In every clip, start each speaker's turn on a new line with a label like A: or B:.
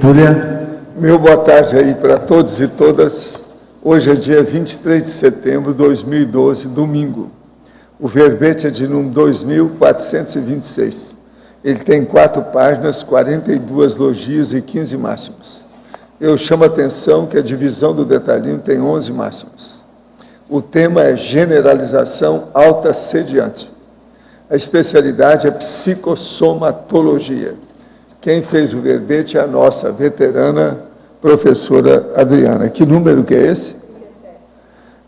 A: Júlia.
B: Meu boa tarde aí para todos e todas. Hoje é dia 23 de setembro de 2012, domingo. O verbete é de número 2426. Ele tem 4 páginas, 42 logias e 15 máximos. Eu chamo a atenção que a divisão do detalhinho tem 11 máximos. O tema é generalização alta-sediante. A especialidade é psicossomatologia. Quem fez o verbete é a nossa veterana professora Adriana. Que número que é esse?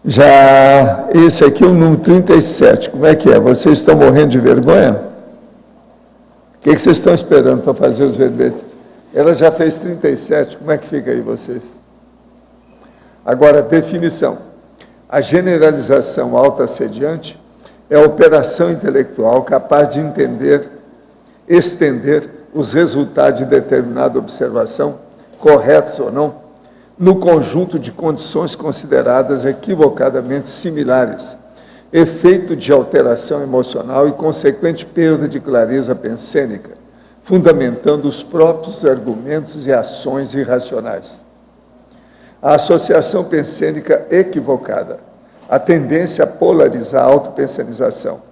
B: Já, esse aqui é o número 37. Como é que é? Vocês estão morrendo de vergonha? O que vocês estão esperando para fazer os verbetes? Ela já fez 37, como é que fica aí vocês? Agora, definição. A generalização alta-sediante é a operação intelectual capaz de entender, estender os resultados de determinada observação, corretos ou não, no conjunto de condições consideradas equivocadamente similares, efeito de alteração emocional e consequente perda de clareza pensênica, fundamentando os próprios argumentos e ações irracionais. A associação pensênica equivocada, a tendência a polarizar a autopensenização,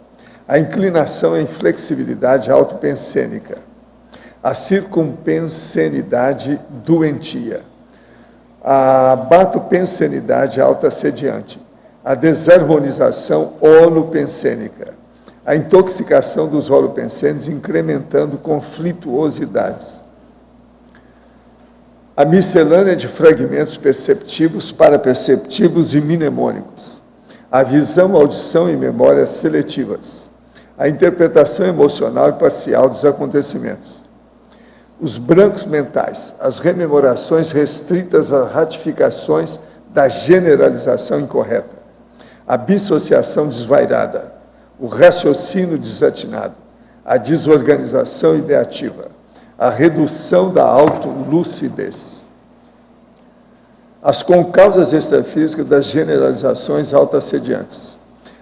B: a inclinação à inflexibilidade autopensênica, a circumpensenidade doentia, a batopensenidade alta-sediante, a desarmonização holopensênica, a intoxicação dos holopensênicos incrementando conflituosidades, a miscelânea de fragmentos perceptivos, paraperceptivos e mnemônicos, a visão, audição e memória seletivas, a interpretação emocional e parcial dos acontecimentos, os brancos mentais, as rememorações restritas às ratificações da generalização incorreta, a dissociação desvairada, o raciocínio desatinado, a desorganização ideativa, a redução da autolucidez. As concausas extrafísicas das generalizações alta-sediantes,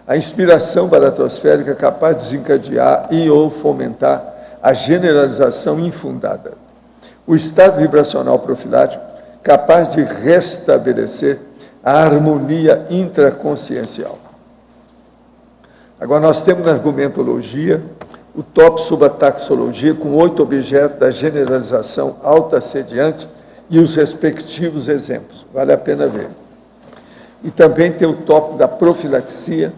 B: a inspiração baratrosférica capaz de desencadear e ou fomentar a generalização infundada, o estado vibracional profilático capaz de restabelecer a harmonia intraconsciencial. Agora, nós temos na argumentologia o tópico sobre a taxologia, com 8 objetos da generalização alta-sediante e os respectivos exemplos. Vale a pena ver. E também tem o tópico da profilaxia,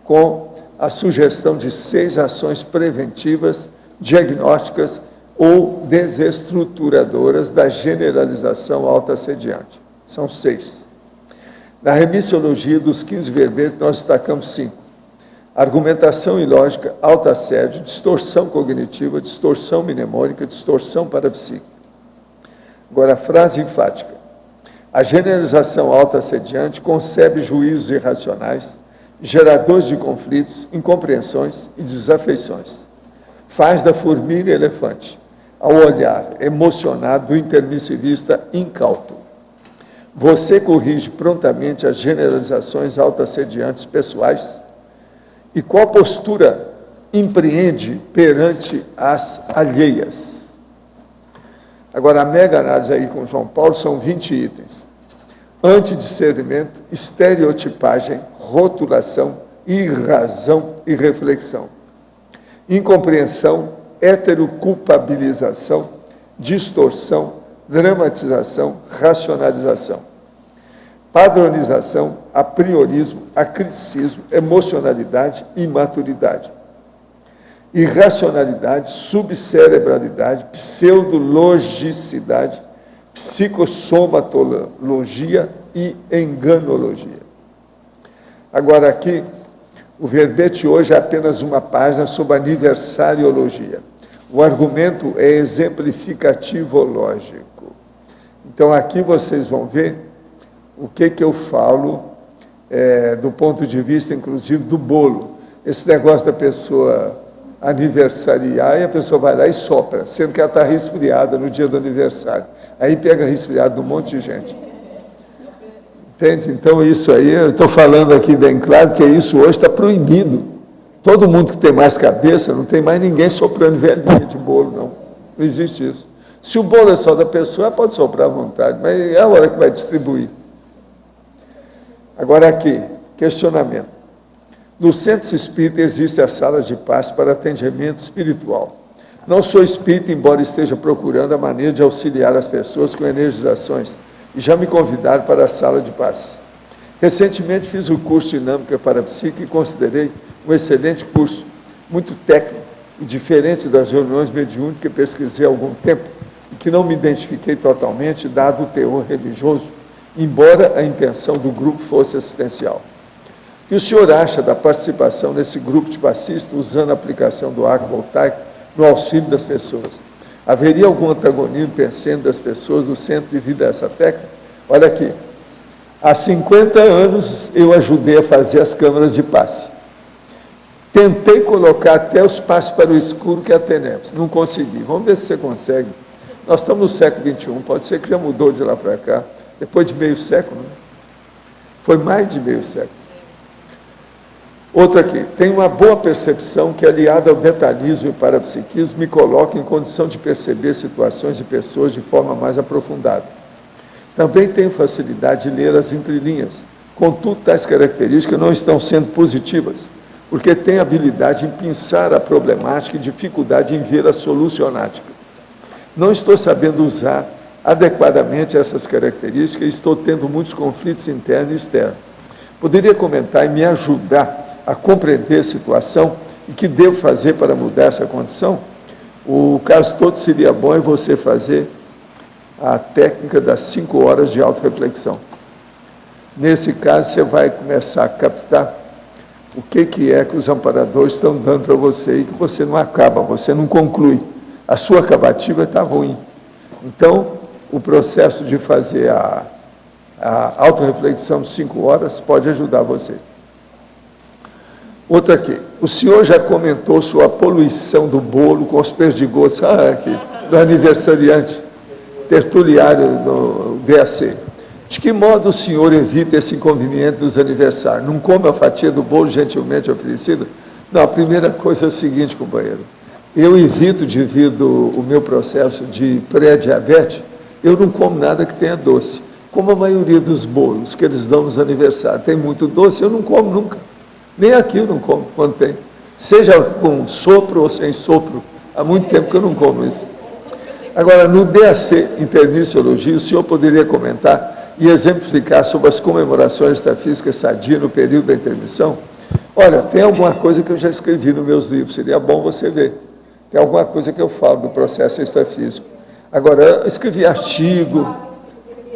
B: com a sugestão de 6 ações preventivas, diagnósticas ou desestruturadoras da generalização alta-sediante. São 6. Na remissiologia dos 15 verbetes, nós destacamos 5. Argumentação ilógica, alta-assédio, distorção cognitiva, distorção mnemônica, distorção parapsíquica. Agora, a frase enfática. A generalização alta-assediante concebe juízos irracionais, geradores de conflitos, incompreensões e desafeições. Faz da formiga elefante, ao olhar emocionado do intermissivista incauto. Você corrige prontamente as generalizações alta-assediantes pessoais? E qual postura empreende perante as alheias? Agora, a mega análise aí com João Paulo são 20 itens. Antidiscernimento, estereotipagem, rotulação, irrazão e reflexão. Incompreensão, heteroculpabilização, distorção, dramatização, racionalização. Padronização, apriorismo, acriticismo, emocionalidade e imaturidade. Irracionalidade, subcerebralidade, pseudologicidade, psicossomatologia e enganologia. Agora aqui, o verbete hoje é apenas uma página sobre aniversariologia. O argumento é exemplificativo-lógico. Então aqui vocês vão ver o que eu falo do ponto de vista, inclusive, do bolo. Esse negócio da pessoa aniversariar, e a pessoa vai lá e sopra, sendo que ela está resfriada no dia do aniversário. Aí pega resfriado de um monte de gente. Entende? Então, isso aí, eu estou falando aqui bem claro, que isso hoje está proibido. Todo mundo que tem mais cabeça, não tem mais ninguém soprando velhinha de bolo, não. Não existe isso. Se o bolo é só da pessoa, ela pode soprar à vontade, mas é a hora que vai distribuir. Agora aqui, questionamento. No centro espírita existe a sala de paz para atendimento espiritual. Não sou espírita, embora esteja procurando a maneira de auxiliar as pessoas com energizações, e já me convidaram para a sala de paz. Recentemente fiz o curso Dinâmica Parapsíquica e considerei um excelente curso, muito técnico e diferente das reuniões mediúnicas que pesquisei há algum tempo e que não me identifiquei totalmente, dado o teor religioso, embora a intenção do grupo fosse assistencial. O que o senhor acha da participação nesse grupo de passistas usando a aplicação do arco voltaico no auxílio das pessoas? Haveria algum antagonismo pensando das pessoas do centro devido a essa técnica? Olha aqui, há 50 anos eu ajudei a fazer as câmaras de passe. Tentei colocar até os passes para o escuro que é a TENEPS, não consegui. Vamos ver se você consegue. Nós estamos no século XXI, pode ser que já mudou de lá para cá, depois de meio século, né? Foi mais de meio século. Outra aqui, tem uma boa percepção que, aliada ao detalhismo e parapsiquismo, me coloca em condição de perceber situações e pessoas de forma mais aprofundada. Também tenho facilidade de ler as entrelinhas, contudo, tais características não estão sendo positivas, porque tenho habilidade em pensar a problemática e dificuldade em ver a solucionática. Não estou sabendo usar adequadamente essas características e estou tendo muitos conflitos internos e externos. Poderia comentar e me ajudar a compreender a situação e o que devo fazer para mudar essa condição? O caso todo seria bom é você fazer a técnica das 5 horas de autorreflexão. Nesse caso, você vai começar a captar o que é que os amparadores estão dando para você e que você não acaba, você não conclui. A sua acabativa está ruim. Então, o processo de fazer a autorreflexão de 5 horas pode ajudar você. Outra aqui. O senhor já comentou sobre a poluição do bolo com os perdigotos, aqui, do aniversariante, tertuliário do DAC. De que modo o senhor evita esse inconveniente dos aniversários? Não come a fatia do bolo gentilmente oferecida? Não, a primeira coisa é o seguinte, companheiro. Eu evito, devido ao meu processo de pré-diabetes, eu não como nada que tenha doce. Como a maioria dos bolos que eles dão nos aniversários tem muito doce, eu não como nunca. Nem aqui eu não como quando tem. Seja com sopro ou sem sopro. Há muito tempo que eu não como isso. Agora, no DAC Interniciologia, o senhor poderia comentar e exemplificar sobre as comemorações extrafísicas sadias no período da intermissão? Olha, tem alguma coisa que eu já escrevi nos meus livros, seria bom você ver. Tem alguma coisa que eu falo do processo extrafísico. Agora, eu escrevi artigo.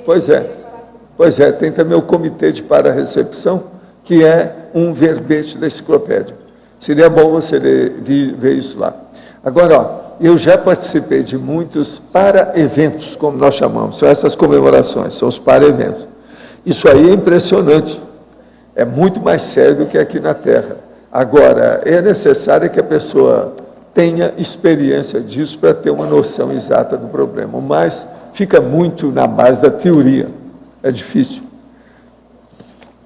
B: Pois é, tem também o Comitê de Para-Recepção, que é um verbete da enciclopédia. Seria bom você ver isso lá. Agora, ó, eu já participei de muitos para-eventos, como nós chamamos, são essas comemorações, são os para-eventos. Isso aí é impressionante, é muito mais sério do que aqui na Terra. Agora, é necessário que a pessoa tenha experiência disso para ter uma noção exata do problema, mas fica muito na base da teoria, é difícil.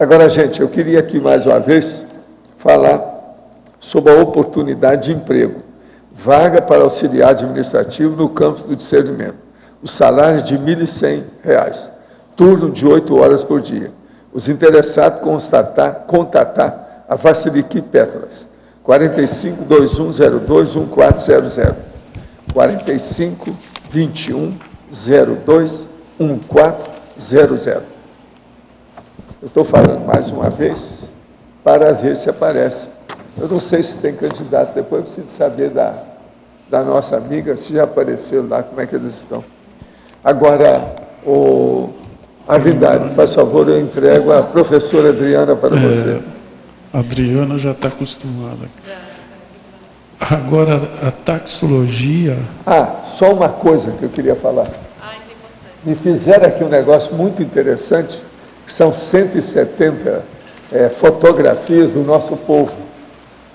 B: Agora, gente, eu queria aqui mais uma vez falar sobre a oportunidade de emprego. Vaga para auxiliar administrativo no campo do discernimento. O salário de R$ 1.100. Turno de 8 horas por dia. Os interessados contatar a Vasiliki Petras. 45 2102 1400. 45 21 02 1400. Eu estou falando mais uma vez para ver se aparece. Eu não sei se tem candidato, depois eu preciso saber da nossa amiga, se já apareceu lá, como é que eles estão. Agora, o Avidário, faz favor, eu entrego a professora Adriana para você.
A: A Adriana já está acostumada. Agora, a taxologia...
B: Só uma coisa que eu queria falar. Me fizeram aqui um negócio muito interessante, que são 170 fotografias do nosso povo.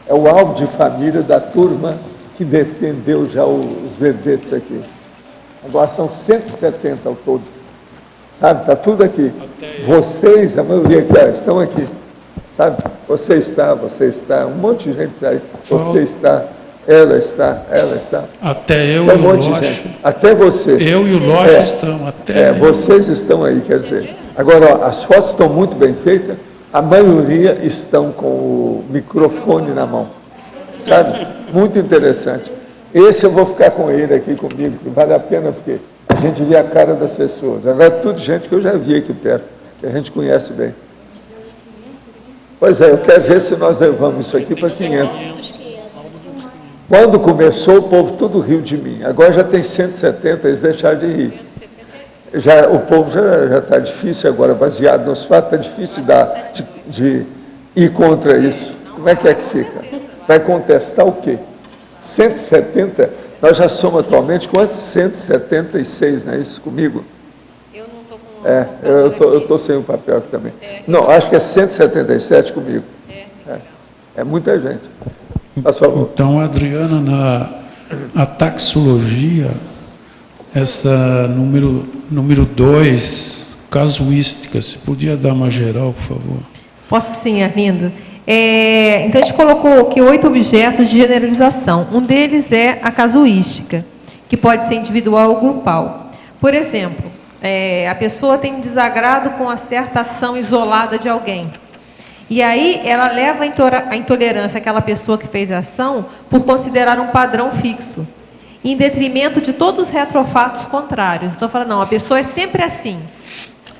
B: É o álbum de família da turma que defendeu já os verbetes aqui. Agora são 170 ao todo. Sabe, está tudo aqui. Vocês, a maioria que estão aqui. Sabe, você está, um monte de gente aí. Você está, Ela está.
A: Até eu
B: Tem
A: e
B: um
A: o
B: monte de
A: Loche.
B: gente. Até você.
A: Eu e o Loche estamos. Até eu.
B: Vocês estão aí, quer dizer. Agora, ó, as fotos estão muito bem feitas, a maioria estão com o microfone na mão, sabe? Muito interessante. Esse eu vou ficar com ele aqui comigo, que vale a pena, porque a gente vê a cara das pessoas. Agora, tudo gente que eu já vi aqui perto, que a gente conhece bem. Pois é, eu quero ver se nós levamos isso aqui para 500. Quando começou, o povo tudo riu de mim. Agora já tem 170, eles deixaram de rir. O povo já está difícil agora, baseado nos fatos, está difícil de ir contra isso. Como é que fica? Vai contestar o quê? 170? Nós já somos atualmente quantos? 176, não é isso comigo?
C: Eu não estou com
B: eu estou sem o papel aqui também. Não, acho que é 177 comigo. É muita gente. Por favor.
A: Então, Adriana, na taxologia, essa número 2, casuística, você podia dar uma geral, por favor?
C: Posso sim, Arlindo. Então, a gente colocou aqui 8 objetos de generalização. Um deles é a casuística, que pode ser individual ou grupal. Por exemplo, a pessoa tem um desagrado com uma certa ação isolada de alguém. E aí ela leva a intolerância àquela pessoa que fez a ação por considerar um padrão fixo, em detrimento de todos os retrofatos contrários. Então, fala, não, a pessoa é sempre assim.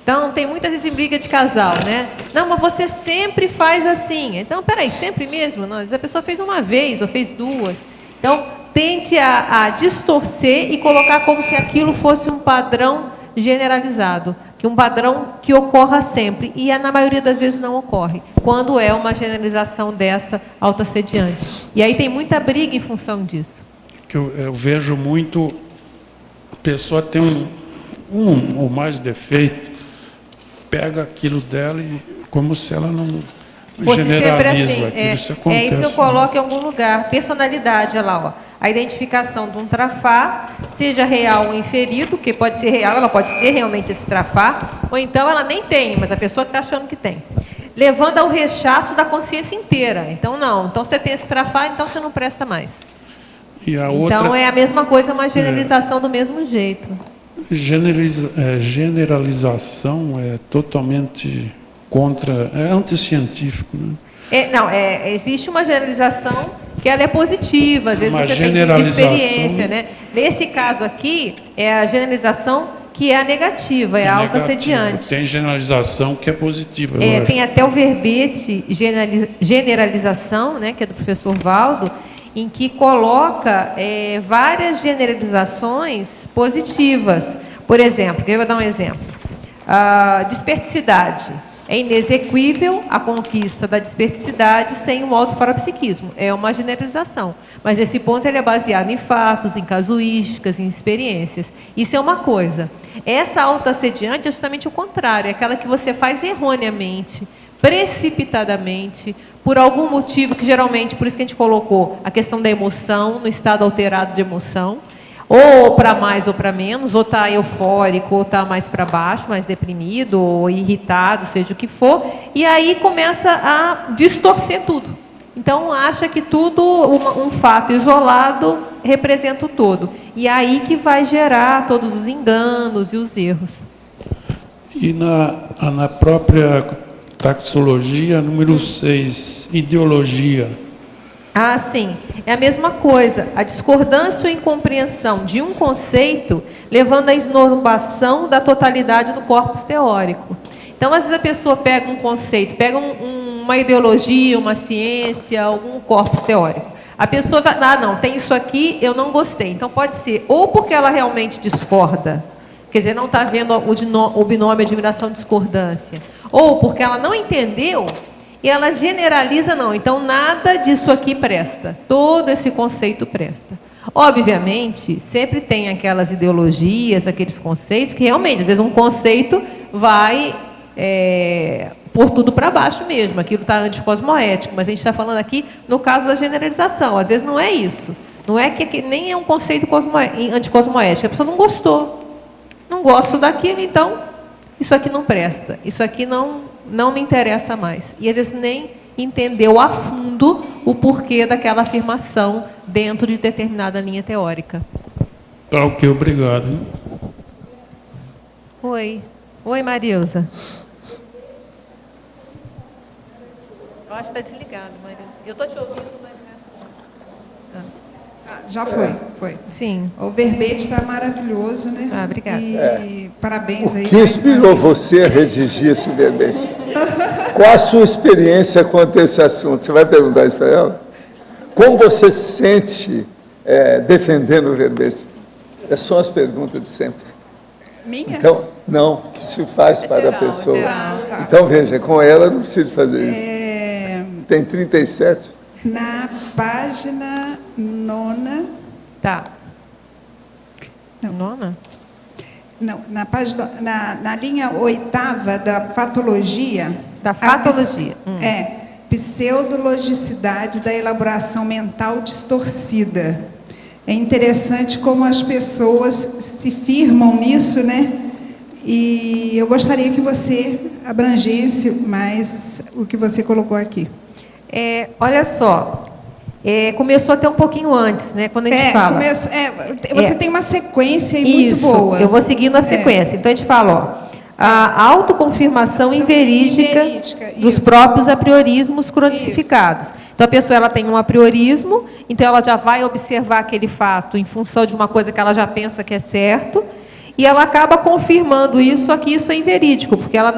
C: Então, tem muitas vezes briga de casal, né? Não, mas você sempre faz assim. Então, peraí, sempre mesmo? Não, às vezes a pessoa fez uma vez ou fez duas. Então, tente a distorcer e colocar como se aquilo fosse um padrão generalizado, que um padrão que ocorra sempre. E na maioria das vezes não ocorre, quando é uma generalização dessa autoassediante. E aí tem muita briga em função disso.
A: Que eu vejo muito, a pessoa tem um ou mais defeito, pega aquilo dela e como se ela não generaliza aquilo. Isso acontece.
C: Isso eu coloco em algum lugar. Personalidade, olha lá, ó. A identificação de um trafá, seja real ou inferido, que pode ser real, ela pode ter realmente esse trafá, ou então ela nem tem, mas a pessoa está achando que tem. Levando ao rechaço da consciência inteira. Então, não. Então, você tem esse trafá, então você não presta mais.
A: E a outra,
C: então, é a mesma coisa, uma generalização do mesmo jeito.
A: Generalização é totalmente contra, é anticientífico, né?
C: Existe uma generalização que ela é positiva, às vezes você tem experiência, né? Nesse caso aqui, é a generalização que é a negativa, é a autoassediante.
A: Tem generalização que é positiva.
C: Tem até o verbete generalização, né, que é do professor Valdo, em que coloca várias generalizações positivas. Por exemplo, eu vou dar um exemplo. Desperticidade. É inexequível a conquista da desperticidade sem um autoparapsiquismo. É uma generalização. Mas esse ponto ele é baseado em fatos, em casuísticas, em experiências. Isso é uma coisa. Essa autoassediante é justamente o contrário. É aquela que você faz erroneamente, precipitadamente, por algum motivo que geralmente, por isso que a gente colocou a questão da emoção, no estado alterado de emoção, ou para mais ou para menos, ou está eufórico, ou está mais para baixo, mais deprimido, ou irritado, seja o que for, e aí começa a distorcer tudo. Então, acha que tudo, um fato isolado, representa o todo. E aí que vai gerar todos os enganos e os erros.
A: E na própria taxologia, número 6, ideologia.
C: Sim. É a mesma coisa. A discordância ou incompreensão de um conceito levando à esnobação da totalidade do corpus teórico. Então, às vezes a pessoa pega um conceito, pega uma ideologia, uma ciência, algum corpus teórico. A pessoa vai, não, tem isso aqui, eu não gostei. Então, pode ser ou porque ela realmente discorda, quer dizer, não está vendo o binômio admiração-discordância, ou porque ela não entendeu, e ela generaliza, não, então nada disso aqui presta, todo esse conceito presta. Obviamente, sempre tem aquelas ideologias, aqueles conceitos, que realmente, às vezes um conceito vai por tudo para baixo mesmo, aquilo está anticosmoético, mas a gente está falando aqui no caso da generalização, às vezes não é isso, não é que nem é um conceito anticosmoético, a pessoa não gostou, não gosto daquilo, então isso aqui não presta, isso aqui não me interessa mais. E eles nem entendeu a fundo o porquê daquela afirmação dentro de determinada linha teórica.
A: Tá ok, obrigado.
C: Oi. Oi, Marilza. Eu acho que está desligado, Marilza. Eu estou te ouvindo, mas
D: já foi.
C: Sim.
D: O verbete está maravilhoso, né?
C: Ah, obrigada.
D: E parabéns aí.
B: O que inspirou você a redigir esse verbete? Qual a sua experiência quanto a esse assunto? Você vai perguntar isso para ela? Como você se sente defendendo o verbete? São as perguntas de sempre.
D: Minha?
B: Então, não, que se faz para
C: geral,
B: a pessoa.
C: geral.
D: Tá.
B: Então, veja, com ela não precisa fazer isso. Tem 37?
D: Na página 9.
C: Tá.
D: Não.
C: Nona?
D: Não, na linha 8ª da patologia.
C: Da patologia.
D: Pseudologicidade da elaboração mental distorcida. É interessante como as pessoas se firmam nisso, né? E eu gostaria que você abrangesse mais o que você colocou aqui.
C: Olha só, começou até um pouquinho antes, né? Quando a gente fala.
D: Você tem uma sequência aí muito boa.
C: Eu vou seguindo a sequência. Então a gente fala, a autoconfirmação inverídica dos próprios apriorismos cronicificados. Então a pessoa ela tem um apriorismo, então ela já vai observar aquele fato em função de uma coisa que ela já pensa que é certo, e ela acaba confirmando isso, só que isso é inverídico, porque ela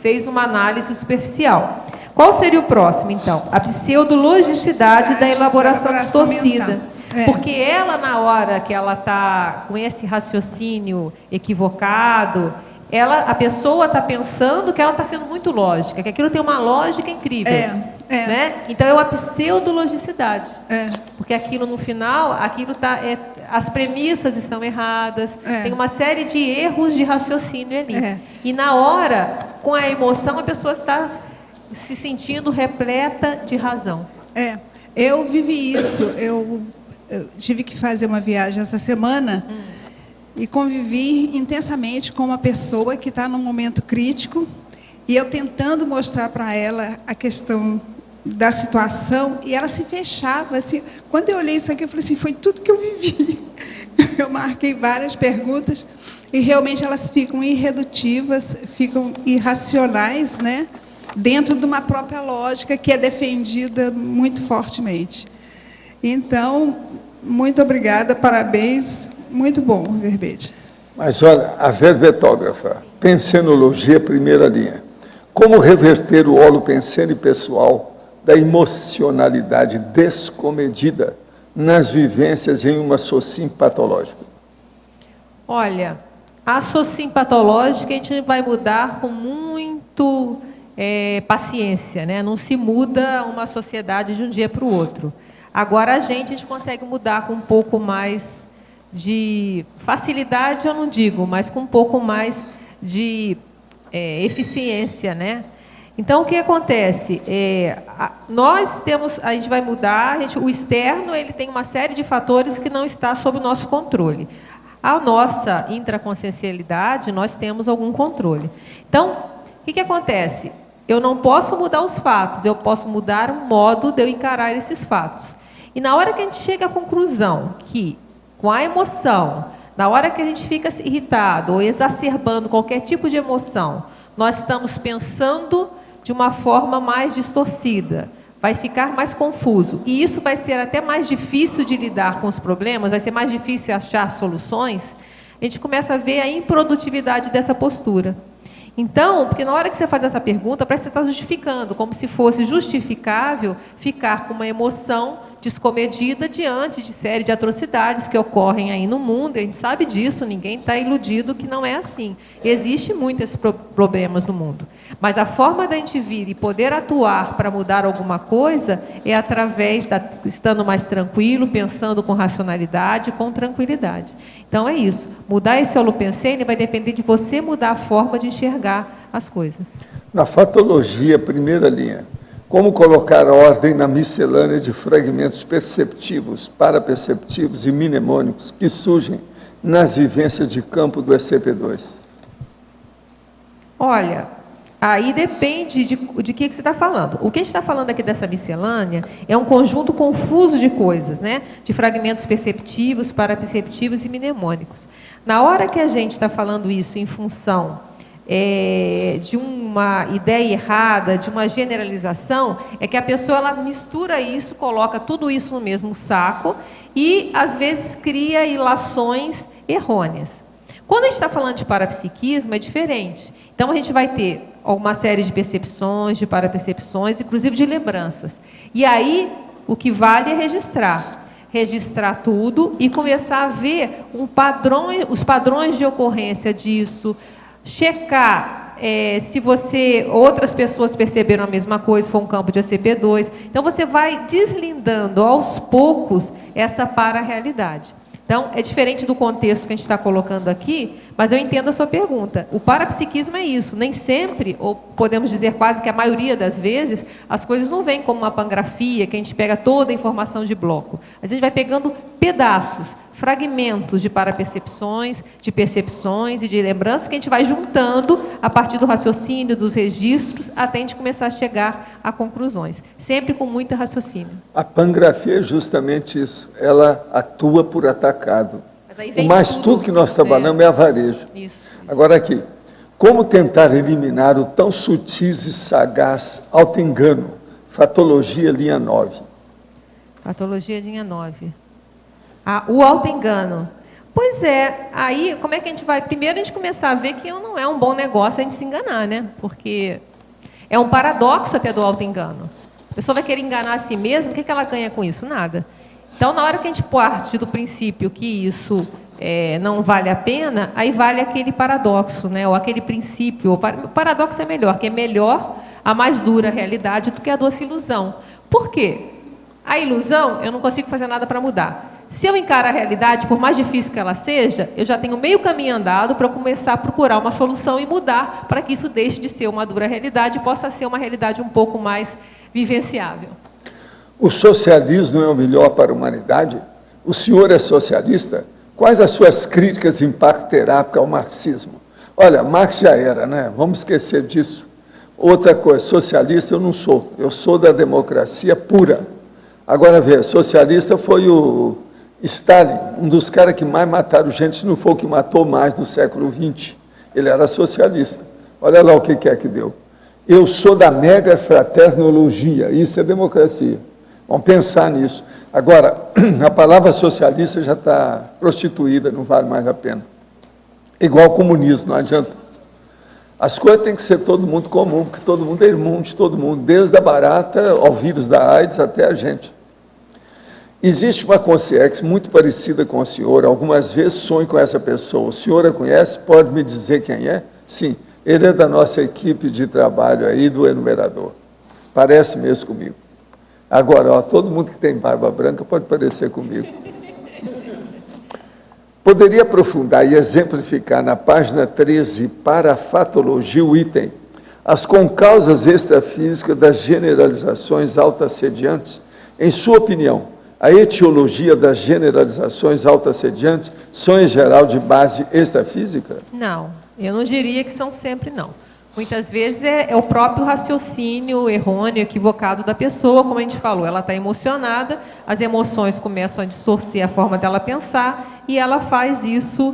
C: fez uma análise superficial. Qual seria o próximo, então? A pseudologicidade da elaboração distorcida. Porque ela, na hora que ela está com esse raciocínio equivocado, a pessoa está pensando que ela está sendo muito lógica, que aquilo tem uma lógica incrível. Né? Então, é uma pseudologicidade. Porque aquilo, no final, as premissas estão erradas, tem uma série de erros de raciocínio ali. E, na hora, com a emoção, a pessoa está se sentindo repleta de razão.
D: Eu vivi isso. Eu tive que fazer uma viagem essa semana e convivi intensamente com uma pessoa que está num momento crítico e eu tentando mostrar para ela a questão da situação e ela se fechava. Assim, quando eu olhei isso aqui, eu falei assim, foi tudo que eu vivi. Eu marquei várias perguntas e realmente elas ficam irredutivas, ficam irracionais, né? Dentro de uma própria lógica que é defendida muito fortemente. Então, muito obrigada, parabéns, muito bom o verbete.
B: Mas olha, a verbetógrafa, pensenologia, primeira linha. Como reverter o holopensene pessoal da emocionalidade descomedida nas vivências em uma socim patológica?
C: Olha, a socim patológica a gente vai mudar com muito paciência, né? Não se muda uma sociedade de um dia para o outro. Agora a gente consegue mudar com um pouco mais de facilidade, eu não digo, mas com um pouco mais de eficiência, né? Então o que acontece? A gente vai mudar, o externo ele tem uma série de fatores que não está sob o nosso controle. A nossa intraconsciencialidade, nós temos algum controle. Então, o que acontece? Eu não posso mudar os fatos, eu posso mudar o modo de eu encarar esses fatos. E na hora que a gente chega à conclusão que, com a emoção, na hora que a gente fica irritado ou exacerbando qualquer tipo de emoção, nós estamos pensando de uma forma mais distorcida, vai ficar mais confuso. E isso vai ser até mais difícil de lidar com os problemas, vai ser mais difícil achar soluções. A gente começa a ver a improdutividade dessa postura. Então, porque na hora que você faz essa pergunta, parece que você está justificando, como se fosse justificável ficar com uma emoção descomedida diante de série de atrocidades que ocorrem aí no mundo. A gente sabe disso, ninguém está iludido que não é assim. Existem muitos problemas no mundo. Mas a forma da gente vir e poder atuar para mudar alguma coisa é através estando mais tranquilo, pensando com racionalidade, com tranquilidade. Então é isso. Mudar esse holopensene vai depender de você mudar a forma de enxergar as coisas.
B: Na fatologia, primeira linha. Como colocar ordem na miscelânea de fragmentos perceptivos, paraperceptivos e mnemônicos que surgem nas vivências de campo do SCP-2?
C: Olha, Aí depende de que você está falando. O que a gente está falando aqui dessa miscelânea é um conjunto confuso de coisas, né? De fragmentos perceptivos, paraperceptivos e mnemônicos. Na hora que a gente está falando isso em função de uma ideia errada, de uma generalização, é que a pessoa ela mistura isso, coloca tudo isso no mesmo saco e, às vezes, cria ilações errôneas. Quando a gente está falando de parapsiquismo, é diferente. Então, a gente vai ter uma série de percepções, de parapercepções, inclusive de lembranças. E aí, o que vale é registrar. Registrar tudo e começar a ver os padrões de ocorrência disso, checar se outras pessoas perceberam a mesma coisa, se for um campo de ACP2. Então, você vai deslindando aos poucos essa para-realidade. Então, é diferente do contexto que a gente está colocando aqui, mas eu entendo a sua pergunta. O parapsiquismo é isso. Nem sempre, ou podemos dizer quase que a maioria das vezes, as coisas não vêm como uma pangrafia, que a gente pega toda a informação de bloco. A gente vai pegando pedaços, fragmentos de parapercepções, de percepções e de lembranças que a gente vai juntando a partir do raciocínio, dos registros, até a gente começar a chegar a conclusões. Sempre com muito raciocínio.
B: A pangrafia é justamente isso. Ela atua por atacado. Mas tudo que nós trabalhamos é a varejo.
C: Isso.
B: Agora aqui, como tentar eliminar o tão sutis e sagaz auto-engano? Fatologia, linha 9.
C: Patologia, linha 9. O auto-engano. Pois é, aí como é que a gente vai? Primeiro a gente começar a ver que não é um bom negócio a gente se enganar, né? Porque é um paradoxo até do auto-engano. A pessoa vai querer enganar a si mesma, o que ela ganha com isso? Nada. Então, na hora que a gente parte do princípio que isso não vale a pena, aí vale aquele paradoxo, né? Ou aquele princípio. O paradoxo é melhor, que é melhor a mais dura realidade do que a doce ilusão. Por quê? A ilusão, eu não consigo fazer nada para mudar. Se eu encaro a realidade, por mais difícil que ela seja, eu já tenho meio caminho andado para começar a procurar uma solução e mudar para que isso deixe de ser uma dura realidade e possa ser uma realidade um pouco mais vivenciável.
B: O socialismo é o melhor para a humanidade? O senhor é socialista? Quais as suas críticas e impacto terápico ao marxismo? Olha, Marx já era, né? Vamos esquecer disso. Outra coisa, socialista eu não sou. Eu sou da democracia pura. Agora, vê, socialista foi o Stalin, um dos caras que mais mataram gente, se não for o que matou mais no século XX. Ele era socialista. Olha lá o que é que deu. Eu sou da mega fraternologia, isso é democracia. Vamos pensar nisso. Agora, a palavra socialista já está prostituída, não vale mais a pena. Igual comunismo, não adianta. As coisas têm que ser todo mundo comum, porque todo mundo é irmão de todo mundo, desde a barata ao vírus da AIDS até a gente. Existe uma consciência muito parecida com o senhor, algumas vezes sonho com essa pessoa. O senhor a conhece? Pode me dizer quem é? Sim, ele é da nossa equipe de trabalho aí, do enumerador. Parece mesmo comigo. Agora, ó, todo mundo que tem barba branca pode parecer comigo. Poderia aprofundar e exemplificar na página 13, para a fatologia, o item, as concausas extrafísicas das generalizações autoassediantes? Em sua opinião, a etiologia das generalizações autoassediantes são, em geral, de base extrafísica?
C: Não, eu não diria que são sempre, não. Muitas vezes é o próprio raciocínio errôneo, equivocado da pessoa, como a gente falou, ela está emocionada, as emoções começam a distorcer a forma dela pensar e ela faz isso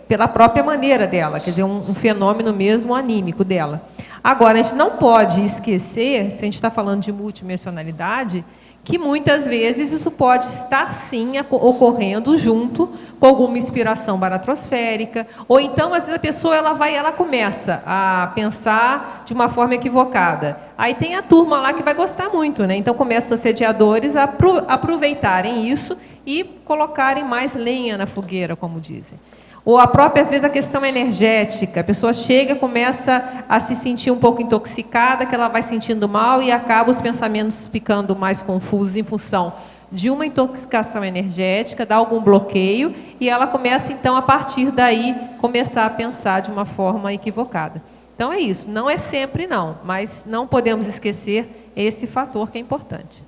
C: pela própria maneira dela, quer dizer, um fenômeno mesmo anímico dela. Agora, a gente não pode esquecer, se a gente está falando de multidimensionalidade, que muitas vezes isso pode estar, sim, ocorrendo junto com alguma inspiração baratrosférica, ou então, às vezes, a pessoa ela começa a pensar de uma forma equivocada. Aí tem a turma lá que vai gostar muito, né? Então, começam os assediadores a aproveitarem isso e colocarem mais lenha na fogueira, como dizem. Ou a própria, às vezes, a questão energética. A pessoa chega, começa a se sentir um pouco intoxicada, que ela vai sentindo mal e acaba os pensamentos ficando mais confusos em função de uma intoxicação energética, dá algum bloqueio, e ela começa, então, a partir daí, começar a pensar de uma forma equivocada. Então, é isso. Não é sempre, não, mas não podemos esquecer esse fator que é importante.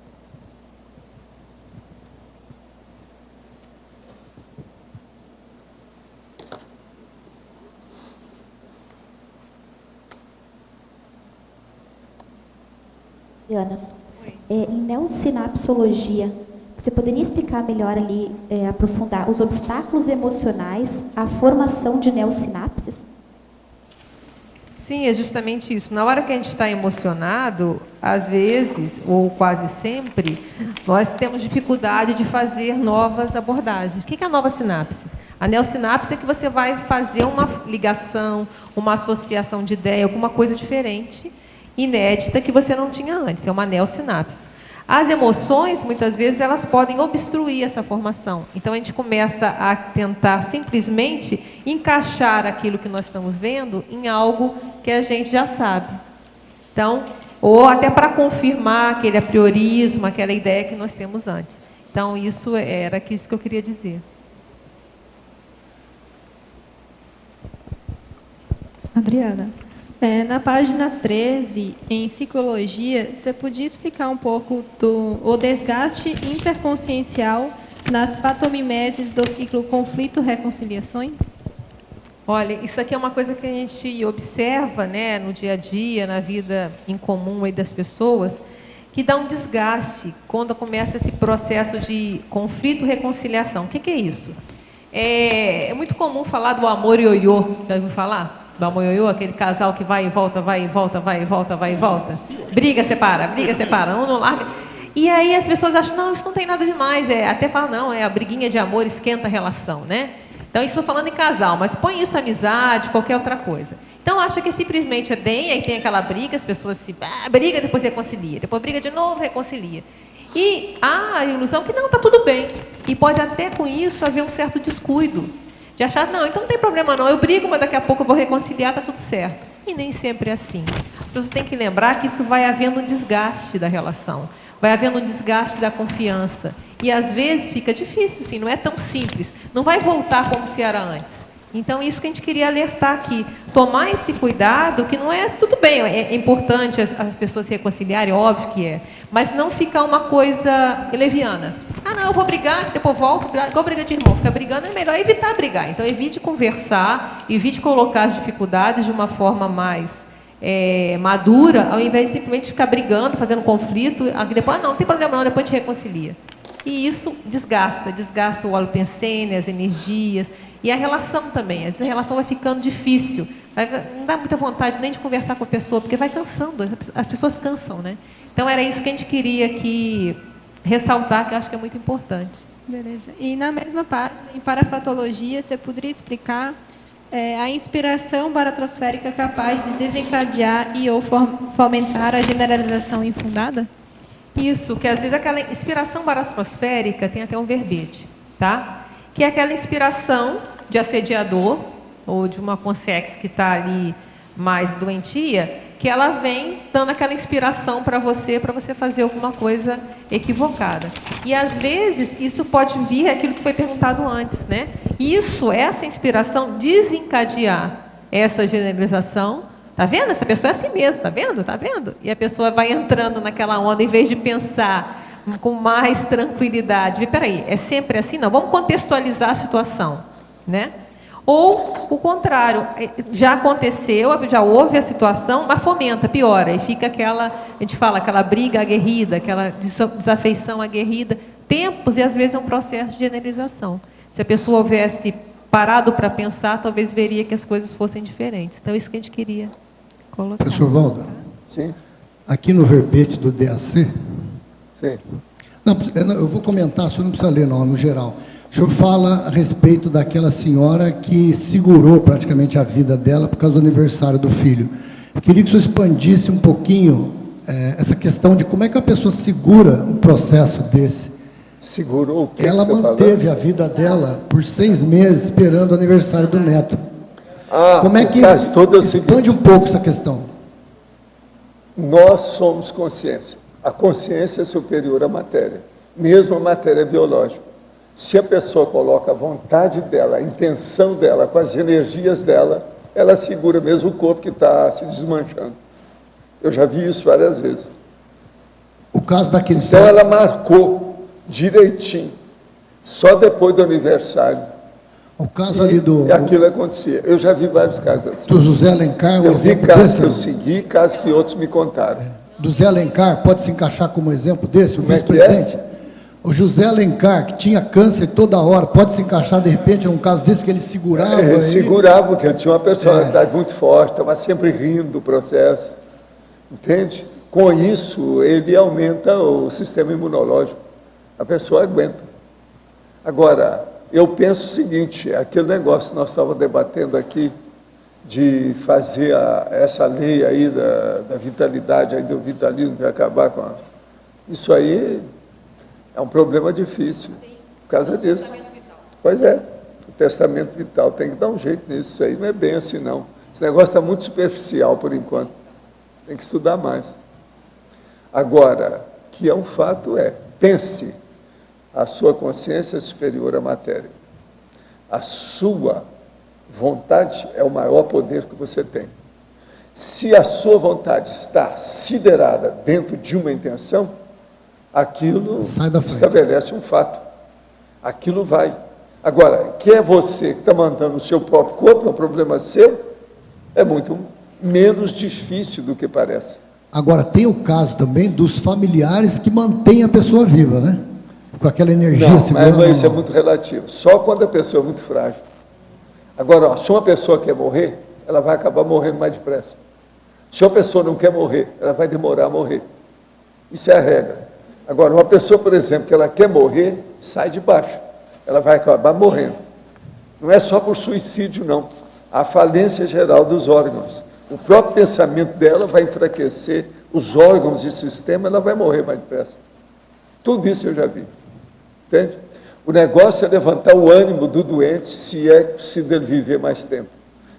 E: Ana, em neossinapsologia, você poderia explicar melhor ali, aprofundar os obstáculos emocionais à formação de neossinapses?
C: Sim, é justamente isso. Na hora que a gente está emocionado, às vezes, ou quase sempre, nós temos dificuldade de fazer novas abordagens. O que é a nova sinapse? A neossinapse é que você vai fazer uma ligação, uma associação de ideia, alguma coisa diferente, inédita, que você não tinha antes. É uma neossinapse. As emoções, muitas vezes, elas podem obstruir essa formação. Então, a gente começa a tentar simplesmente encaixar aquilo que nós estamos vendo em algo que a gente já sabe. Então, ou até para confirmar aquele apriorismo, aquela ideia que nós temos antes. Então, isso era isso que eu queria dizer.
F: Adriana, na página 13, em psicologia, você podia explicar um pouco o desgaste interconsciencial nas patomimeses do ciclo conflito-reconciliações?
C: Olha, isso aqui é uma coisa que a gente observa, né, no dia a dia, na vida em comum aí das pessoas, que dá um desgaste quando começa esse processo de conflito-reconciliação. O que é isso? É muito comum falar do amor ioiô. Já ouviu falar? Do amor ioiô, aquele casal que vai e volta, vai e volta, vai e volta, vai e volta. Briga, separa, um não larga. E aí as pessoas acham, não, isso não tem nada demais. Até falam, não, a briguinha de amor esquenta a relação, né? Então, isso estou falando em casal, mas põe isso amizade, qualquer outra coisa. Então, acha que simplesmente aí tem aquela briga, as pessoas se briga, depois reconcilia. Depois briga de novo, reconcilia. E há a ilusão que não, está tudo bem. E pode até com isso haver um certo descuido. De achar, não, então não tem problema não, eu brigo, mas daqui a pouco eu vou reconciliar, está tudo certo. E nem sempre é assim. As pessoas têm que lembrar que isso vai havendo um desgaste da relação, vai havendo um desgaste da confiança. E às vezes fica difícil, assim, não é tão simples. Não vai voltar como se era antes. Então, isso que a gente queria alertar aqui. Tomar esse cuidado, que não é... Tudo bem, é importante as pessoas se reconciliarem, óbvio que é. Mas não ficar uma coisa leviana. Ah, não, eu vou brigar, depois volto, igual briga de irmão. Ficar brigando é melhor evitar brigar. Então, evite conversar, evite colocar as dificuldades de uma forma mais madura, ao invés de simplesmente ficar brigando, fazendo conflito. Depois, não tem problema não, depois a gente reconcilia. E isso desgasta o óleo pensene, as energias, e a relação também. Às vezes a relação vai ficando difícil, não dá muita vontade nem de conversar com a pessoa, porque vai cansando, as pessoas cansam, né? Então era isso que a gente queria aqui ressaltar, que eu acho que é muito importante.
F: Beleza. E na mesma página, em parafatologia, você poderia explicar a inspiração baratrosférica capaz de desencadear e ou fomentar a generalização infundada?
C: Isso, que às vezes aquela inspiração baratrosférica tem até um verbete, tá? Que é aquela inspiração de assediador, ou de uma consex que está ali mais doentia, que ela vem dando aquela inspiração para você fazer alguma coisa equivocada. E às vezes isso pode vir aquilo que foi perguntado antes, né? Essa inspiração desencadear essa generalização. Tá vendo? Essa pessoa é assim mesmo, tá vendo? Tá vendo? E a pessoa vai entrando naquela onda, em vez de pensar com mais tranquilidade. Peraí, é sempre assim? Não, vamos contextualizar a situação, né? Ou o contrário, já aconteceu, já houve a situação, mas fomenta, piora, e fica aquela, a gente fala, aquela briga aguerrida, aquela desafeição aguerrida, tempos e às vezes é um processo de generalização. Se a pessoa houvesse parado para pensar, talvez veria que as coisas fossem diferentes. Então, é isso que a gente queria colocar.
G: Professor Valdo,
B: Sim.
G: aqui no verbete do DAC,
B: Sim.
G: não, eu vou comentar, o senhor não precisa ler não, no geral. O senhor fala a respeito daquela senhora que segurou praticamente a vida dela por causa do aniversário do filho. Eu queria que o senhor expandisse um pouquinho essa questão de como é que a pessoa segura um processo desse.
B: Segurou o que
G: Ela
B: você
G: manteve
B: falou?
G: a vida dela por 6 meses esperando o aniversário do neto. Como é que...
B: o caso todo é o
G: expande
B: seguinte:
G: um pouco essa questão.
B: Nós somos consciência. A consciência é superior à matéria, mesmo a matéria biológica. Se a pessoa coloca a vontade dela, a intenção dela, com as energias dela, ela segura mesmo o corpo que está se desmanchando. Eu já vi isso várias vezes.
G: O caso daquele...
B: Então ela marcou direitinho, só depois do aniversário.
G: O caso ali do...
B: E aquilo acontecia. Eu já vi vários casos assim.
G: Do José Alencar,
B: Eu vi casos que eu segui, casos que outros me contaram.
G: do Zé Alencar pode se encaixar como exemplo desse, o
B: Como é que
G: vice-presidente? O José Alencar, que tinha câncer toda hora, pode se encaixar, de repente, em um caso desse que ele segurava?
B: Ele segurava, porque ele tinha uma personalidade muito forte, estava sempre rindo do processo, entende? Com isso, ele aumenta o sistema imunológico, a pessoa aguenta. Agora, eu penso o seguinte, aquele negócio que nós estávamos debatendo aqui, de fazer essa lei aí da vitalidade, aí do vitalismo, que vai acabar com isso aí é um problema difícil, por causa disso. Pois é, o testamento vital tem que dar um jeito nisso, isso aí não é bem assim não. Esse negócio está muito superficial por enquanto, tem que estudar mais. Agora, que é um fato pense, a sua consciência é superior à matéria. A sua vontade é o maior poder que você tem. Se a sua vontade está siderada dentro de uma intenção, aquilo estabelece um fato. Aquilo vai. Agora, que é você que está mandando o seu próprio corpo, é um problema seu, é muito menos difícil do que parece.
G: Agora, tem o caso também dos familiares que mantêm a pessoa viva, né? Com aquela energia
B: segurando. Mas isso é muito relativo. Só quando a pessoa é muito frágil. Agora, se uma pessoa quer morrer, ela vai acabar morrendo mais depressa. Se uma pessoa não quer morrer, ela vai demorar a morrer. Isso é a regra. Agora, uma pessoa, por exemplo, que ela quer morrer, sai de baixo. Ela vai acabar morrendo. Não é só por suicídio, não. A falência geral dos órgãos. O próprio pensamento dela vai enfraquecer os órgãos e sistema, ela vai morrer mais depressa. Tudo isso eu já vi. Entende? O negócio é levantar o ânimo do doente, se é possível ele viver mais tempo.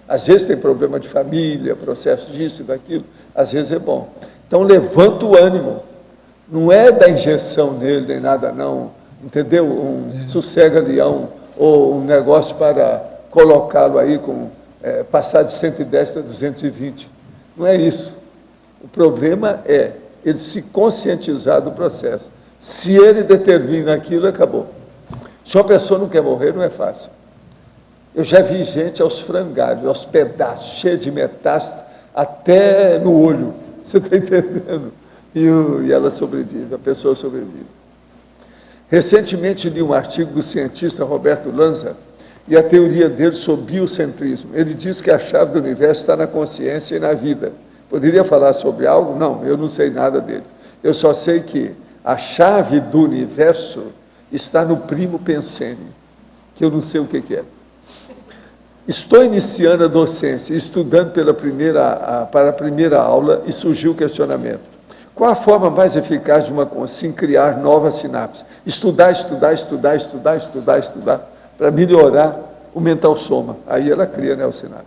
B: Às vezes tem problema de família, processo disso e daquilo, às vezes é bom. Então levanta o ânimo. Não é da injeção nele, nem nada não, entendeu? Sossega-leão, ou um negócio para colocá-lo aí, passar de 110 para 220. Não é isso. O problema é ele se conscientizar do processo. Se ele determina aquilo, acabou. Se uma pessoa não quer morrer, não é fácil. Eu já vi gente aos frangalhos, aos pedaços, cheia de metástases, até no olho. Você está entendendo? E ela sobrevive, a pessoa sobrevive. Recentemente li um artigo do cientista Roberto Lanza e a teoria dele sobre biocentrismo. Ele diz que a chave do universo está na consciência e na vida. Poderia falar sobre algo? Não, eu não sei nada dele. Eu só sei que a chave do universo está no primo pensene, que eu não sei o que é. Estou iniciando a docência, estudando para a primeira aula e surgiu o questionamento. Qual a forma mais eficaz de uma consciência criar novas sinapses? Estudar, para melhorar o mental soma. Aí ela cria neossinapse.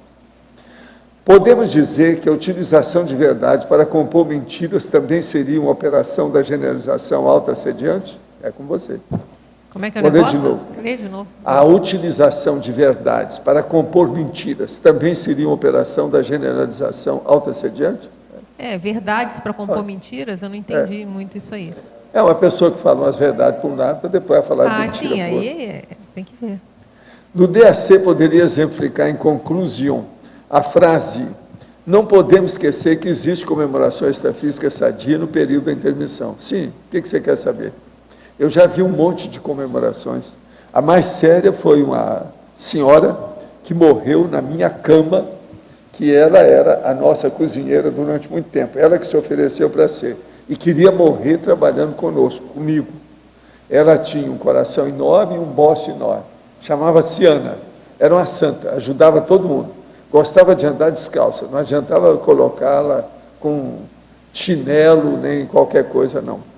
B: Podemos dizer que a utilização de verdade para compor mentiras também seria uma operação da generalização autoassediante? É com você.
C: Como é que é o negócio?
B: Lê de novo. A utilização de verdades para compor mentiras também seria uma operação da generalização autoassediante?
C: Verdades para compor mentiras, eu não entendi muito isso aí.
B: É uma pessoa que fala umas verdades por um lado, depois vai falar de mentira por outro.
C: Aí tem que ver.
B: No DAC poderia exemplificar em conclusão a frase: não podemos esquecer que existe comemoração extrafísica sadia no período da intermissão. Sim, o que você quer saber? Eu já vi um monte de comemorações. A mais séria foi uma senhora que morreu na minha cama, que ela era a nossa cozinheira durante muito tempo. Ela que se ofereceu para ser. E queria morrer trabalhando conosco, comigo. Ela tinha um coração enorme e um bócio enorme. Chamava-se Ana. Era uma santa, ajudava todo mundo. Gostava de andar descalça. Não adiantava colocá-la com chinelo, nem qualquer coisa, não.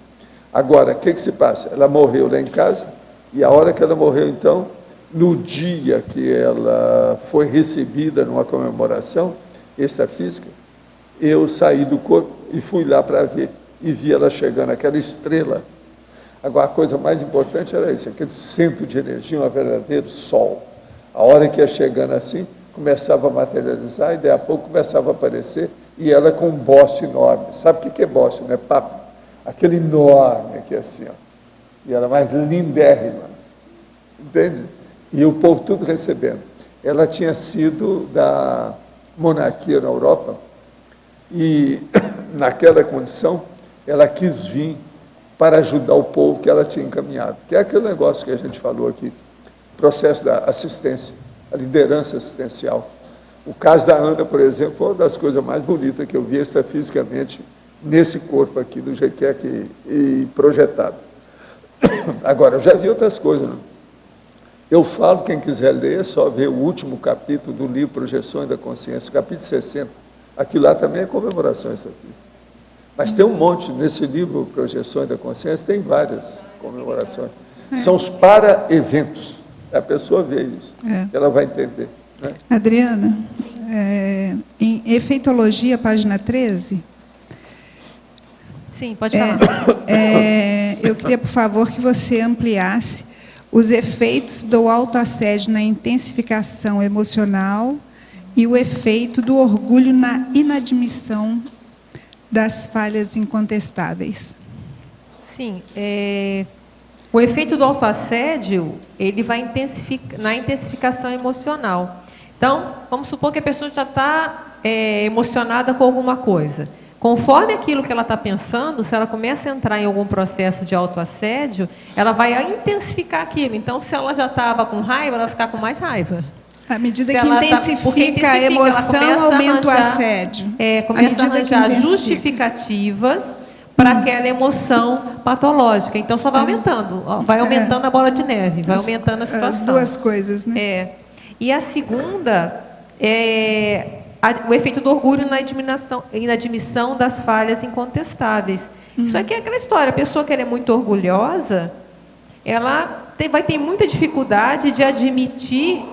B: Agora, o que se passa? Ela morreu lá em casa, e a hora que ela morreu, então, no dia que ela foi recebida numa comemoração extrafísica, eu saí do corpo e fui lá para ver, e vi ela chegando, aquela estrela. Agora, a coisa mais importante era isso, aquele centro de energia, um verdadeiro sol. A hora que ia chegando assim, começava a materializar, e daí a pouco começava a aparecer, e ela com um bócio enorme. Sabe o que é bócio, não é papo? Aquele enorme aqui assim, ó. E ela mais lindérrima, entende? E o povo tudo recebendo. Ela tinha sido da monarquia na Europa, e naquela condição, ela quis vir para ajudar o povo que ela tinha encaminhado. Que é aquele negócio que a gente falou aqui, processo da assistência, a liderança assistencial. O caso da Ana, por exemplo, foi uma das coisas mais bonitas que eu vi extrafisicamente nesse corpo aqui, do jeito que é e projetado. Agora, eu já vi outras coisas, né? Eu falo, quem quiser ler, é só ver o último capítulo do livro Projeções da Consciência, capítulo 60. Aquilo lá também é comemorações aqui. Mas tem um monte, nesse livro Projeções da Consciência, tem várias comemorações. São os para-eventos. A pessoa vê isso, ela vai entender. Né?
D: Adriana, em Efeitologia, página 13...
C: Sim, pode falar.
D: Eu queria, por favor, que você ampliasse os efeitos do autoassédio na intensificação emocional e o efeito do orgulho na inadmissão das falhas incontestáveis.
C: Sim, o efeito do autoassédio, ele vai na intensificação emocional. Então, vamos supor que a pessoa já está emocionada com alguma coisa. Conforme aquilo que ela está pensando, se ela começa a entrar em algum processo de autoassédio, ela vai intensificar aquilo. Então, se ela já estava com raiva, ela vai ficar com mais raiva.
D: À medida que intensifica a emoção, aumenta o assédio.
C: Começa a arranjar justificativas para aquela emoção patológica. Então, só vai aumentando. Vai aumentando a bola de neve, vai aumentando a situação.
D: As duas coisas, né?
C: E a segunda o efeito do orgulho na inadmissão das falhas incontestáveis. Isso aqui é aquela história. A pessoa que ela é muito orgulhosa, ela vai ter muita dificuldade de admitir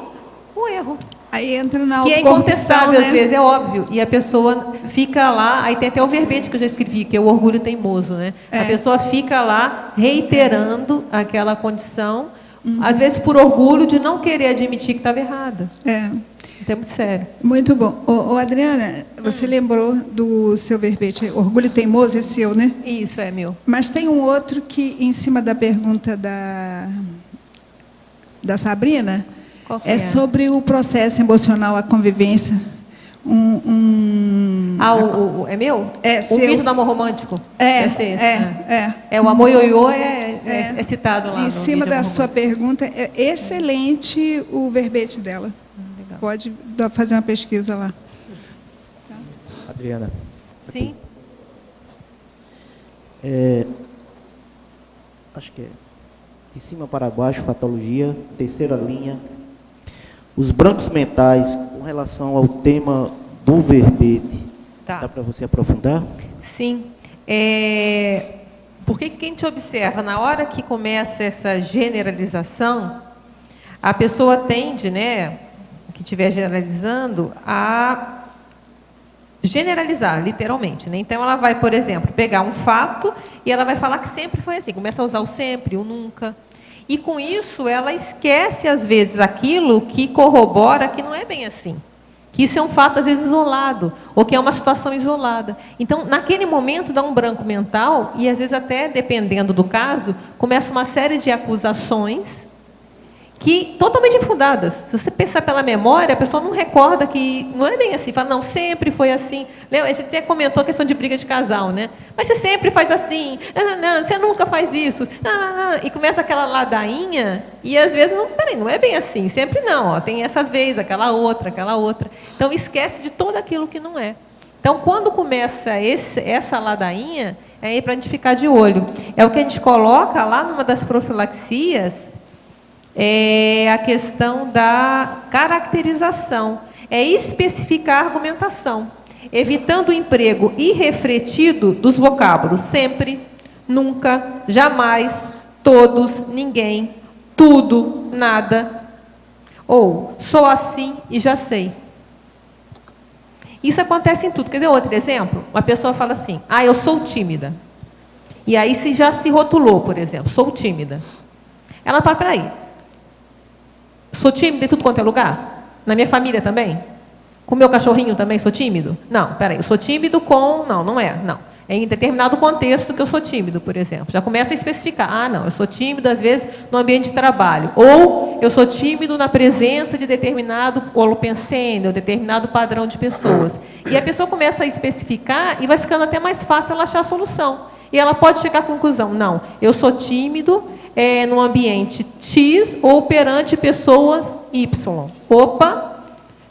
C: o erro.
D: Aí entra na
C: que é incontestável, né? Às vezes, é óbvio. E a pessoa fica lá, aí tem até o verbete que eu já escrevi, que é o orgulho teimoso, né? A pessoa fica lá reiterando aquela condição, às vezes por orgulho de não querer admitir que estava errada. Então é muito sério.
D: Muito bom. Adriana, você lembrou do seu verbete, orgulho teimoso, é seu, né?
C: Isso, é meu.
D: Mas tem um outro que, em cima da pergunta da Sabrina, é sobre o processo emocional, a convivência.
C: É meu?
D: É
C: o mito do amor romântico?
D: É.
C: O amor ioiô é citado lá.
D: Em cima da sua pergunta, é excelente o verbete dela. Pode fazer uma pesquisa lá.
H: Adriana.
C: Sim.
H: Acho que é de cima para baixo, fatologia, terceira linha. Os brancos mentais, com relação ao tema do verbete, dá para você aprofundar?
C: Sim. Porque que a gente observa, na hora que começa essa generalização, a pessoa tende, né, que estiver generalizando, a generalizar, literalmente, né? Então, ela vai, por exemplo, pegar um fato e ela vai falar que sempre foi assim, começa a usar o sempre, o nunca. E, com isso, ela esquece, às vezes, aquilo que corrobora que não é bem assim. Que isso é um fato, às vezes, isolado, ou que é uma situação isolada. Então, naquele momento, dá um branco mental e, às vezes, até, dependendo do caso, começa uma série de acusações que totalmente infundadas. Se você pensar pela memória, a pessoa não recorda que não é bem assim. Fala, não, sempre foi assim. A gente até comentou a questão de briga de casal, né? Mas você sempre faz assim. Não, você nunca faz isso. E começa aquela ladainha e às vezes, não é bem assim. Sempre não. Tem essa vez, aquela outra. Então, esquece de tudo aquilo que não é. Então, quando começa essa ladainha, é para a gente ficar de olho. É o que a gente coloca lá numa das profilaxias, a questão da caracterização, especificar a argumentação, evitando o emprego irrefletido dos vocábulos sempre, nunca, jamais, todos, ninguém, tudo, nada, ou sou assim e já sei. Isso acontece em tudo. Quer dizer, outro exemplo? Uma pessoa fala assim, eu sou tímida. E aí se já se rotulou, por exemplo, sou tímida. Ela fala, peraí, sou tímida em tudo quanto é lugar? Na minha família também? Com o meu cachorrinho também sou tímido? Não, peraí, eu sou tímido com... Não é. em determinado contexto que eu sou tímido, por exemplo. Já começa a especificar. Ah, não, eu sou tímido, às vezes, no ambiente de trabalho. Ou eu sou tímido na presença de determinado holopensene, ou determinado padrão de pessoas. E a pessoa começa a especificar e vai ficando até mais fácil ela achar a solução. E ela pode chegar à conclusão, não, eu sou tímido no ambiente X ou perante pessoas Y. Opa!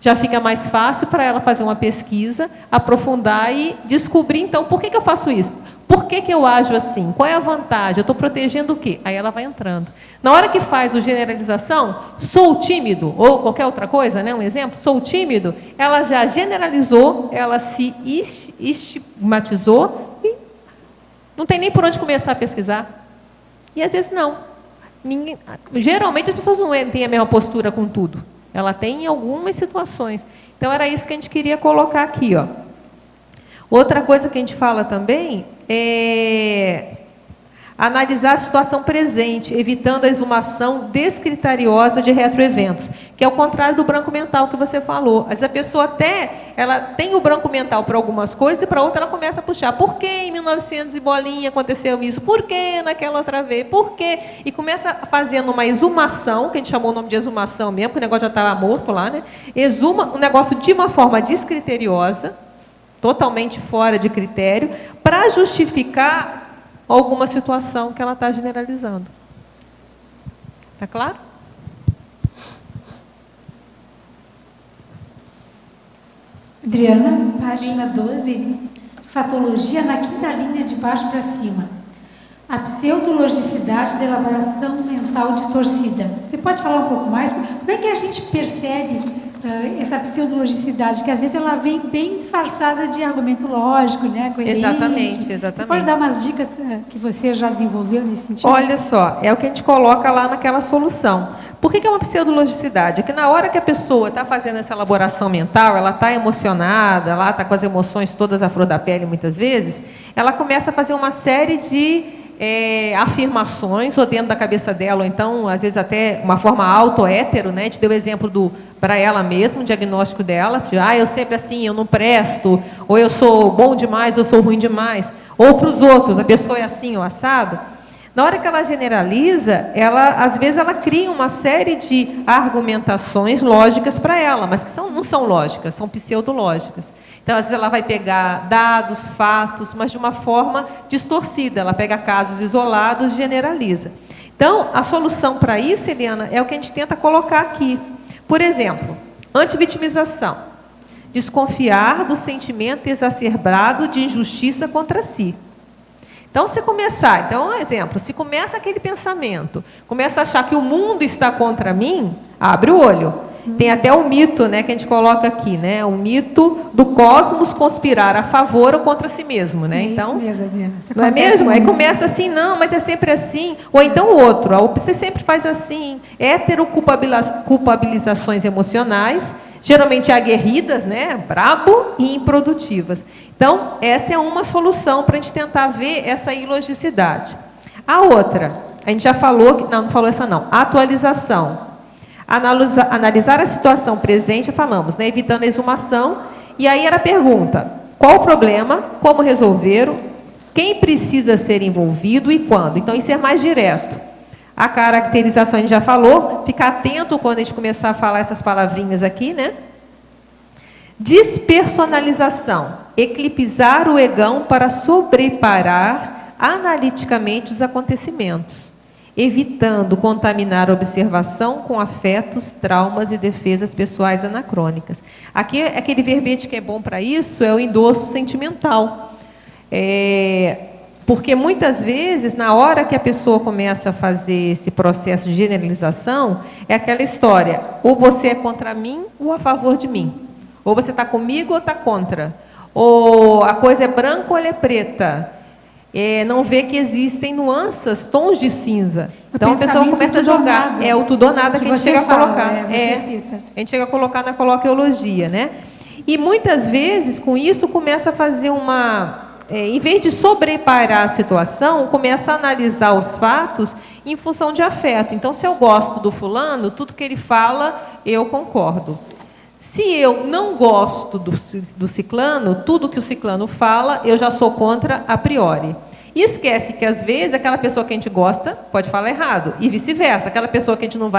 C: Já fica mais fácil para ela fazer uma pesquisa, aprofundar e descobrir, então, por que eu faço isso? Por que eu ajo assim? Qual é a vantagem? Eu estou protegendo o quê? Aí ela vai entrando. Na hora que faz o generalização, sou tímido, ou qualquer outra coisa, né? Um exemplo, sou tímido, ela já generalizou, ela se estigmatizou e não tem nem por onde começar a pesquisar. E às vezes não. Geralmente as pessoas não têm a mesma postura com tudo. Ela tem em algumas situações. Então, era isso que a gente queria colocar aqui. Ó. Outra coisa que a gente fala também é analisar a situação presente, evitando a exumação descriteriosa de retroeventos, que é o contrário do branco mental que você falou. Às vezes a pessoa ela tem o branco mental para algumas coisas e para outra ela começa a puxar. Por que em 1900 e bolinha aconteceu isso? Por que naquela outra vez? Por quê? E começa fazendo uma exumação, que a gente chamou o nome de exumação mesmo, porque o negócio já estava morto lá, né? Exuma o negócio de uma forma descriteriosa, totalmente fora de critério, para justificar alguma situação que ela está generalizando. Está claro?
I: Adriana, página 12, fatologia na quinta linha de baixo para cima. A pseudologicidade da elaboração mental distorcida. Você pode falar um pouco mais? Como é que a gente percebe essa pseudologicidade? Porque às vezes ela vem bem disfarçada de argumento lógico, né? Coerente.
C: Exatamente.
I: Você pode dar umas dicas que você já desenvolveu nesse sentido?
C: Olha só, é o que a gente coloca lá naquela solução. Por que é uma pseudologicidade? É que na hora que a pessoa está fazendo essa elaboração mental, ela está emocionada, ela está com as emoções todas à flor da pele muitas vezes, ela começa a fazer uma série de afirmações, ou dentro da cabeça dela, ou então, às vezes, até uma forma auto-hétero, né? A gente deu o exemplo para ela mesma, o diagnóstico dela, de, eu sempre assim, eu não presto, ou eu sou bom demais, ou eu sou ruim demais, ou para os outros, a pessoa é assim, ou assado. Na hora que ela generaliza, às vezes ela cria uma série de argumentações lógicas para ela, mas que não são lógicas, são pseudológicas. Então, às vezes, ela vai pegar dados, fatos, mas de uma forma distorcida. Ela pega casos isolados e generaliza. Então, a solução para isso, Eliana, é o que a gente tenta colocar aqui. Por exemplo, antivitimização. Desconfiar do sentimento exacerbado de injustiça contra si. Então, se começar, um exemplo, se começa aquele pensamento, começa a achar que o mundo está contra mim, abre o olho. Tem até o mito, né, que a gente coloca aqui, né, o mito do cosmos conspirar a favor ou contra si mesmo, né? Então,
I: isso mesmo,
C: não é mesmo? Aí começa assim, não, mas é sempre assim. Ou então o outro, você sempre faz assim, heteroculpabilizações emocionais, geralmente aguerridas, né, brabo e improdutivas. Então, essa é uma solução para a gente tentar ver essa ilogicidade. A outra, a gente já falou, não falou essa não, atualização. Analisar a situação presente, falamos, né, evitando a exumação. E aí era a pergunta, qual o problema, como resolver, quem precisa ser envolvido e quando. Então, isso é mais direto. A caracterização a gente já falou, ficar atento quando a gente começar a falar essas palavrinhas aqui, né? Despersonalização, eclipsar o egão para sobreparar analiticamente os acontecimentos, evitando contaminar a observação com afetos, traumas e defesas pessoais anacrônicas. Aqui, aquele verbete que é bom para isso é o endosso sentimental. Porque muitas vezes, na hora que a pessoa começa a fazer esse processo de generalização, é aquela história, ou você é contra mim ou a favor de mim. Ou você está comigo ou está contra. Ou a coisa é branca ou ela é preta. Não vê que existem nuances, tons de cinza. Então a pessoa começa a jogar. O tudo ou nada que a gente chega a colocar. A gente chega a colocar na coloquiologia, né? E muitas vezes, com isso, começa a fazer em vez de sobreparar a situação, começa a analisar os fatos em função de afeto. Então, se eu gosto do fulano, tudo que ele fala, eu concordo. Se eu não gosto do ciclano, tudo que o ciclano fala, eu já sou contra a priori. E esquece que, às vezes, aquela pessoa que a gente gosta pode falar errado. E vice-versa. Aquela pessoa que a gente não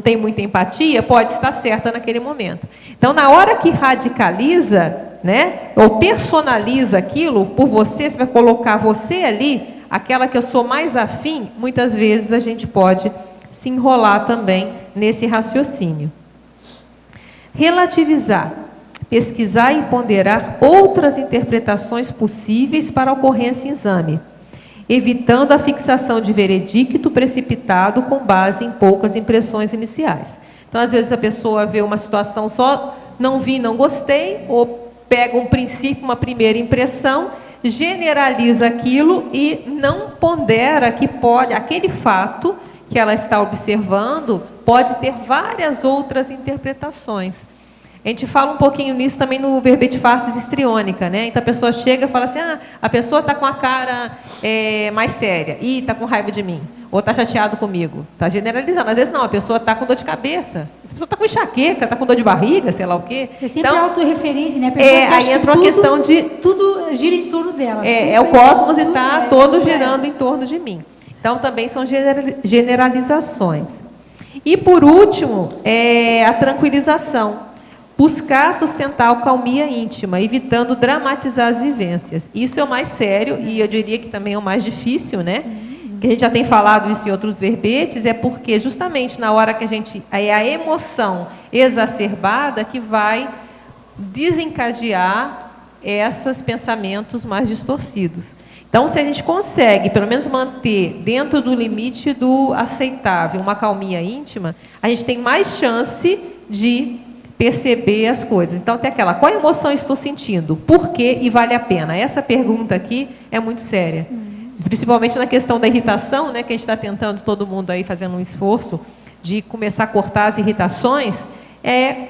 C: tem muita empatia, pode estar certa naquele momento. Então, na hora que radicaliza, né, ou personaliza aquilo por você, você vai colocar você ali, aquela que eu sou mais afim, muitas vezes a gente pode se enrolar também nesse raciocínio. Relativizar, pesquisar e ponderar outras interpretações possíveis para a ocorrência em exame, evitando a fixação de veredicto precipitado com base em poucas impressões iniciais. Então, às vezes, a pessoa vê uma situação só, não vi, não gostei, ou pega um princípio, uma primeira impressão, generaliza aquilo e não pondera que pode, aquele fato que ela está observando pode ter várias outras interpretações. A gente fala um pouquinho nisso também no verbete facies histriônica, né? Então a pessoa chega e fala assim, a pessoa está com a cara mais séria, está com raiva de mim, ou está chateado comigo. Está generalizando. Às vezes não, a pessoa está com dor de cabeça, a pessoa está com enxaqueca, está com dor de barriga, sei lá o quê.
I: É sempre autorreferente, né? A
C: aí entrou a questão de...
I: Tudo gira em torno dela.
C: O cosmos está todo girando em torno de mim. Então, também são generalizações. E, por último, a tranquilização. Buscar sustentar a calmia íntima, evitando dramatizar as vivências. Isso é o mais sério e eu diria que também é o mais difícil, né? Que a gente já tem falado isso em outros verbetes, é porque justamente na hora que é a emoção exacerbada que vai desencadear esses pensamentos mais distorcidos. Então, se a gente consegue, pelo menos, manter dentro do limite do aceitável uma calmia íntima, a gente tem mais chance de perceber as coisas. Então, tem aquela, qual emoção estou sentindo? Por quê e vale a pena? Essa pergunta aqui é muito séria. Principalmente na questão da irritação, né, que a gente está tentando, todo mundo aí fazendo um esforço de começar a cortar as irritações.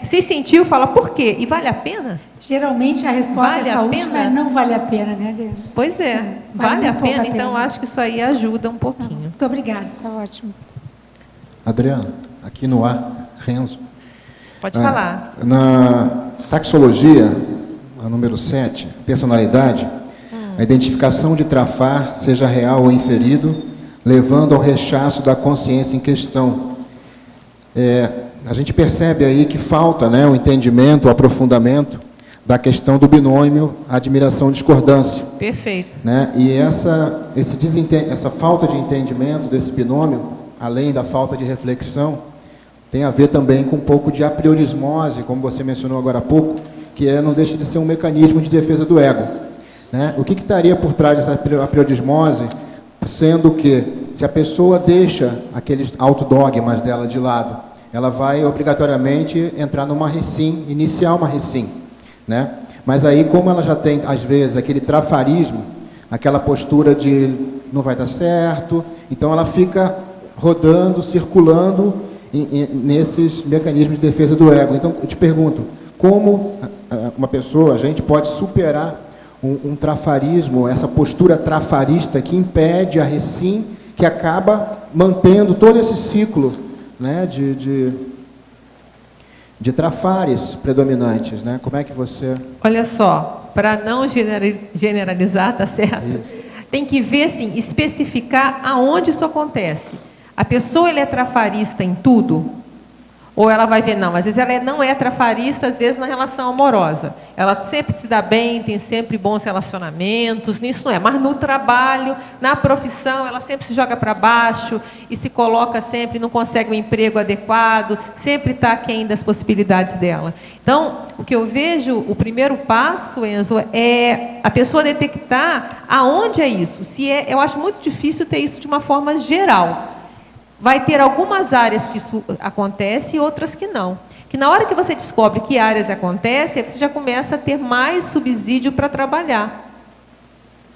C: Se sentiu, fala por quê? E vale a pena?
I: Geralmente a resposta
C: vale
I: essa última é não vale a pena, né, Adriana?
C: Pois é, vale a pena, então acho que isso aí ajuda um pouquinho.
I: Muito obrigada, está ótimo.
J: Adriana, aqui no ar, Renzo.
C: Pode falar.
J: Na taxologia, a número 7, personalidade, a identificação de trafar, seja real ou inferido, levando ao rechaço da consciência em questão. A gente percebe aí que falta, né, o entendimento, o aprofundamento da questão do binômio admiração-discordância.
C: Perfeito.
J: Né? E essa falta de entendimento desse binômio, além da falta de reflexão, tem a ver também com um pouco de apriorismose, como você mencionou agora há pouco, que não deixa de ser um mecanismo de defesa do ego. Né? O que estaria por trás dessa apriorismose, sendo que, se a pessoa deixa aqueles autodogmas dela de lado, ela vai obrigatoriamente entrar numa recim, iniciar uma recim, né? Mas aí, como ela já tem, às vezes, aquele trafarismo, aquela postura de não vai dar certo, então ela fica rodando, circulando nesses mecanismos de defesa do ego. Então, eu te pergunto, como uma pessoa, a gente pode superar um trafarismo, essa postura trafarista que impede a recim, que acaba mantendo todo esse ciclo, né, de trafares predominantes, né? Como é que você...
C: Olha só, para não generalizar, tá certo? Isso. Tem que ver, assim, especificar aonde isso acontece. A pessoa é trafarista em tudo? Ou ela vai ver, não, às vezes ela não é trafarista, às vezes na relação amorosa. Ela sempre se dá bem, tem sempre bons relacionamentos, nisso não é. Mas no trabalho, na profissão, ela sempre se joga para baixo e se coloca sempre, não consegue um emprego adequado, sempre está aquém das possibilidades dela. Então, o que eu vejo, o primeiro passo, Enzo, é a pessoa detectar aonde é isso. Eu acho muito difícil ter isso de uma forma geral. Vai ter algumas áreas que isso acontece e outras que não. Que na hora que você descobre que áreas acontecem, você já começa a ter mais subsídio para trabalhar.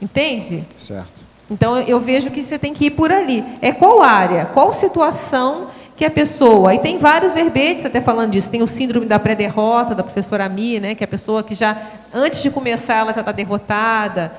C: Entende?
J: Certo.
C: Então, eu vejo que você tem que ir por ali. Qual área, qual situação que a pessoa... E tem vários verbetes até falando disso. Tem o síndrome da pré-derrota, da professora Mi, né, que é a pessoa que já, antes de começar, ela já está derrotada.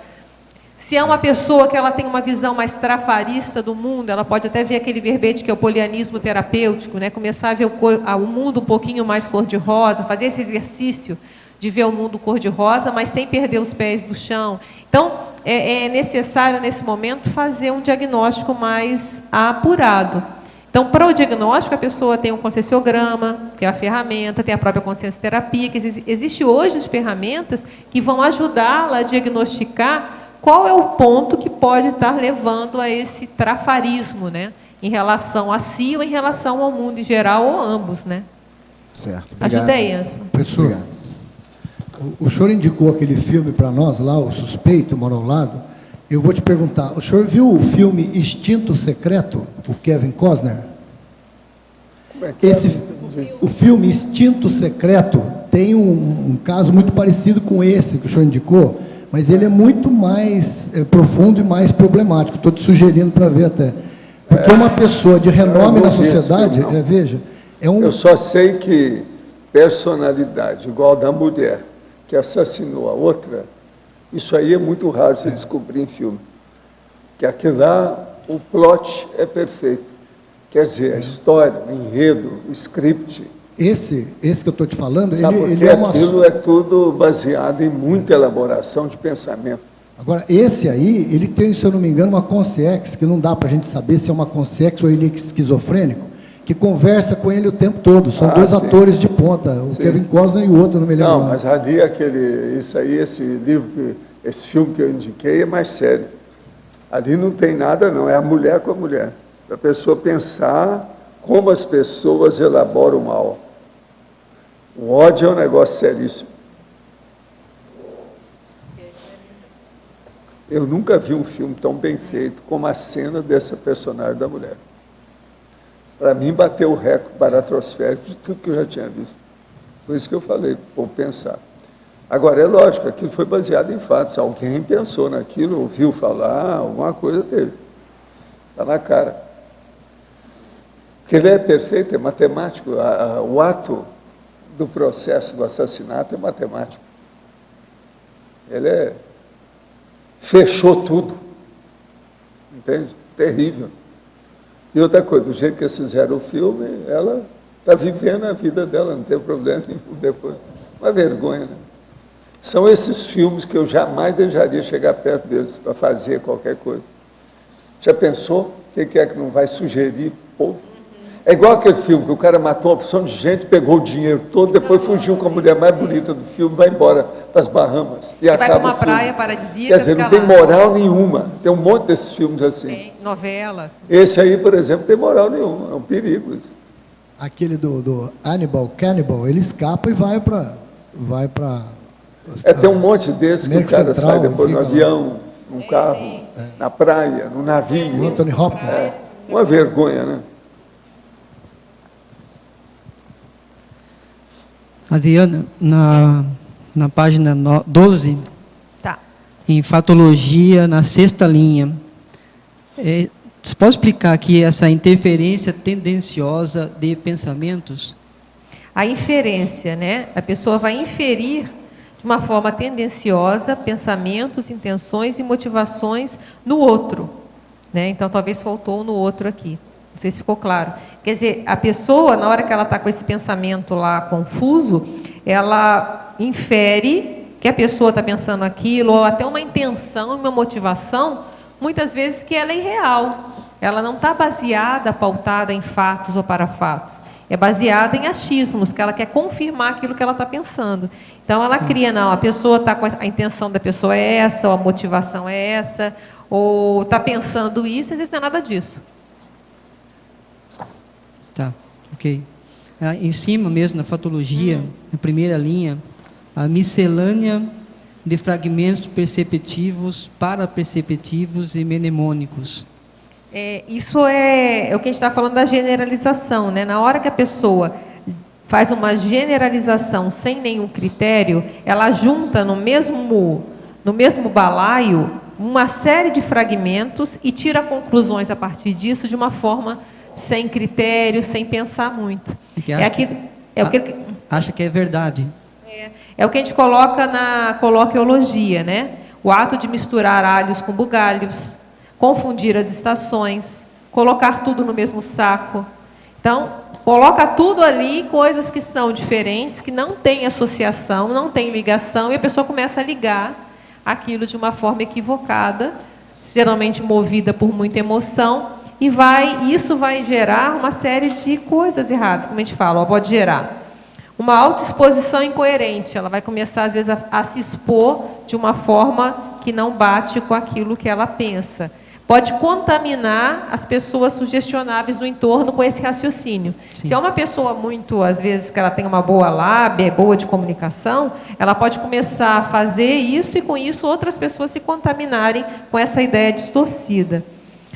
C: Se é uma pessoa que ela tem uma visão mais trafarista do mundo, ela pode até ver aquele verbete que é o polianismo terapêutico, né? Começar a ver o mundo um pouquinho mais cor-de-rosa, fazer esse exercício de ver o mundo cor-de-rosa, mas sem perder os pés do chão. Então, é necessário, nesse momento, fazer um diagnóstico mais apurado. Então, para o diagnóstico, a pessoa tem um conscienciograma, que é a ferramenta, tem a própria consciência terapia, que existe hoje as ferramentas que vão ajudá-la a diagnosticar qual é o ponto que pode estar levando a esse trafarismo, né? Em relação a si ou em relação ao mundo em geral, ou ambos, né?
J: Certo. Obrigado.
C: Ajuda aí, Enzo.
G: Professor, o senhor indicou aquele filme para nós lá, O Suspeito, Mora ao Lado. Eu vou te perguntar, o senhor viu o filme Instinto Secreto, o Kevin Costner? O filme Instinto Secreto tem um caso muito parecido com esse que o senhor indicou, mas ele é muito mais profundo e mais problemático. Estou te sugerindo para ver até. Porque uma pessoa de renome na sociedade, veja,
B: Eu só sei que personalidade igual da mulher que assassinou a outra, isso aí é muito raro você descobrir em filme. Que aquilo lá, o plot é perfeito. Quer dizer, a história, o enredo, o script.
G: Esse que eu estou te falando,
B: Sabe
G: ele é uma...
B: aquilo é tudo baseado em muita elaboração de pensamento.
G: Agora, esse aí, ele tem, se eu não me engano, uma consciência, que não dá para a gente saber se é uma consciência ou ele é esquizofrênico, que conversa com ele o tempo todo. São dois atores de ponta, o Kevin Costner e o outro, não me lembro.
B: Não, mas ali esse filme que eu indiquei é mais sério. Ali não tem nada não, é a mulher com a mulher. Para a pessoa pensar como as pessoas elaboram o mal. O ódio é um negócio seríssimo. Eu nunca vi um filme tão bem feito como a cena dessa personagem da mulher. Para mim, bateu o recorde baratrosférico de tudo que eu já tinha visto. Por isso que eu falei, vou pensar. Agora, é lógico, aquilo foi baseado em fatos. Alguém pensou naquilo, ouviu falar, alguma coisa teve. Está na cara. Porque ele é perfeito, é matemático. O ato do processo do assassinato é matemático. Ele fechou tudo. Entende? Terrível. E outra coisa, do jeito que eles fizeram o filme, ela está vivendo a vida dela, não tem problema nenhum depois. Uma vergonha, né? São esses filmes que eu jamais deixaria chegar perto deles para fazer qualquer coisa. Já pensou? O que é que não vai sugerir para o povo? É igual aquele filme que o cara matou uma opção de gente, pegou o dinheiro todo, depois fugiu com a mulher mais bonita do filme, vai embora para as Bahamas. E acaba
C: vai para uma
B: o filme.
C: praia paradisíaca.
B: Quer dizer, não tem moral nenhuma. Tem um monte desses filmes assim.
C: Tem novela.
B: Esse aí, por exemplo, não tem moral nenhuma. É um perigo isso.
G: Aquele do Hannibal, Cannibal, ele escapa e vai para...
B: Tem um monte desses que o cara
G: Central,
B: sai depois no avião, num carro, na praia, no navio.
G: O Anthony Hopkins.
B: Uma vergonha, né?
K: Adriana, na página 12,
C: tá.
K: Em fatologia, na 6ª linha, você pode explicar aqui essa interferência tendenciosa de pensamentos?
C: A inferência, né? A pessoa vai inferir de uma forma tendenciosa pensamentos, intenções e motivações no outro, né? Então, talvez faltou no outro aqui. Não sei se ficou claro. Quer dizer, a pessoa, na hora que ela está com esse pensamento lá confuso, ela infere que a pessoa está pensando aquilo, ou até uma intenção, uma motivação, muitas vezes que ela é irreal. Ela não está baseada, pautada em fatos ou para fatos. É baseada em achismos, que ela quer confirmar aquilo que ela está pensando. Então, ela cria, não, a pessoa está com a intenção da pessoa é essa, ou a motivação é essa, ou está pensando isso, às vezes não é nada disso.
K: Tá, ok. Em cima mesmo, na fatologia, na 1ª linha, a miscelânea de fragmentos perceptivos, paraperceptivos e mnemônicos.
C: Isso é o que a gente está falando da generalização, né? Na hora que a pessoa faz uma generalização sem nenhum critério, ela junta no mesmo balaio uma série de fragmentos e tira conclusões a partir disso de uma forma sem critério, sem pensar muito.
K: Acha que é verdade.
C: É o que a gente coloca na coloquiologia, né? o ato de misturar alhos com bugalhos, confundir as estações, colocar tudo no mesmo saco. Então, coloca tudo ali, coisas que são diferentes, que não têm associação, não têm ligação, e a pessoa começa a ligar aquilo de uma forma equivocada, geralmente movida por muita emoção, e isso vai gerar uma série de coisas erradas, como a gente fala, pode gerar uma autoexposição incoerente. Ela vai começar, às vezes, a se expor de uma forma que não bate com aquilo que ela pensa. Pode contaminar as pessoas sugestionáveis do entorno com esse raciocínio. Sim. Se é uma pessoa muito, às vezes, que ela tem uma boa lábia, boa de comunicação, ela pode começar a fazer isso e, com isso, outras pessoas se contaminarem com essa ideia distorcida.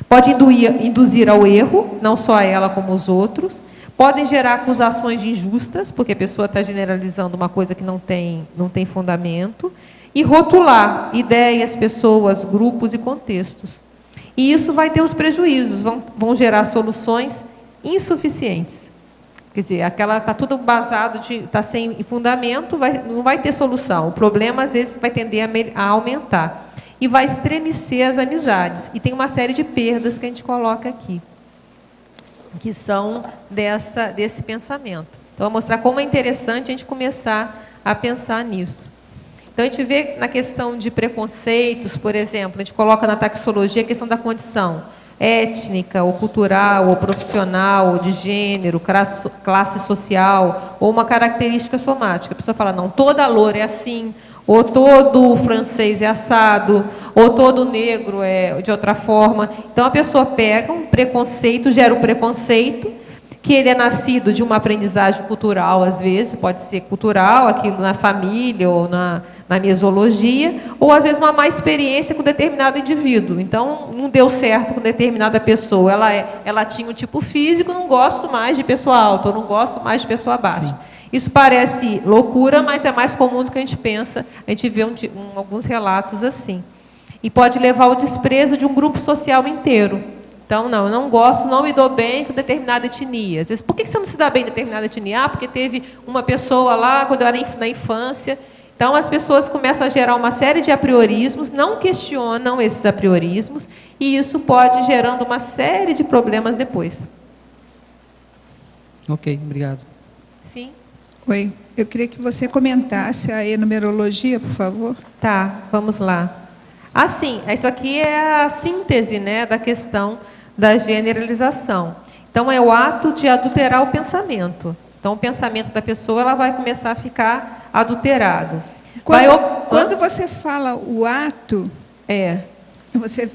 C: Pode induzir ao erro, não só ela como os outros. Podem gerar acusações injustas, porque a pessoa está generalizando uma coisa que não tem fundamento. E rotular ideias, pessoas, grupos e contextos. E isso vai ter os prejuízos, vão gerar soluções insuficientes. Quer dizer, está tudo basado, está sem fundamento, não vai ter solução. O problema, às vezes, vai tender a aumentar. E vai estremecer as amizades. E tem uma série de perdas que a gente coloca aqui, que são desse pensamento. Então, vou mostrar como é interessante a gente começar a pensar nisso. Então, a gente vê na questão de preconceitos, por exemplo, a gente coloca na taxologia a questão da condição étnica, ou cultural, ou profissional, ou de gênero, classe social, ou uma característica somática. A pessoa fala, não, toda loura é assim, ou todo francês é assado, ou todo negro é de outra forma. Então, a pessoa pega um preconceito, gera um preconceito, que ele é nascido de uma aprendizagem cultural, às vezes, pode ser cultural, aquilo na família ou na mesologia, ou às vezes uma má experiência com determinado indivíduo. Então, não deu certo com determinada pessoa, ela tinha um tipo físico, não gosto mais de pessoa alta, ou não gosto mais de pessoa baixa. Sim. Isso parece loucura, mas é mais comum do que a gente pensa, a gente vê alguns relatos assim. E pode levar ao desprezo de um grupo social inteiro. Então, não, eu não gosto, não me dou bem com determinada etnia. Às vezes, por que você não se dá bem com determinada etnia? Ah, porque teve uma pessoa lá, quando eu era na infância. Então, as pessoas começam a gerar uma série de apriorismos, não questionam esses apriorismos, e isso pode ir gerando uma série de problemas depois.
K: Ok, obrigado.
C: Sim.
D: Oi, eu queria que você comentasse a enumerologia, por favor.
C: Tá, vamos lá. Assim, isso aqui é a síntese, né, da questão da generalização. Então, é o ato de adulterar o pensamento. Então, o pensamento da pessoa ela vai começar a ficar adulterado.
D: Quando você fala o ato, você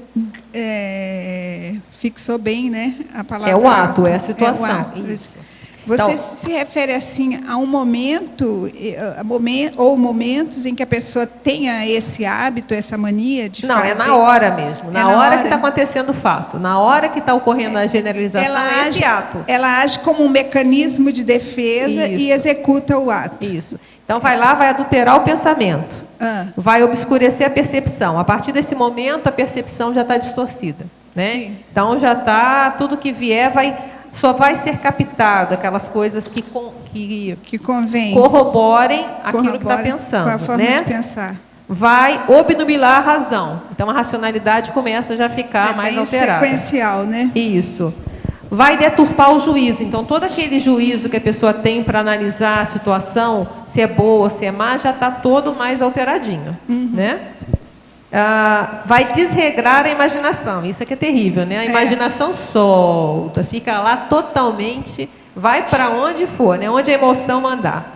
D: fixou bem, né, a palavra.
C: É o ato, é a situação.
D: É o ato. Isso. Você então, se refere assim a um momento, ou momentos em que a pessoa tenha esse hábito, essa mania de fazer?
C: Não, é na hora mesmo, na hora que está acontecendo o fato, na hora que está ocorrendo a generalização, é esse ato.
D: Ela age como um mecanismo de defesa e executa o ato.
C: Isso. Então, vai lá, vai adulterar o pensamento, vai obscurecer a percepção. A partir desse momento, a percepção já está distorcida, né? Sim. Então, já está, tudo que vier só vai ser captado aquelas coisas que corroborem aquilo que está pensando.
D: Com a forma de pensar.
C: Vai obnubilar a razão. Então, a racionalidade começa já a ficar mais alterada.
D: Sequencial, né?
C: Isso. Vai deturpar o juízo. Então, todo aquele juízo que a pessoa tem para analisar a situação, se é boa, se é má, já está todo mais alteradinho, né? Vai desregrar a imaginação. Isso aqui é terrível, né? A imaginação solta, fica lá totalmente, vai para onde for, né? Onde a emoção mandar.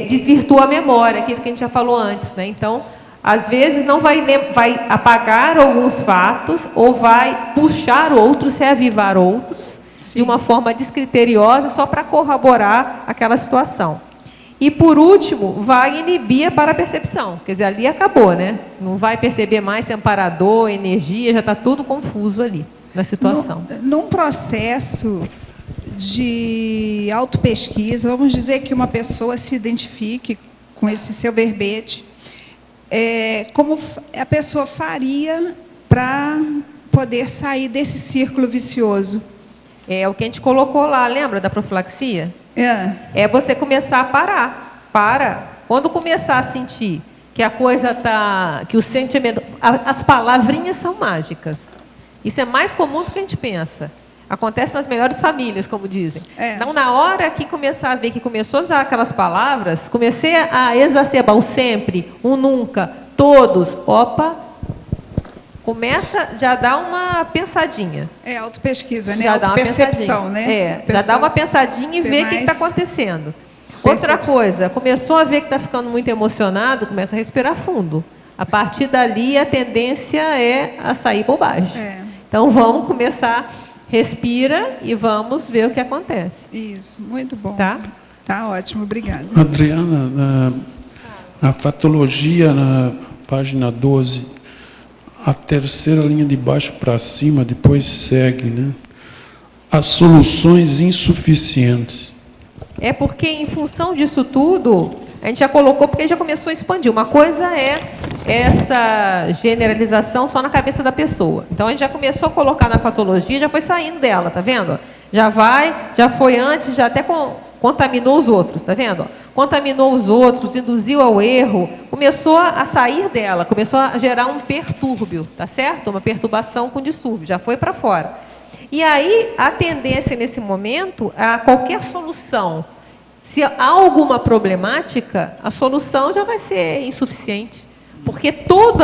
C: Desvirtua a memória, aquilo que a gente já falou antes, né? Então, às vezes não vai apagar alguns fatos ou vai puxar outros, reavivar outros, de uma forma descriteriosa, só para corroborar aquela situação. E, por último, vai inibir para a percepção. Quer dizer, ali acabou, né? Não vai perceber mais se amparador, energia, já está tudo confuso ali, na situação.
D: Num processo de autopesquisa, vamos dizer que uma pessoa se identifique com esse seu verbete, como a pessoa faria para poder sair desse círculo vicioso?
C: É o que a gente colocou lá, lembra da profilaxia? É você começar a parar. Quando começar a sentir que a coisa tá, que o sentimento, as palavrinhas são mágicas. Isso é mais comum do que a gente pensa. Acontece nas melhores famílias, como dizem. Então, na hora que começar a ver que começou a usar aquelas palavras, comecei a exacerbar o sempre, o nunca, todos, opa, começa, já dá uma pensadinha.
D: É autopesquisa, né?
C: Já dá uma
D: Autopercepção, né?
C: Já dá uma pensadinha e vê o que está acontecendo. Outra coisa, começou a ver que está ficando muito emocionado, começa a respirar fundo. A partir dali, a tendência é a sair por baixo. Então, vamos começar, respira e vamos ver o que acontece.
D: Isso, muito bom.
C: Tá?
D: Tá ótimo, obrigada.
A: Adriana, a fatologia, na página 12, a terceira linha de baixo para cima, depois segue, né? As soluções insuficientes.
C: É porque, em função disso tudo, a gente já colocou, porque já começou a expandir. Uma coisa é essa generalização só na cabeça da pessoa. Então, a gente já começou a colocar na patologia, já foi saindo dela, tá vendo? Já foi antes, já até contaminou os outros, tá vendo? Contaminou os outros, induziu ao erro, começou a sair dela, começou a gerar um pertúrbio, tá certo? Uma perturbação com distúrbio, já foi para fora. E aí, a tendência nesse momento, a qualquer solução, se há alguma problemática, a solução já vai ser insuficiente, porque todo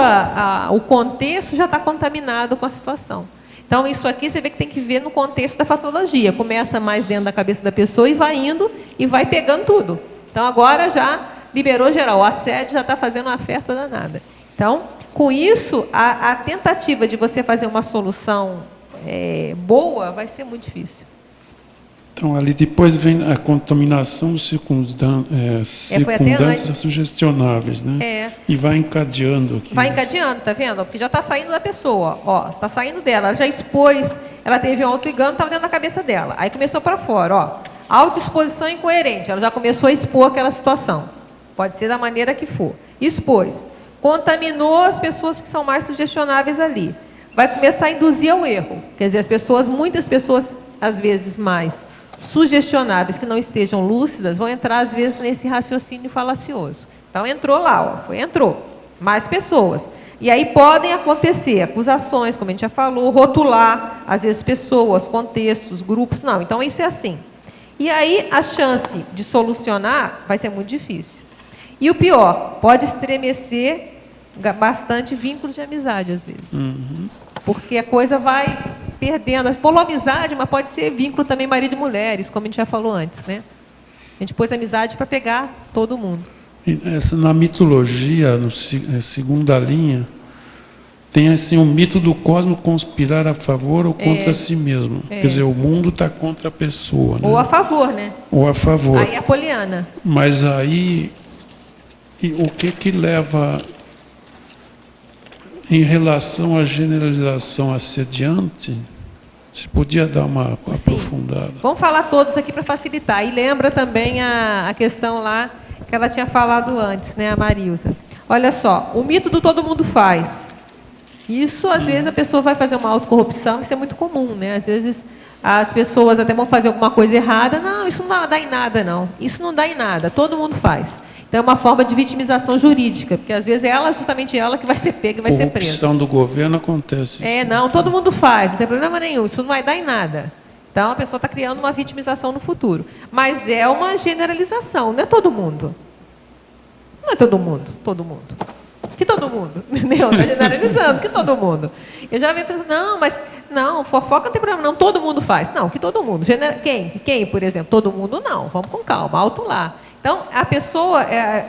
C: o contexto já está contaminado com a situação. Então, isso aqui você vê que tem que ver no contexto da patologia. Começa mais dentro da cabeça da pessoa e vai indo e vai pegando tudo. Então, agora já liberou geral. O assédio já está fazendo uma festa danada. Então, com isso, a tentativa de você fazer uma solução boa vai ser muito difícil.
A: Então, ali depois vem a contaminação circunstâncias sugestionáveis, né? E vai encadeando aqui.
C: Vai encadeando, tá vendo? Porque já está saindo da pessoa, ó, está saindo dela, ela já expôs, ela teve um auto-engano, estava dentro da cabeça dela. Aí começou para fora, ó, autoexposição incoerente, ela já começou a expor aquela situação. Pode ser da maneira que for. Expôs. Contaminou as pessoas que são mais sugestionáveis ali. Vai começar a induzir ao erro. Quer dizer, muitas pessoas, às vezes mais sugestionáveis, que não estejam lúcidas, vão entrar, às vezes, nesse raciocínio falacioso. Então, entrou lá, entrou. Mais pessoas. E aí podem acontecer acusações, como a gente já falou, rotular, às vezes, pessoas, contextos, grupos. Não, então isso é assim. E aí, a chance de solucionar vai ser muito difícil. E o pior, pode estremecer bastante vínculos de amizade, às vezes. Porque a coisa vai perdendo. Falou amizade, mas pode ser vínculo também marido e mulheres, como a gente já falou antes, né? A gente pôs amizade para pegar todo mundo.
A: Na mitologia, na segunda linha, tem assim o mito do cosmos conspirar a favor ou contra si mesmo. Quer dizer, o mundo está contra a pessoa. Né?
C: Ou a favor, né?
A: Ou a favor.
C: Aí é poliana.
A: Mas aí, o que leva... Em relação à generalização assediante, se podia dar uma aprofundada.
C: Vamos falar todos aqui para facilitar. E lembra também a questão lá que ela tinha falado antes, né, a Marilza. Olha só, o mito do todo mundo faz. Isso, às vezes, a pessoa vai fazer uma autocorrupção, isso é muito comum, né? Às vezes, as pessoas até vão fazer alguma coisa errada. Não, isso não dá em nada, não. Isso não dá em nada, todo mundo faz. Então, é uma forma de vitimização jurídica, porque às vezes é justamente ela que vai ser pega e vai ser presa.
A: Corrupção do governo acontece.
C: Não, todo mundo faz, não tem problema nenhum, isso não vai dar em nada. Então, a pessoa está criando uma vitimização no futuro. Mas é uma generalização, não é todo mundo. Não é todo mundo, todo mundo. Que todo mundo, entendeu? Está generalizando, que todo mundo. Eu já vi pensando, não, fofoca não tem problema, não, todo mundo faz. Não, que todo mundo. Quem, por exemplo? Todo mundo não, vamos com calma, alto lá. Então, a pessoa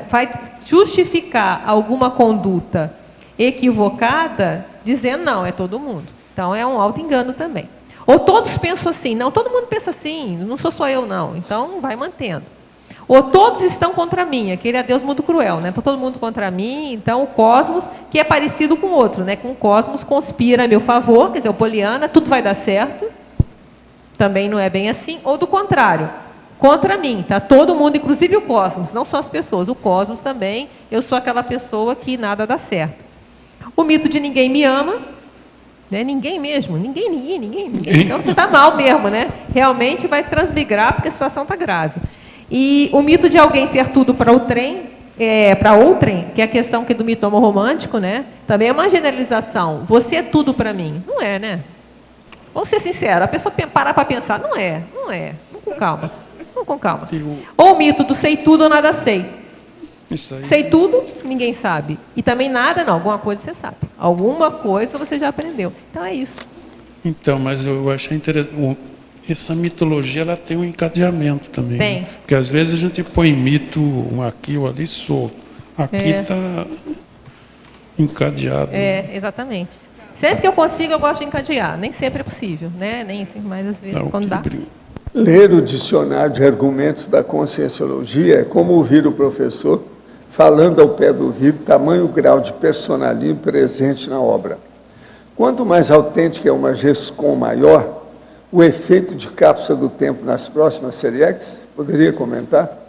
C: vai justificar alguma conduta equivocada dizendo, não, é todo mundo. Então, é um auto-engano também. Ou todos pensam assim, não, todo mundo pensa assim, não sou só eu, não. Então, vai mantendo. Ou todos estão contra mim, aquele é Deus muito cruel, né? Todo mundo contra mim, então o cosmos, que é parecido com o outro, né? Com o cosmos conspira a meu favor, quer dizer, o poliana, tudo vai dar certo. Também não é bem assim. Ou do contrário. Contra mim, tá? Todo mundo, inclusive o cosmos, não só as pessoas, o cosmos também, eu sou aquela pessoa que nada dá certo. O mito de ninguém me ama, né? Ninguém mesmo, ninguém. Então você está mal mesmo, né? Realmente vai transmigrar porque a situação está grave. E o mito de alguém ser tudo para o trem, para outrem, que é a questão que do mito romântico, né? Também é uma generalização. Você é tudo para mim. Não é, né? Vamos ser sinceros, a pessoa parar para pensar, não é. Vamos com calma. Vamos com calma. Ou o mito do sei tudo ou nada sei.
A: Isso aí.
C: Sei tudo, ninguém sabe. E também nada, não. Alguma coisa você sabe. Alguma coisa você já aprendeu. Então é isso.
A: Então, mas eu achei interessante. Essa mitologia, ela tem um encadeamento também.
C: Tem.
A: Né? Porque às vezes a gente põe mito aqui ou ali solto. Aqui está encadeado.
C: Exatamente. Sempre que eu consigo, eu gosto de encadear. Nem sempre é possível, né? Nem sempre, mas às vezes quando dá.
B: Ler o dicionário de argumentos da conscienciologia é como ouvir o professor falando ao pé do ouvido, tamanho grau de personalismo presente na obra. Quanto mais autêntica é uma GESCOM maior, o efeito de cápsula do tempo nas próximas seriex, poderia comentar?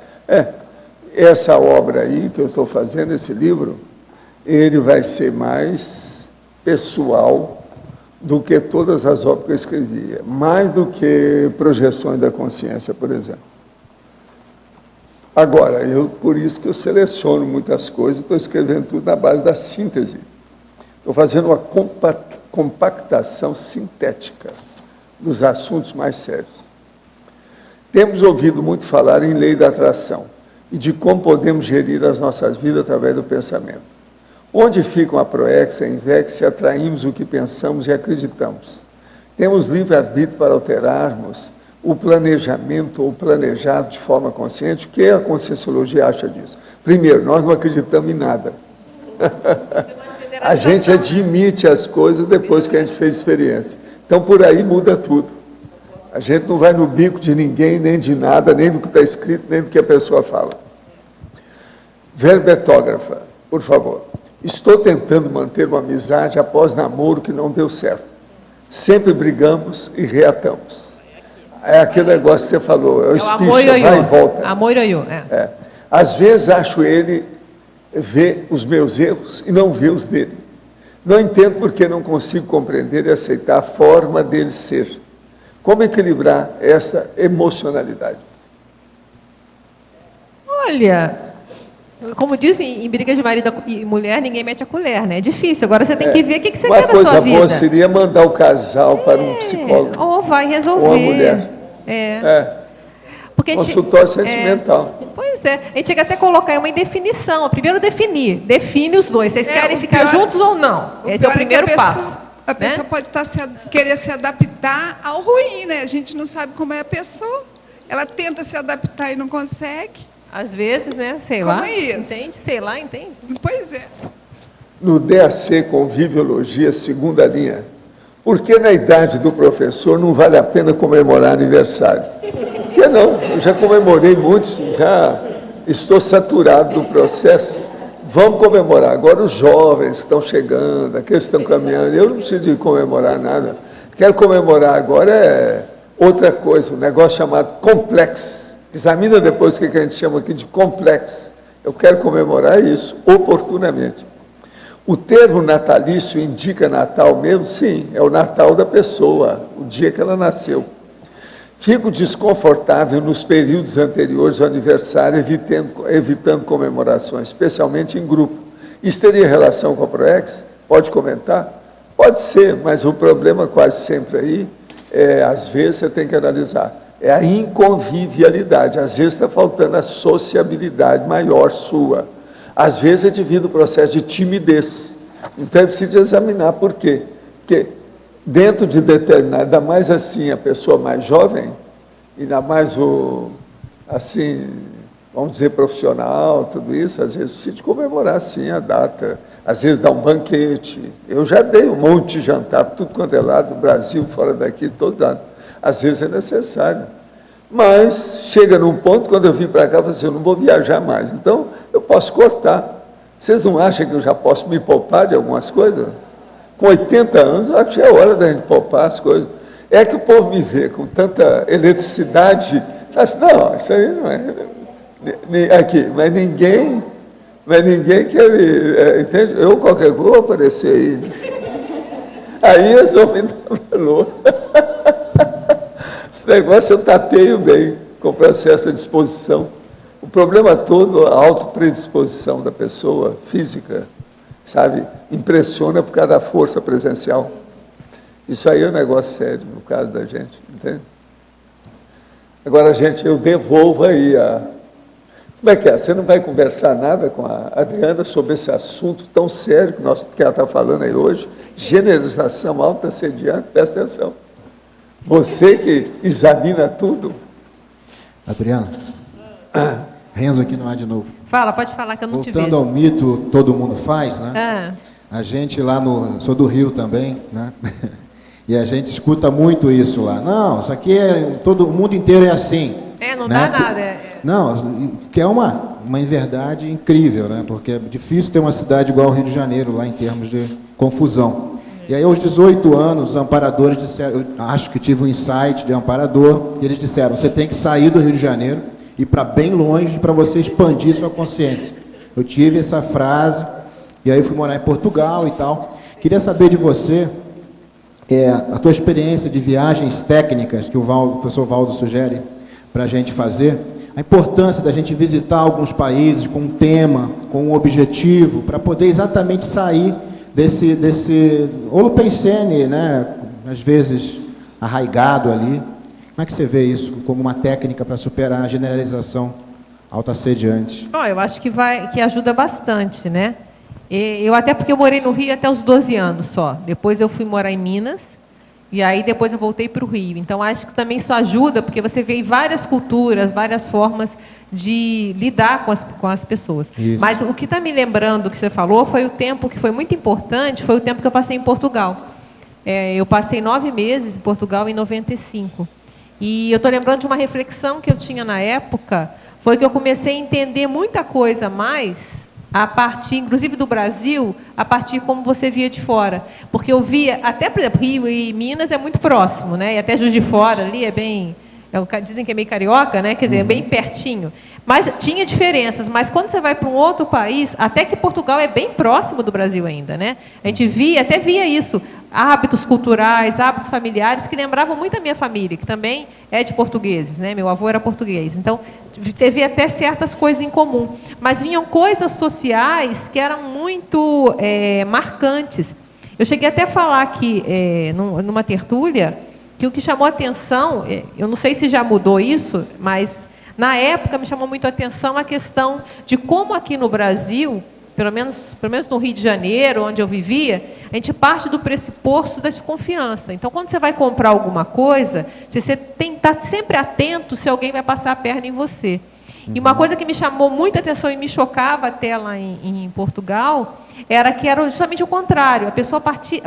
B: Essa obra aí que eu estou fazendo, esse livro, ele vai ser mais pessoal do que todas as obras que eu escrevia, mais do que Projeções da Consciência, por exemplo. Agora, por isso que eu seleciono muitas coisas, estou escrevendo tudo na base da síntese. Estou fazendo uma compactação sintética dos assuntos mais sérios. Temos ouvido muito falar em lei da atração e de como podemos gerir as nossas vidas através do pensamento. Onde ficam a proex e a invex se atraímos o que pensamos e acreditamos? Temos livre-arbítrio para alterarmos o planejamento ou planejado de forma consciente? O que a Conscienciologia acha disso? Primeiro, nós não acreditamos em nada. A gente admite as coisas depois que a gente fez experiência. Então, por aí muda tudo. A gente não vai no bico de ninguém, nem de nada, nem do que está escrito, nem do que a pessoa fala. Verbetógrafa, por favor. Estou tentando manter uma amizade após namoro que não deu certo. Sempre brigamos e reatamos. É aquele negócio que você falou, é o espicha, vai e volta.
C: Amor ioiô,
B: Às vezes acho ele ver os meus erros e não ver os dele. Não entendo porque não consigo compreender e aceitar a forma dele ser. Como equilibrar essa emocionalidade?
C: Olha, como dizem, em briga de marido e mulher, ninguém mete a colher, né? É difícil. Agora você tem que ver o que você quer da sua vida.
B: Uma coisa boa seria mandar o casal para um psicólogo.
C: Ou vai resolver.
B: Ou a mulher.
C: Porque
B: consultório sentimental.
C: Pois é. A gente chega até a colocar uma indefinição. Primeiro definir. Define os dois. Vocês querem ficar juntos ou não? Esse é o primeiro passo.
D: A pessoa pode querer se adaptar ao ruim, né? A gente não sabe como é a pessoa. Ela tenta se adaptar e não consegue.
C: Às vezes, né? Sei lá.
D: Como é isso?
C: Entende? Sei lá, entende?
D: Pois é.
B: No DAC Conviviologia, segunda linha, por que na idade do professor não vale a pena comemorar aniversário? Por que não? Eu já comemorei muitos, já estou saturado do processo. Vamos comemorar. Agora os jovens que estão chegando, aqueles que estão caminhando, eu não preciso de comemorar nada. Quero comemorar agora é outra coisa, um negócio chamado complexo. Examina depois o que a gente chama aqui de complexo. Eu quero comemorar isso, oportunamente. O termo natalício indica Natal mesmo? Sim, é o Natal da pessoa, o dia que ela nasceu. Fico desconfortável nos períodos anteriores ao aniversário, evitando comemorações, especialmente em grupo. Isso teria relação com a ProEx? Pode comentar? Pode ser, mas o problema quase sempre aí, às vezes você tem que analisar, é a inconvivialidade. Às vezes está faltando a sociabilidade maior sua. Às vezes é devido ao processo de timidez. Então, é preciso examinar por quê. Porque dentro de determinado, ainda mais assim, a pessoa mais jovem, ainda mais assim, vamos dizer, profissional, tudo isso, às vezes precisa comemorar, sim, a data. Às vezes dá um banquete. Eu já dei um monte de jantar, por tudo quanto é lado, do Brasil, fora daqui, todo lado. Às vezes é necessário. Mas chega num ponto, quando eu vim para cá, eu falei assim, eu não vou viajar mais. Então, eu posso cortar. Vocês não acham que eu já posso me poupar de algumas coisas? Com 80 anos, eu acho que é hora da gente poupar as coisas. É que o povo me vê com tanta eletricidade, fala assim, não, isso aí não é... Aqui, mas ninguém quer me... entende? Eu, qualquer coisa, vou aparecer aí. Aí eles vão me dar valor. Esse negócio eu tapeio bem, com o processo à disposição. problema todo, a autopredisposição da pessoa física, sabe, impressiona por causa da força presencial. Isso aí é um negócio sério no caso da gente, entende? Agora, gente, eu devolvo aí a... Como é que é? Você não vai conversar nada com a Adriana sobre esse assunto tão sério que ela está falando aí hoje? Generalização autoassediante, presta atenção. Você que examina tudo.
J: Adriana, Renzo aqui no ar de novo.
C: Fala, pode falar que eu não te vejo.
J: Voltando ao mito, todo mundo faz, né? A gente lá sou do Rio também, né? E a gente escuta muito isso lá. Não, isso aqui todo mundo inteiro é assim.
C: Não
J: né?
C: dá nada.
J: Não, que é uma inverdade incrível, né? Porque é difícil ter uma cidade igual ao Rio de Janeiro, lá em termos de confusão. E aí, aos 18 anos, os amparadores disseram, eu acho que tive um insight de amparador, e eles disseram, você tem que sair do Rio de Janeiro, ir para bem longe, para você expandir sua consciência. Eu tive essa frase, e aí fui morar em Portugal e tal. Queria saber de você, a tua experiência de viagens técnicas, que o professor Valdo sugere para a gente fazer, a importância da gente visitar alguns países com um tema, com um objetivo, para poder exatamente sair desse holopensene, né, às vezes arraigado ali. Como é que você vê isso como uma técnica para superar a generalização autoassediante?
C: Eu acho que ajuda bastante, né? Eu até porque eu morei no Rio até os 12 anos só. Depois eu fui morar em Minas. E aí depois eu voltei para o Rio. Então, acho que também isso ajuda, porque você vê várias culturas, várias formas de lidar com as pessoas. Isso. Mas o que está me lembrando que você falou foi o tempo que foi muito importante, foi o tempo que eu passei em Portugal. Eu passei 9 meses em Portugal em 95. E eu estou lembrando de uma reflexão que eu tinha na época, foi que eu comecei a entender muita coisa mais a partir, inclusive do Brasil, a partir como você via de fora. Porque eu via, até, por exemplo, Rio e Minas é muito próximo, né? E até Juiz de Fora ali é bem... dizem que é meio carioca, né? Quer dizer, é bem pertinho. Mas tinha diferenças. Mas quando você vai para um outro país, até que Portugal é bem próximo do Brasil ainda, né? A gente até via isso. Hábitos culturais, hábitos familiares, que lembravam muito a minha família, que também é de portugueses, né? Meu avô era português. Então, você via até certas coisas em comum. Mas vinham coisas sociais que eram muito marcantes. Eu cheguei até a falar aqui, numa tertúlia, que o que chamou a atenção, eu não sei se já mudou isso, mas na época me chamou muito a atenção a questão de como aqui no Brasil, pelo menos no Rio de Janeiro, onde eu vivia, a gente parte do pressuposto da desconfiança. Então, quando você vai comprar alguma coisa, você tem que estar sempre atento se alguém vai passar a perna em você. E uma coisa que me chamou muita atenção e me chocava até lá em Portugal, era que era justamente o contrário. A pessoa partia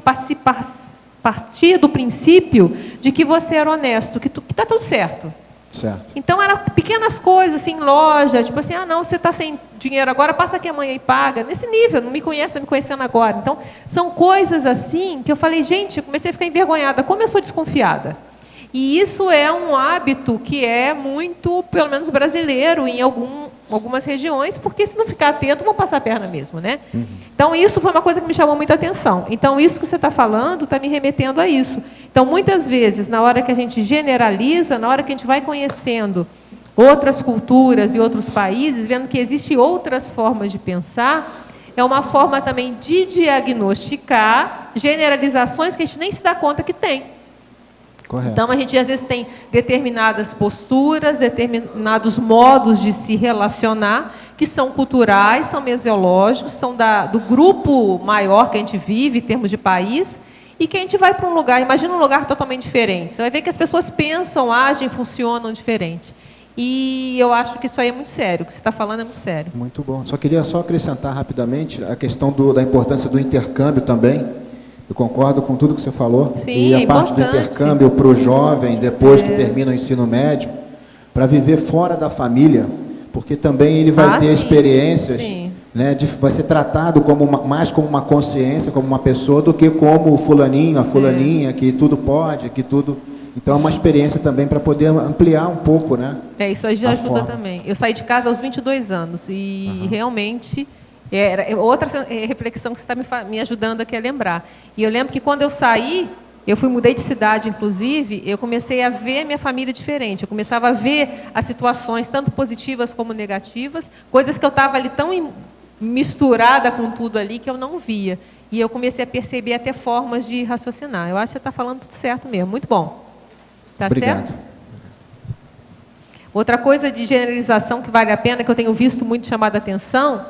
C: do princípio de que você era honesto, que está tudo certo.
J: Certo.
C: Então, eram pequenas coisas, assim, loja, tipo assim, não, você está sem dinheiro agora, passa aqui amanhã e paga. Nesse nível, não me conhece, está me conhecendo agora. Então, são coisas assim que eu falei, gente, eu comecei a ficar envergonhada, como eu sou desconfiada. E isso é um hábito que é muito, pelo menos, brasileiro em algumas regiões, porque se não ficar atento, vão passar a perna mesmo, né? Então, isso foi uma coisa que me chamou muita atenção. Então, isso que você está falando está me remetendo a isso. Então, muitas vezes, na hora que a gente generaliza, na hora que a gente vai conhecendo outras culturas e outros países, vendo que existem outras formas de pensar, é uma forma também de diagnosticar generalizações que a gente nem se dá conta que tem.
J: Correto.
C: Então, a gente às vezes tem determinadas posturas, determinados modos de se relacionar, que são culturais, são mesiológicos, são do grupo maior que a gente vive, em termos de país, e que a gente vai para um lugar, imagina um lugar totalmente diferente. Você vai ver que as pessoas pensam, agem, funcionam diferente. E eu acho que isso aí é muito sério, o que você está falando é muito sério.
J: Muito bom. Queria acrescentar rapidamente a questão da importância do intercâmbio também. Eu concordo com tudo que você falou.
C: Sim,
J: e a parte do intercâmbio para o jovem, depois que termina o ensino médio, para viver fora da família, porque também ele vai ter experiências, né, vai ser tratado mais como uma consciência, como uma pessoa, do que como o fulaninho, a fulaninha, que tudo pode, que tudo... Então, é uma experiência também para poder ampliar um pouco, né?
C: Isso aí já ajuda também. Eu saí de casa aos 22 anos e realmente... outra reflexão que você está me ajudando aqui a lembrar. E eu lembro que quando eu saí, mudei de cidade, inclusive, eu comecei a ver minha família diferente. Eu começava a ver as situações, tanto positivas como negativas, coisas que eu estava ali tão misturada com tudo ali que eu não via. E eu comecei a perceber até formas de raciocinar. Eu acho que você está falando tudo certo mesmo. Muito bom. Tá certo? Outra coisa de generalização que vale a pena, que eu tenho visto muito chamada a atenção,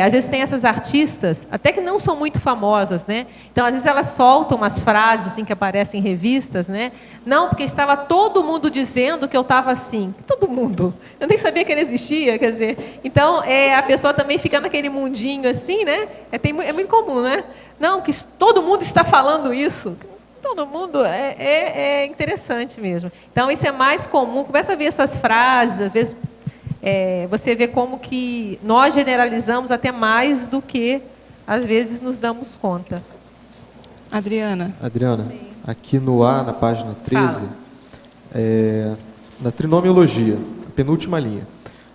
C: às vezes tem essas artistas, até que não são muito famosas, né? Então, às vezes elas soltam umas frases assim que aparecem em revistas, né? Não, porque estava todo mundo dizendo que eu estava assim. Todo mundo. Eu nem sabia que ele existia, quer dizer. Então, a pessoa também fica naquele mundinho assim, né? É muito comum, né? Não, que todo mundo está falando isso. Todo mundo é interessante mesmo. Então, isso é mais comum. Começa a ver essas frases, às vezes você vê como que nós generalizamos até mais do que, às vezes, nos damos conta.
L: Adriana,
C: Sim.
L: aqui no A, na página 13, na trinomiologia, a penúltima linha.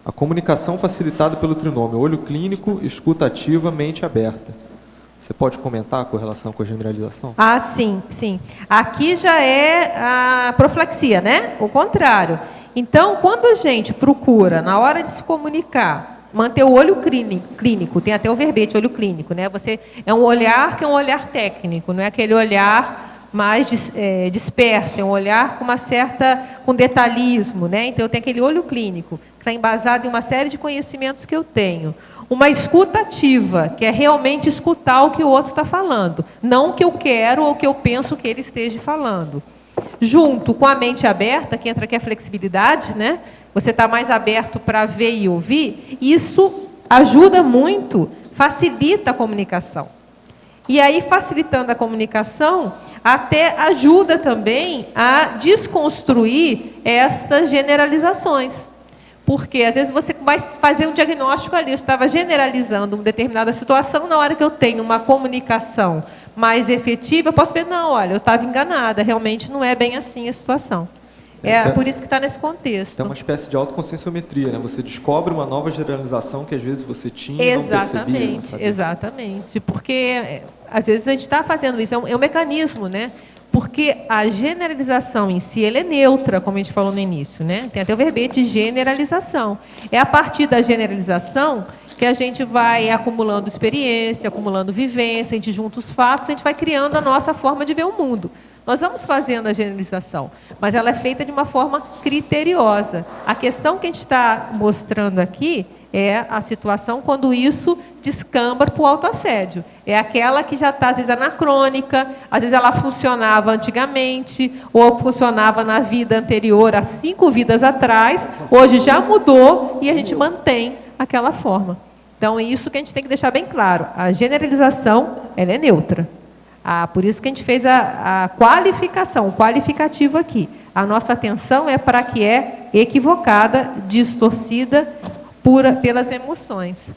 L: A comunicação facilitada pelo trinômio olho clínico, escuta ativa, mente aberta. Você pode comentar com relação com a generalização?
C: Ah, sim, sim. Aqui já é a profilaxia, né? O contrário. Então, quando a gente procura, na hora de se comunicar, manter o olho clínico, tem até o verbete, olho clínico, né? É um olhar que é um olhar técnico, não é aquele olhar mais disperso, é um olhar com detalhismo, né? Então, eu tenho aquele olho clínico, que está embasado em uma série de conhecimentos que eu tenho. Uma escuta ativa, que é realmente escutar o que o outro está falando, não o que eu quero ou o que eu penso que ele esteja falando. Junto com a mente aberta, que entra aqui a flexibilidade, né? Você está mais aberto para ver e ouvir, isso ajuda muito, facilita a comunicação. E aí, facilitando a comunicação, até ajuda também a desconstruir estas generalizações. Porque, às vezes, você vai fazer um diagnóstico ali. Eu estava generalizando uma determinada situação, na hora que eu tenho uma comunicação mais efetiva, eu posso ver, não, olha, eu estava enganada, realmente não é bem assim a situação. Por isso que está nesse contexto.
L: É uma espécie de autoconscienciometria, né? Você descobre uma nova generalização que, às vezes, você tinha e não percebia. Não sabia.
C: Exatamente. Porque, às vezes, a gente está fazendo isso. É um mecanismo, né? Porque a generalização em si, ela é neutra, como a gente falou no início, né? Tem até o verbete generalização. É a partir da generalização que a gente vai acumulando experiência, acumulando vivência, a gente junta os fatos, a gente vai criando a nossa forma de ver o mundo. Nós vamos fazendo a generalização, mas ela é feita de uma forma criteriosa. A questão que a gente está mostrando aqui é a situação quando isso descamba para o autoassédio. É aquela que já está, às vezes, anacrônica, às vezes ela funcionava antigamente, ou funcionava na vida anterior, há 5 vidas atrás, hoje já mudou e a gente mantém aquela forma. Então, é isso que a gente tem que deixar bem claro. A generalização, ela é neutra. Por isso que a gente fez a qualificação, o qualificativo aqui. A nossa atenção é para que é equivocada, distorcida, pelas emoções.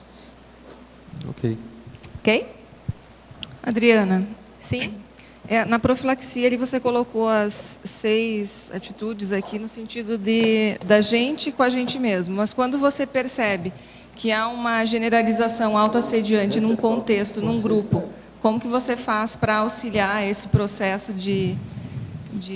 L: Ok.
C: Ok?
L: Adriana.
C: Sim.
L: Na profilaxia, ali você colocou as 6 atitudes aqui no sentido da gente com a gente mesmo. Mas quando você percebe que há uma generalização autoassediante num contexto, num grupo, como que você faz para auxiliar esse processo de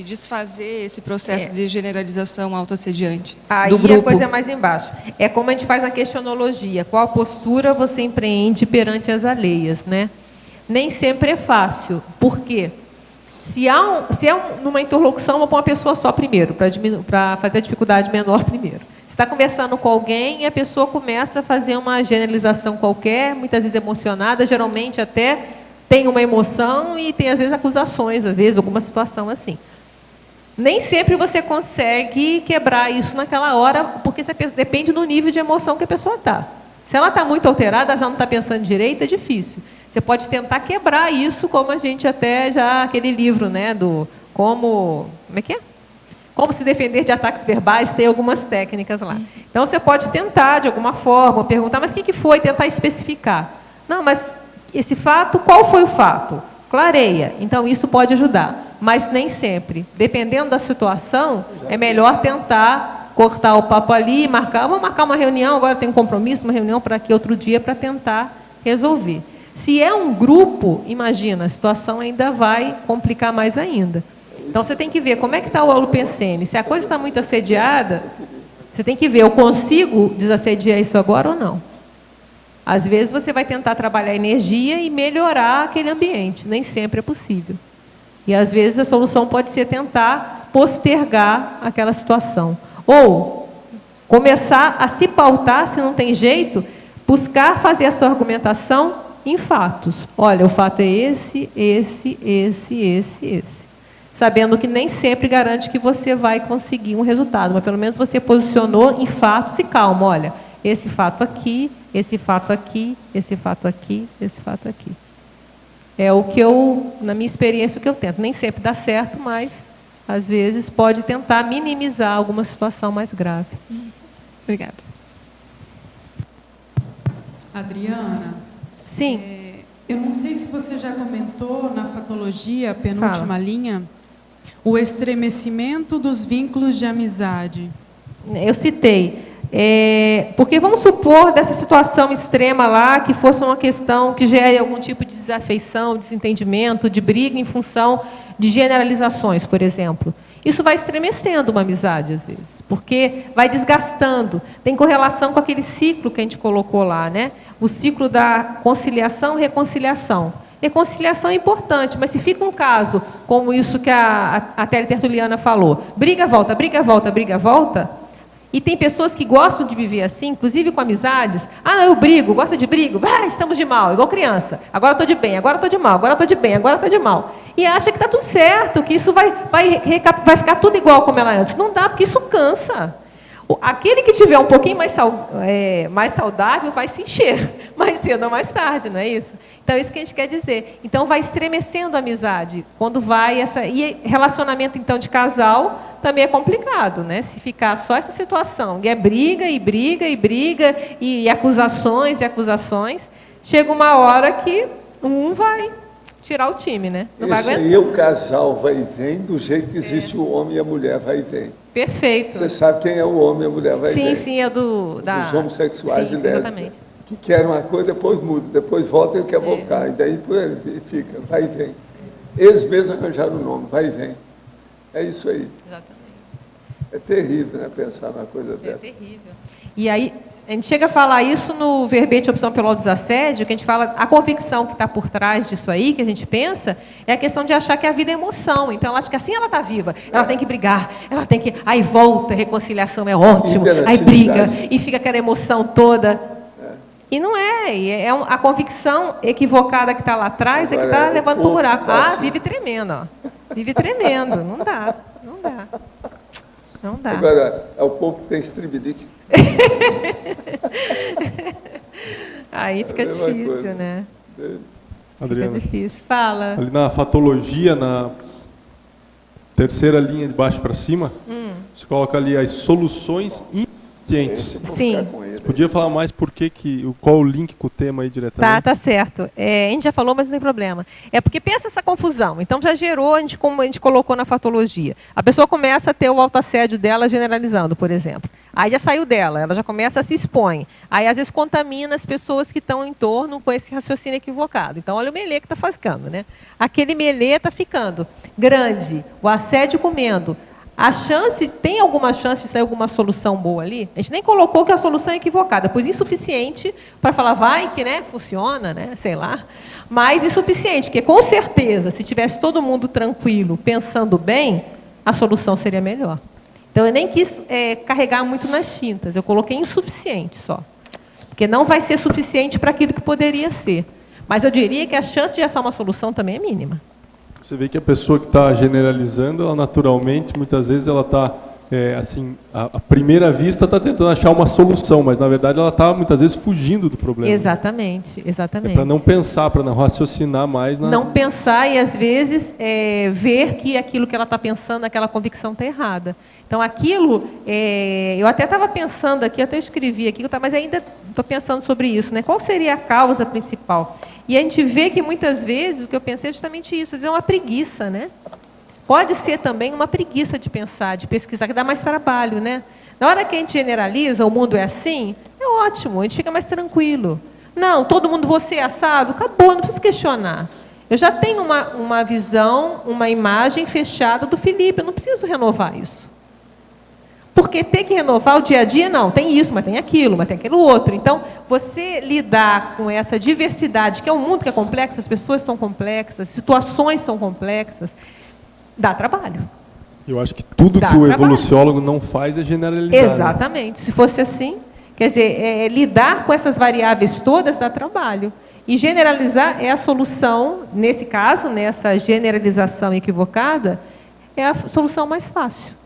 L: desfazer esse processo de generalização autoassediante do grupo?
C: Aí a coisa é mais embaixo. É como a gente faz na questionologia. Qual postura você empreende perante as alheias, né? Nem sempre é fácil. Por quê? Se é numa interlocução, vou pôr uma pessoa só primeiro, para fazer a dificuldade menor primeiro. Você está conversando com alguém e a pessoa começa a fazer uma generalização qualquer, muitas vezes emocionada, geralmente até tem uma emoção e tem, às vezes, acusações, às vezes, alguma situação assim. Nem sempre você consegue quebrar isso naquela hora, porque depende do nível de emoção que a pessoa está. Se ela está muito alterada, já não está pensando direito, é difícil. Você pode tentar quebrar isso, como a gente até já, aquele livro, né, como é que é? Como se defender de ataques verbais, tem algumas técnicas lá. Então, você pode tentar, de alguma forma, perguntar, mas o que foi? Tentar especificar. Não, mas esse fato, qual foi o fato? Clareia. Então, isso pode ajudar. Mas nem sempre. Dependendo da situação, é melhor tentar cortar o papo ali, vamos marcar uma reunião, agora tem um compromisso, uma reunião para aqui outro dia, para tentar resolver. Se é um grupo, imagina, a situação ainda vai complicar mais ainda. Então, você tem que ver como é que está o holopensene. Se a coisa está muito assediada, você tem que ver, eu consigo desassediar isso agora ou não? Às vezes, você vai tentar trabalhar energia e melhorar aquele ambiente. Nem sempre é possível. E, às vezes, a solução pode ser tentar postergar aquela situação. Ou começar a se pautar, se não tem jeito, buscar fazer a sua argumentação em fatos. Olha, o fato é esse, sabendo que nem sempre garante que você vai conseguir um resultado, mas pelo menos você posicionou em fatos e calma. Olha, esse fato aqui, esse fato aqui, esse fato aqui, esse fato aqui. É o que eu, na minha experiência, o que eu tento. Nem sempre dá certo, mas às vezes pode tentar minimizar alguma situação mais grave.
L: Obrigada.
M: Adriana.
C: Sim.
M: Eu não sei se você já comentou na fatologia, penúltima linha, o estremecimento dos vínculos de amizade.
C: Eu citei. Porque vamos supor dessa situação extrema lá, que fosse uma questão que gere algum tipo de desafeição, desentendimento, de briga em função de generalizações, por exemplo. Isso vai estremecendo uma amizade, às vezes, porque vai desgastando. Tem correlação com aquele ciclo que a gente colocou lá, né? O ciclo da conciliação e reconciliação. Reconciliação é importante, mas se fica um caso como isso que a Tele Tertuliana falou, briga, volta, briga, volta, briga, volta, e tem pessoas que gostam de viver assim, inclusive com amizades. Ah, não, eu brigo, gosta de brigo, estamos de mal, igual criança. Agora eu estou de bem, agora eu estou de mal, agora eu estou de bem, agora eu estou de mal. E acha que está tudo certo, que isso vai ficar tudo igual como era antes. Não dá, porque isso cansa. Aquele que tiver um pouquinho mais saudável vai se encher, mais cedo ou mais tarde, não é isso? Então, é isso que a gente quer dizer. Então, vai estremecendo a amizade. Quando vai essa... E relacionamento, então, de casal também é complicado, né? Se ficar só essa situação, e é briga, e briga, e briga, e acusações, chega uma hora que um vai tirar o time, né? Não vai aguentar.
B: Esse aí, o casal vai e vem, do jeito que existe o homem e a mulher vai e vem.
C: Perfeito.
B: Você sabe quem é o homem e a mulher vai e vem.
C: Sim, é dos
B: homossexuais e lésbicas.
C: Exatamente.
B: Que querem uma coisa, depois muda, depois volta e quer voltar. E daí fica, vai e vem. Eles mesmos arranjaram o nome, vai e vem. É isso aí.
C: Exatamente.
B: É terrível, né, pensar numa coisa dessa.
C: É terrível. E aí, a gente chega a falar isso no verbete opção pelo desassédio, que a gente fala, a convicção que está por trás disso aí, que a gente pensa, é a questão de achar que a vida é emoção. Então, ela acha que assim ela está viva, ela tem que brigar, ela tem que... Aí volta, reconciliação é ótimo, aí briga, e fica aquela emoção toda. E não é, a convicção equivocada que está lá atrás é que está levando para o buraco. Vive tremendo, ó. Vive tremendo, não dá. Não dá.
B: Agora, é o povo que tem estribilique.
C: Aí fica difícil, né?
N: Adriana,
C: fica difícil. Fala.
N: Ali na fatologia, na terceira linha de baixo para cima, você coloca ali as soluções insuficientes.
C: Sim.
N: Você podia falar mais qual o link com o tema aí diretamente?
C: Tá certo. A gente já falou, mas não tem problema. É porque pensa essa confusão. Então já gerou, como a gente colocou na fatologia. A pessoa começa a ter o autoassédio dela generalizando, por exemplo. Aí já saiu dela, ela já começa a se expor. Aí às vezes contamina as pessoas que estão em torno com esse raciocínio equivocado. Então olha o melê que está ficando, né? Aquele melê está ficando grande, o assédio comendo. Tem alguma chance de sair alguma solução boa ali? A gente nem colocou que a solução é equivocada, pois insuficiente para falar, vai que, né, funciona, né, sei lá. Mas insuficiente, porque com certeza, se tivesse todo mundo tranquilo, pensando bem, a solução seria melhor. Então, eu nem quis carregar muito nas tintas, eu coloquei insuficiente só. Porque não vai ser suficiente para aquilo que poderia ser. Mas eu diria que a chance de achar uma solução também é mínima.
N: Você vê que a pessoa que está generalizando, ela naturalmente, muitas vezes, ela está, à primeira vista, está tentando achar uma solução, mas, na verdade, ela está, muitas vezes, fugindo do problema.
C: Exatamente, exatamente.
N: É para não pensar, para não raciocinar mais.
C: Não pensar e, às vezes, ver que aquilo que ela está pensando, aquela convicção está errada. Então, aquilo, eu até estava pensando aqui, até escrevi aqui, mas ainda estou pensando sobre isso, né? Qual seria a causa principal? E a gente vê que, muitas vezes, o que eu pensei é justamente isso, é uma preguiça, né? Pode ser também uma preguiça de pensar, de pesquisar, que dá mais trabalho, né? Na hora que a gente generaliza, o mundo é assim, é ótimo, a gente fica mais tranquilo. Não, todo mundo você é assado, acabou, não preciso questionar. Eu já tenho uma visão, uma imagem fechada do Felipe, eu não preciso renovar isso. Porque tem que renovar o dia a dia, não, tem isso, mas tem aquilo, mas tem aquilo outro. Então, você lidar com essa diversidade, que é um mundo que é complexo, as pessoas são complexas, situações são complexas, dá trabalho.
N: Eu acho que tudo que o evoluciólogo não faz é generalizar.
C: Exatamente. Né? Se fosse assim, quer dizer, lidar com essas variáveis todas dá trabalho. E generalizar é a solução, nesse caso, nessa generalização equivocada, é a solução mais fácil.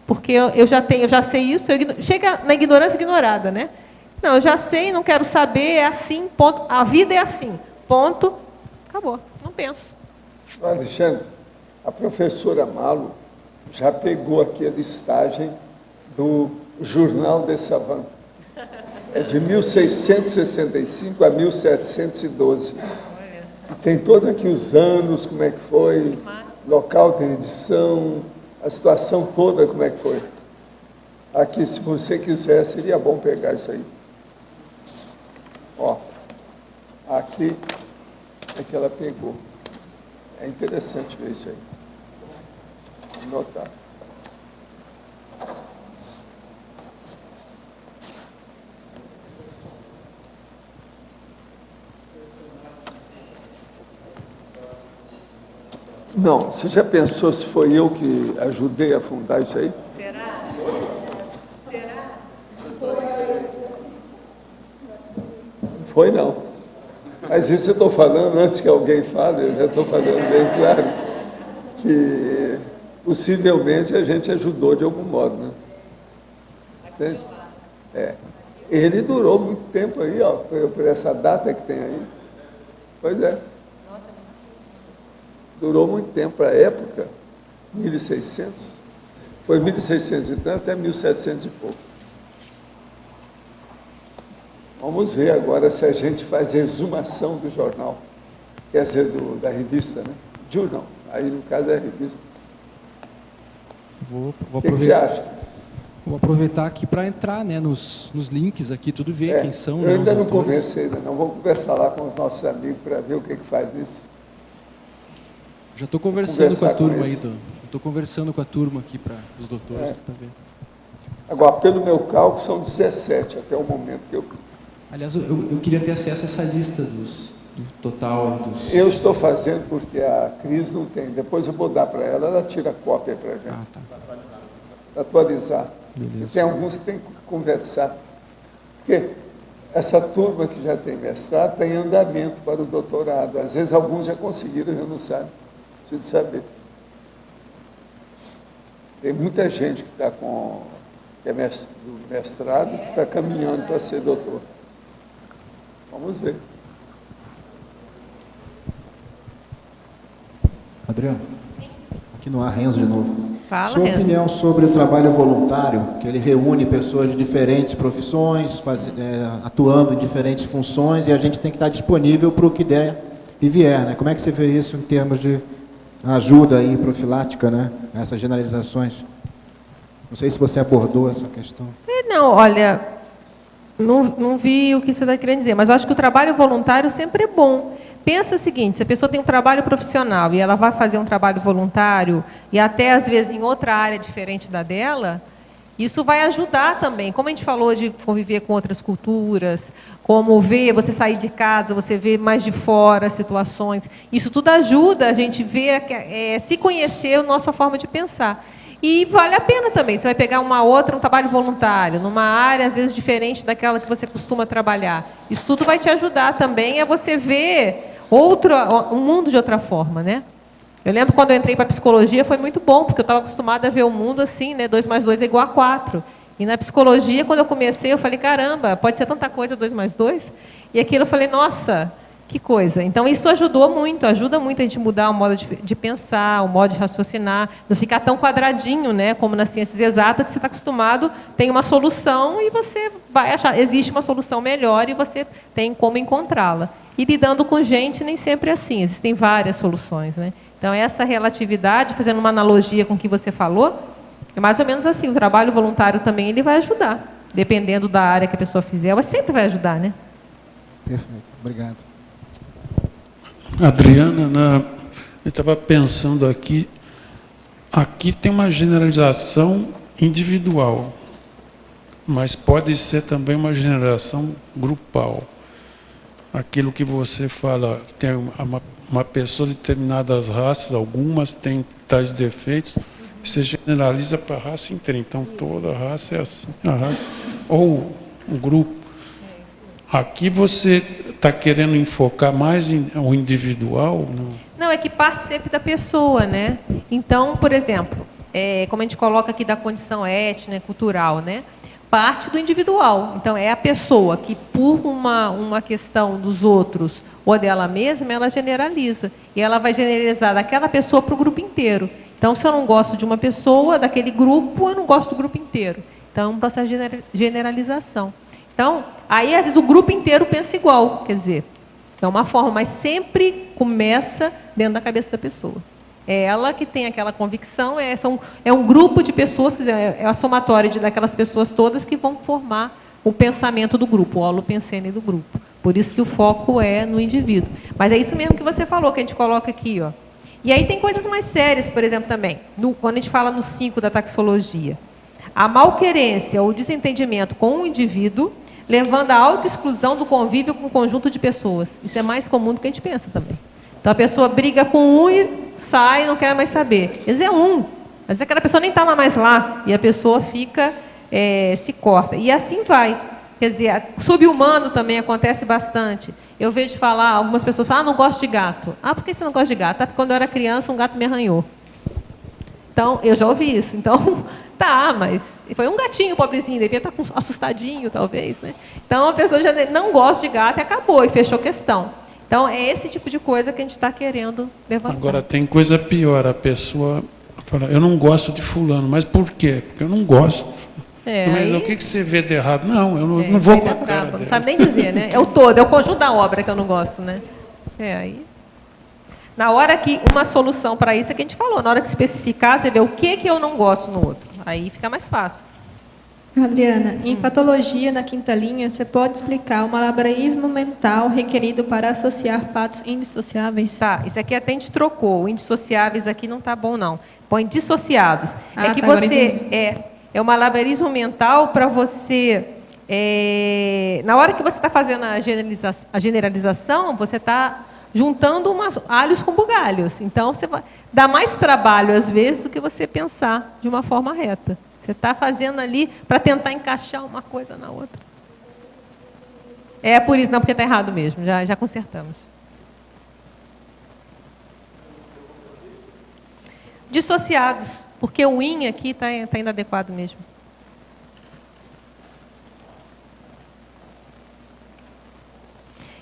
C: Porque eu já sei isso, chega na ignorância ignorada, né? Não, eu já sei, não quero saber, é assim, ponto. A vida é assim, ponto, acabou, não penso.
B: Alexandre, a professora Malo já pegou aqui a listagem do Jornal de Savant. É de 1665 a 1712. E tem todos aqui os anos, como é que foi, local de edição, a situação toda, como é que foi. Aqui, se você quiser, seria bom pegar isso aí. Ó, aqui é que ela pegou. É interessante ver isso aí. Vou notar. Não, você já pensou se foi eu que ajudei a fundar isso aí?
C: Será?
B: Não foi, não. Mas isso eu estou falando, antes que alguém fale, eu já estou falando bem claro, que possivelmente a gente ajudou de algum modo, né? Entende? É. Ele durou muito tempo aí, ó, por essa data que tem aí. Pois é. Durou muito tempo, para a época, 1600, foi 1600 e tanto, até 1700 e pouco. Vamos ver agora se a gente faz exumação do jornal, quer dizer, da revista, né? Jornal, aí no caso é a revista. O que você acha?
O: Vou aproveitar aqui para entrar, né, nos links aqui, tudo ver quem são.
B: Eu ainda não conversei, ainda não. Vou conversar lá com os nossos amigos para ver o que faz nisso.
O: Já estou conversando com a turma aí, estou conversando com a turma aqui para os doutores.
B: Agora, pelo meu cálculo, são 17 até o momento que eu...
O: Aliás, eu queria ter acesso a essa lista do total.
B: Eu estou fazendo porque a Cris não tem. Depois eu vou dar para ela, ela tira a cópia para a gente. Para atualizar.
O: Beleza.
B: Tem alguns que tem que conversar. Porque essa turma que já tem mestrado tem andamento para o doutorado. Às vezes alguns já conseguiram, já não sabem. De saber. Tem muita gente que está com que é do mestrado que está caminhando para ser doutor. Vamos ver.
J: Adriano, aqui no ar, Renzo de novo.
C: Fala,
J: Sua opinião sobre o trabalho voluntário, que ele reúne pessoas de diferentes profissões, atuando em diferentes funções, e a gente tem que estar disponível para o que der e vier, né? Como é que você vê isso em termos de ajuda aí profilática, né? Essas generalizações. Não sei se você abordou essa questão.
C: Não, olha, não vi o que você está querendo dizer, mas eu acho que o trabalho voluntário sempre é bom. Pensa o seguinte, se a pessoa tem um trabalho profissional e ela vai fazer um trabalho voluntário, e até às vezes em outra área diferente da dela, isso vai ajudar também. Como a gente falou de conviver com outras culturas, como ver, você sair de casa, você ver mais de fora situações. Isso tudo ajuda a gente ver, se conhecer a nossa forma de pensar. E vale a pena também. Você vai pegar um trabalho voluntário, numa área, às vezes, diferente daquela que você costuma trabalhar. Isso tudo vai te ajudar também a você ver um mundo de outra forma, né? Eu lembro quando eu entrei para a psicologia, foi muito bom, porque eu estava acostumada a ver o mundo assim, né? 2 mais 2 é igual a 4. E na psicologia, quando eu comecei, eu falei, caramba, pode ser tanta coisa 2 mais 2? E aquilo eu falei, nossa, que coisa. Então, isso ajuda muito a gente mudar o modo de pensar, o modo de raciocinar, não ficar tão quadradinho, né? Como nas ciências exatas, que você está acostumado, tem uma solução e você vai achar, existe uma solução melhor e você tem como encontrá-la. E lidando com gente, nem sempre é assim, existem várias soluções, né? Então, essa relatividade, fazendo uma analogia com o que você falou, é mais ou menos assim, o trabalho voluntário também ele vai ajudar. Dependendo da área que a pessoa fizer, ela sempre vai ajudar, né?
J: Perfeito, obrigado.
A: Adriana, eu estava pensando aqui tem uma generalização individual, mas pode ser também uma generalização grupal. Aquilo que você fala, tem uma pessoa de determinadas raças, algumas têm tais defeitos, você generaliza para a raça inteira. Então, toda raça é assim, a raça ou um grupo. Aqui você está querendo enfocar mais o individual?
C: Não, é que parte sempre da pessoa, né? Então, por exemplo, como a gente coloca aqui da condição étnica, cultural, né? Parte do individual. Então, é a pessoa que, por uma questão dos outros ou dela mesma, ela generaliza. E ela vai generalizar daquela pessoa para o grupo inteiro. Então, se eu não gosto de uma pessoa, daquele grupo, eu não gosto do grupo inteiro. Então, é um processo de generalização. Então, aí, às vezes, o grupo inteiro pensa igual. Quer dizer, é uma forma, mas sempre começa dentro da cabeça da pessoa. É ela que tem aquela convicção, é um grupo de pessoas, quer dizer, é a somatória daquelas pessoas todas que vão formar o pensamento do grupo, o holopensene do grupo. Por isso que o foco é no indivíduo. Mas é isso mesmo que você falou, que a gente coloca aqui, ó. E aí tem coisas mais sérias, por exemplo, também, quando a gente fala no 5 da taxologia. A malquerência ou desentendimento com o indivíduo, levando à autoexclusão do convívio com um conjunto de pessoas. Isso é mais comum do que a gente pensa também. Então, a pessoa briga com um e sai, não quer mais saber. Às vezes é um, às vezes aquela pessoa nem está mais lá, e a pessoa fica, se corta. E assim vai. Quer dizer, subhumano também acontece bastante. Eu vejo falar, algumas pessoas falam, não gosto de gato. Por que você não gosta de gato? Porque quando eu era criança, um gato me arranhou. Então, eu já ouvi isso. Então, mas foi um gatinho pobrezinho, devia estar assustadinho, talvez, né? Então, a pessoa já não gosta de gato e acabou, e fechou questão. Então, é esse tipo de coisa que a gente está querendo levantar.
A: Agora, tem coisa pior. A pessoa fala, eu não gosto de fulano. Mas por quê? Porque eu não gosto. Mas aí, o que você vê de errado? Não, eu não vou com a cara dele.
C: Não sabe nem dizer, né? É o todo, é o conjunto da obra que eu não gosto, né? Aí... Na hora que uma solução para isso é que a gente falou, na hora que especificar, você vê o que eu não gosto no outro. Aí fica mais fácil.
F: Adriana, em patologia, na 5ª linha, você pode explicar o malabarismo mental requerido para associar fatos indissociáveis?
C: Tá, isso aqui até a gente trocou. O indissociáveis aqui não está bom, não. Põe dissociados. É que você... É o malabarismo mental para você... na hora que você está fazendo a generalização, você está juntando alhos com bugalhos. Então, você vai dar mais trabalho, às vezes, do que você pensar de uma forma reta. Você está fazendo ali para tentar encaixar uma coisa na outra. É por isso, não, porque está errado mesmo. Já consertamos. Dissociados, porque o in aqui está inadequado mesmo.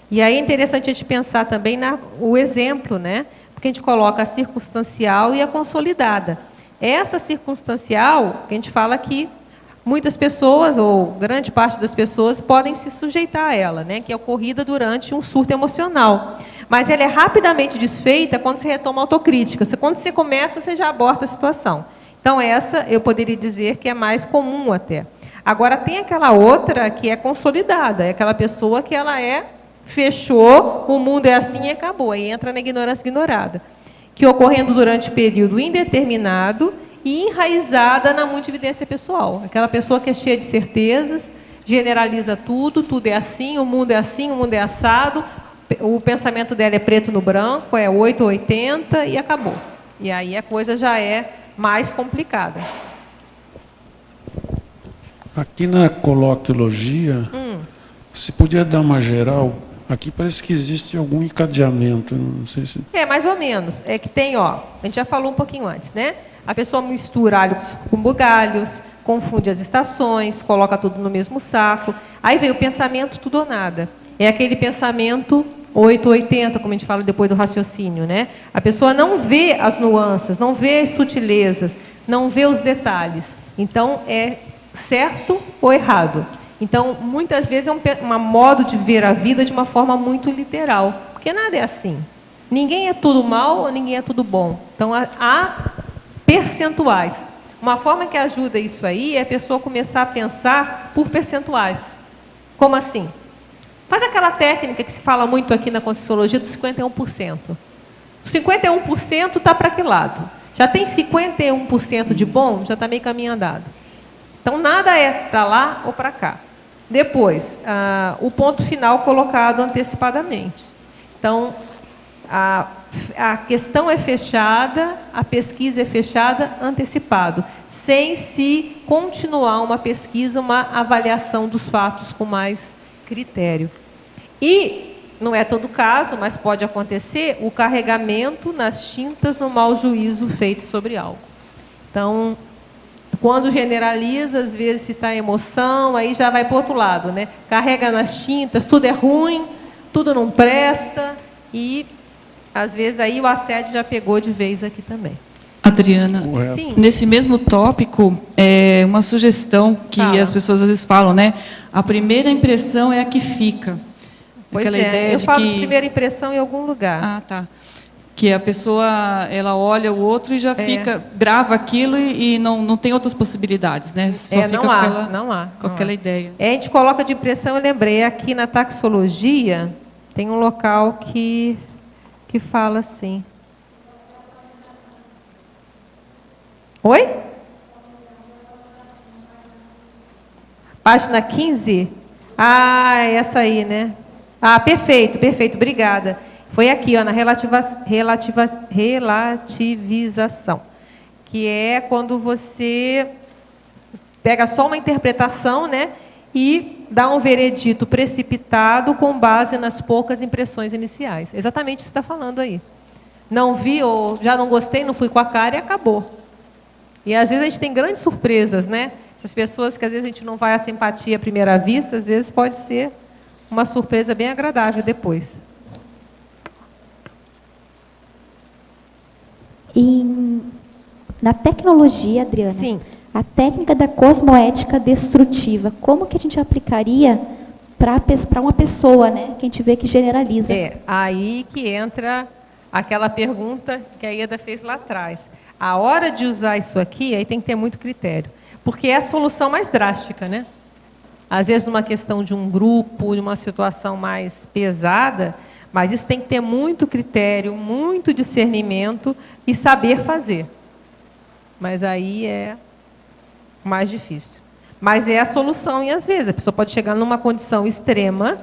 C: E aí é interessante a gente pensar também o exemplo, né? Porque a gente coloca a circunstancial e a consolidada. Essa circunstancial, que a gente fala que muitas pessoas, ou grande parte das pessoas, podem se sujeitar a ela, né? Que é ocorrida durante um surto emocional. Mas ela é rapidamente desfeita quando você retoma a autocrítica. Quando você começa, você já aborta a situação. Então, essa eu poderia dizer que é mais comum até. Agora, tem aquela outra que é consolidada, é aquela pessoa que ela fechou, o mundo é assim e acabou. Aí entra na ignorância ignorada. Que ocorrendo durante período indeterminado e enraizada na multividência pessoal. Aquela pessoa que é cheia de certezas, generaliza tudo é assim, o mundo é assado, o pensamento dela é preto no branco, é 8 ou 80 e acabou. E aí a coisa já é mais complicada.
A: Aqui na coloquiologia, se podia dar uma geral, aqui parece que existe algum encadeamento, não sei se...
C: Mais ou menos. É que tem, a gente já falou um pouquinho antes, né? A pessoa mistura alhos com bugalhos, confunde as estações, coloca tudo no mesmo saco. Aí vem o pensamento tudo ou nada. É aquele pensamento 880, como a gente fala depois do raciocínio, né? A pessoa não vê as nuances, não vê as sutilezas, não vê os detalhes. Então, é certo ou errado. Então, muitas vezes é um modo de ver a vida de uma forma muito literal, porque nada é assim. Ninguém é tudo mal ou ninguém é tudo bom. Então, há percentuais. Uma forma que ajuda isso aí é a pessoa começar a pensar por percentuais. Como assim? Faz aquela técnica que se fala muito aqui na Conscienciologia dos 51%. O 51% está para que lado? Já tem 51% de bom, já está meio caminho andado. Então, nada é para lá ou para cá. Depois, o ponto final colocado antecipadamente. Então, a questão é fechada, a pesquisa é fechada, antecipado, sem se continuar uma pesquisa, uma avaliação dos fatos com mais critério. E, não é todo caso, mas pode acontecer, o carregamento nas tintas no mau juízo feito sobre algo. Então, quando generaliza, às vezes se está emoção, aí já vai para o outro lado, né? Carrega nas tintas, tudo é ruim, tudo não presta, e às vezes aí o assédio já pegou de vez aqui também.
P: Adriana, sim, nesse mesmo tópico, uma sugestão que as pessoas às vezes falam, né? A primeira impressão é a que fica.
C: Pois é, eu falo de primeira impressão em algum lugar.
P: Ah, tá. Que a pessoa, ela olha o outro e já fica, grava aquilo e não tem outras possibilidades, né? Só fica
C: não há.
P: Com aquela ideia.
C: A gente coloca de impressão, eu lembrei, aqui na taxologia, tem um local que fala assim. Oi? Página 15? Ah, essa aí, né? Ah, perfeito, obrigada. Foi aqui, ó, na relativização, que é quando você pega só uma interpretação, né, e dá um veredito precipitado com base nas poucas impressões iniciais. Exatamente o que você está falando aí. Não vi, ou já não gostei, não fui com a cara e acabou. E às vezes a gente tem grandes surpresas, né? Essas pessoas que às vezes a gente não vai à simpatia à primeira vista, às vezes pode ser uma surpresa bem agradável depois.
E: Na tecnologia, Adriana, sim, a técnica da cosmoética destrutiva, como que a gente aplicaria para uma pessoa, né, que a gente vê que generaliza?
C: É aí que entra aquela pergunta que a Ieda fez lá atrás. A hora de usar isso aqui, aí tem que ter muito critério, porque é a solução mais drástica, né? Às vezes numa questão de um grupo, de uma situação mais pesada, mas isso tem que ter muito critério, muito discernimento e saber fazer. Mas aí é mais difícil. Mas é a solução, e às vezes a pessoa pode chegar numa condição extrema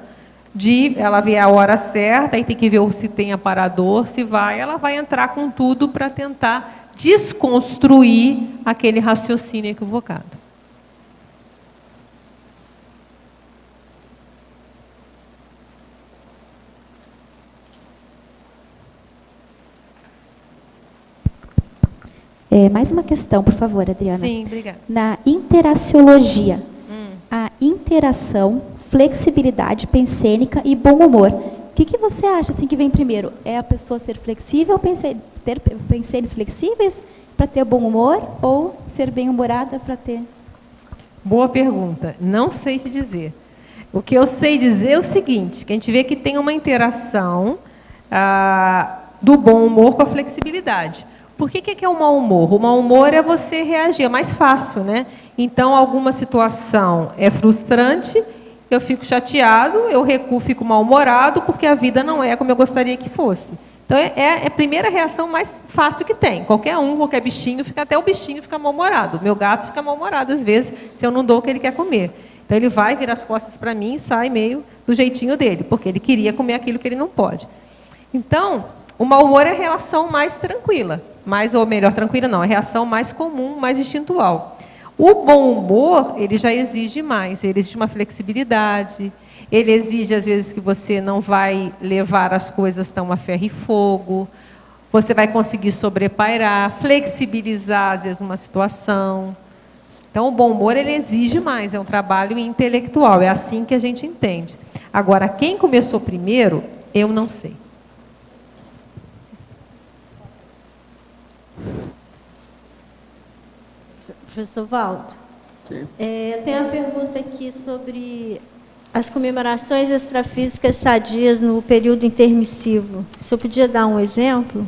C: de ela ver a hora certa, aí tem que ver se tem aparador, se vai, ela vai entrar com tudo para tentar desconstruir aquele raciocínio equivocado.
E: Mais uma questão, por favor, Adriana.
C: Sim, obrigada.
E: Na interaciologia, a interação, flexibilidade pensênica e bom humor. O que você acha assim, que vem primeiro? É a pessoa ser flexível, ter pensênios flexíveis para ter bom humor, ou ser bem-humorada para ter...
C: Boa pergunta. Não sei te dizer. O que eu sei dizer é o seguinte, que a gente vê que tem uma interação do bom humor com a flexibilidade. Por que é o mau humor? O mau humor é você reagir, é mais fácil, né? Então, alguma situação é frustrante, eu fico chateado, eu recuo, fico mal-humorado, porque a vida não é como eu gostaria que fosse. Então, é a primeira reação mais fácil que tem. Qualquer bichinho, até o bichinho fica mal-humorado. O meu gato fica mal-humorado, às vezes, se eu não dou o que ele quer comer. Então, ele vai virar as costas para mim e sai meio do jeitinho dele, porque ele queria comer aquilo que ele não pode. Então, o mau humor é a relação mais tranquila. Ou melhor, tranquila não, é a reação mais comum, mais instintual. O bom humor, ele já exige mais, ele exige uma flexibilidade, ele exige, às vezes, que você não vai levar as coisas tão a ferro e fogo, você vai conseguir sobrepairar, flexibilizar, às vezes, uma situação. Então, o bom humor, ele exige mais, é um trabalho intelectual, é assim que a gente entende. Agora, quem começou primeiro, eu não sei.
Q: Professor Valdo, eu tenho uma pergunta aqui sobre as comemorações extrafísicas sadias no período intermissivo. O senhor podia dar um exemplo?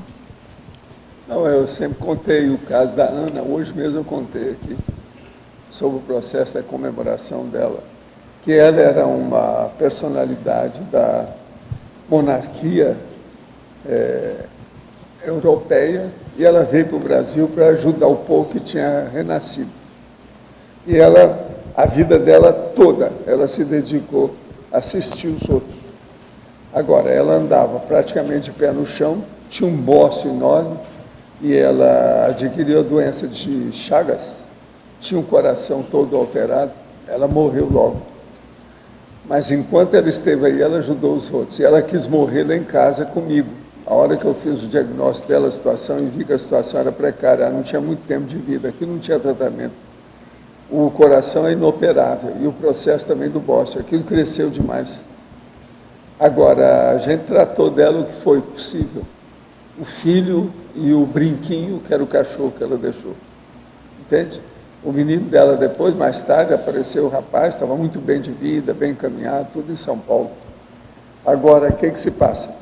B: Não, eu sempre contei o caso da Ana, hoje mesmo eu contei aqui, sobre o processo da comemoração dela. que ela era uma personalidade da monarquia europeia, e ela veio para o Brasil para ajudar o povo que tinha renascido. E ela, a vida dela toda, ela se dedicou a assistir os outros. Agora, ela andava praticamente de pé no chão, tinha um bócio enorme, e ela adquiriu a doença de Chagas, tinha um coração todo alterado, ela morreu logo. Mas enquanto ela esteve aí, ela ajudou os outros. E ela quis morrer lá em casa comigo. A hora que eu fiz o diagnóstico dela, a situação, e vi que a situação era precária, ela não tinha muito tempo de vida, aqui não tinha tratamento. O coração é inoperável, e o processo também do bócio, aquilo cresceu demais. Agora, a gente tratou dela o que foi possível. O filho e o brinquinho, que era o cachorro que ela deixou. Entende? O menino dela depois, mais tarde, apareceu o rapaz, estava muito bem de vida, bem encaminhado, tudo em São Paulo. Agora, o que se passa?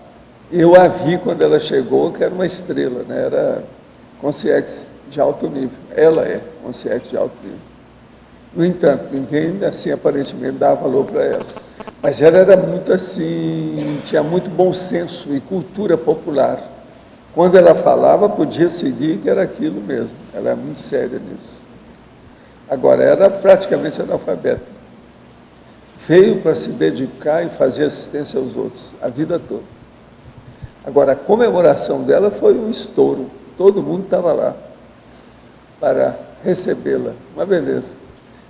B: Eu a vi quando ela chegou, que era uma estrela, né? Era concierge de alto nível. Ela é concierge de alto nível. No entanto, ninguém, assim, aparentemente, dava valor para ela. Mas ela era muito assim, tinha muito bom senso e cultura popular. Quando ela falava, podia seguir que era aquilo mesmo. Ela é muito séria nisso. Agora, era praticamente analfabeta. Veio para se dedicar e fazer assistência aos outros, a vida toda. Agora, a comemoração dela foi um estouro. Todo mundo estava lá para recebê-la. Uma beleza.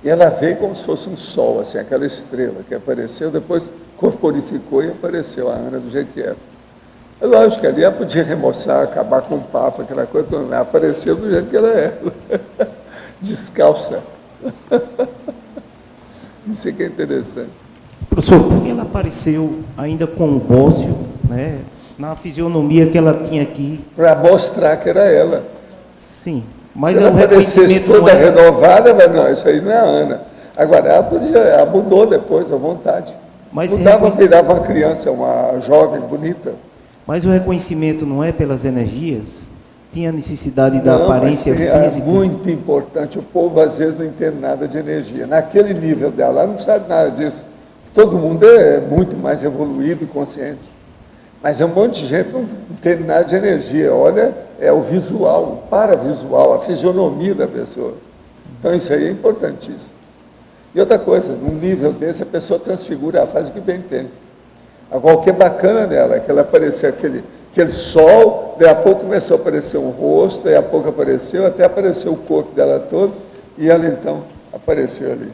B: E ela veio como se fosse um sol, assim, aquela estrela que apareceu, depois corporificou e apareceu a Ana do jeito que era. É lógico que ali ela podia remoçar, acabar com o papo, aquela coisa, então, apareceu do jeito que ela era. Descalça. Isso é que é interessante.
H: Professor, por que ela apareceu ainda com o bócio, né, na fisionomia que ela tinha aqui?
B: Para mostrar que era ela.
H: Sim. Mas
B: se ela aparecesse toda renovada, mas não, isso aí não é a Ana. Agora, ela mudou depois, à vontade.
H: Mas
B: mudava, virava uma criança, uma jovem, bonita.
H: Mas o reconhecimento não é pelas energias? Tinha necessidade da aparência física?
B: É muito importante. O povo, às vezes, não entende nada de energia. Naquele nível dela, ela não sabe nada disso. Todo mundo é muito mais evoluído e consciente. Mas é um monte de gente que não entende nada de energia. Olha, é o visual, o paravisual, a fisionomia da pessoa. Então, isso aí é importantíssimo. E outra coisa, num nível desse, a pessoa transfigura, ela faz o que bem entende. Agora, o que é bacana dela é que ela apareceu aquele sol, daí a pouco começou a aparecer um rosto, daí a pouco apareceu, até apareceu o corpo dela todo, e ela, então, apareceu ali.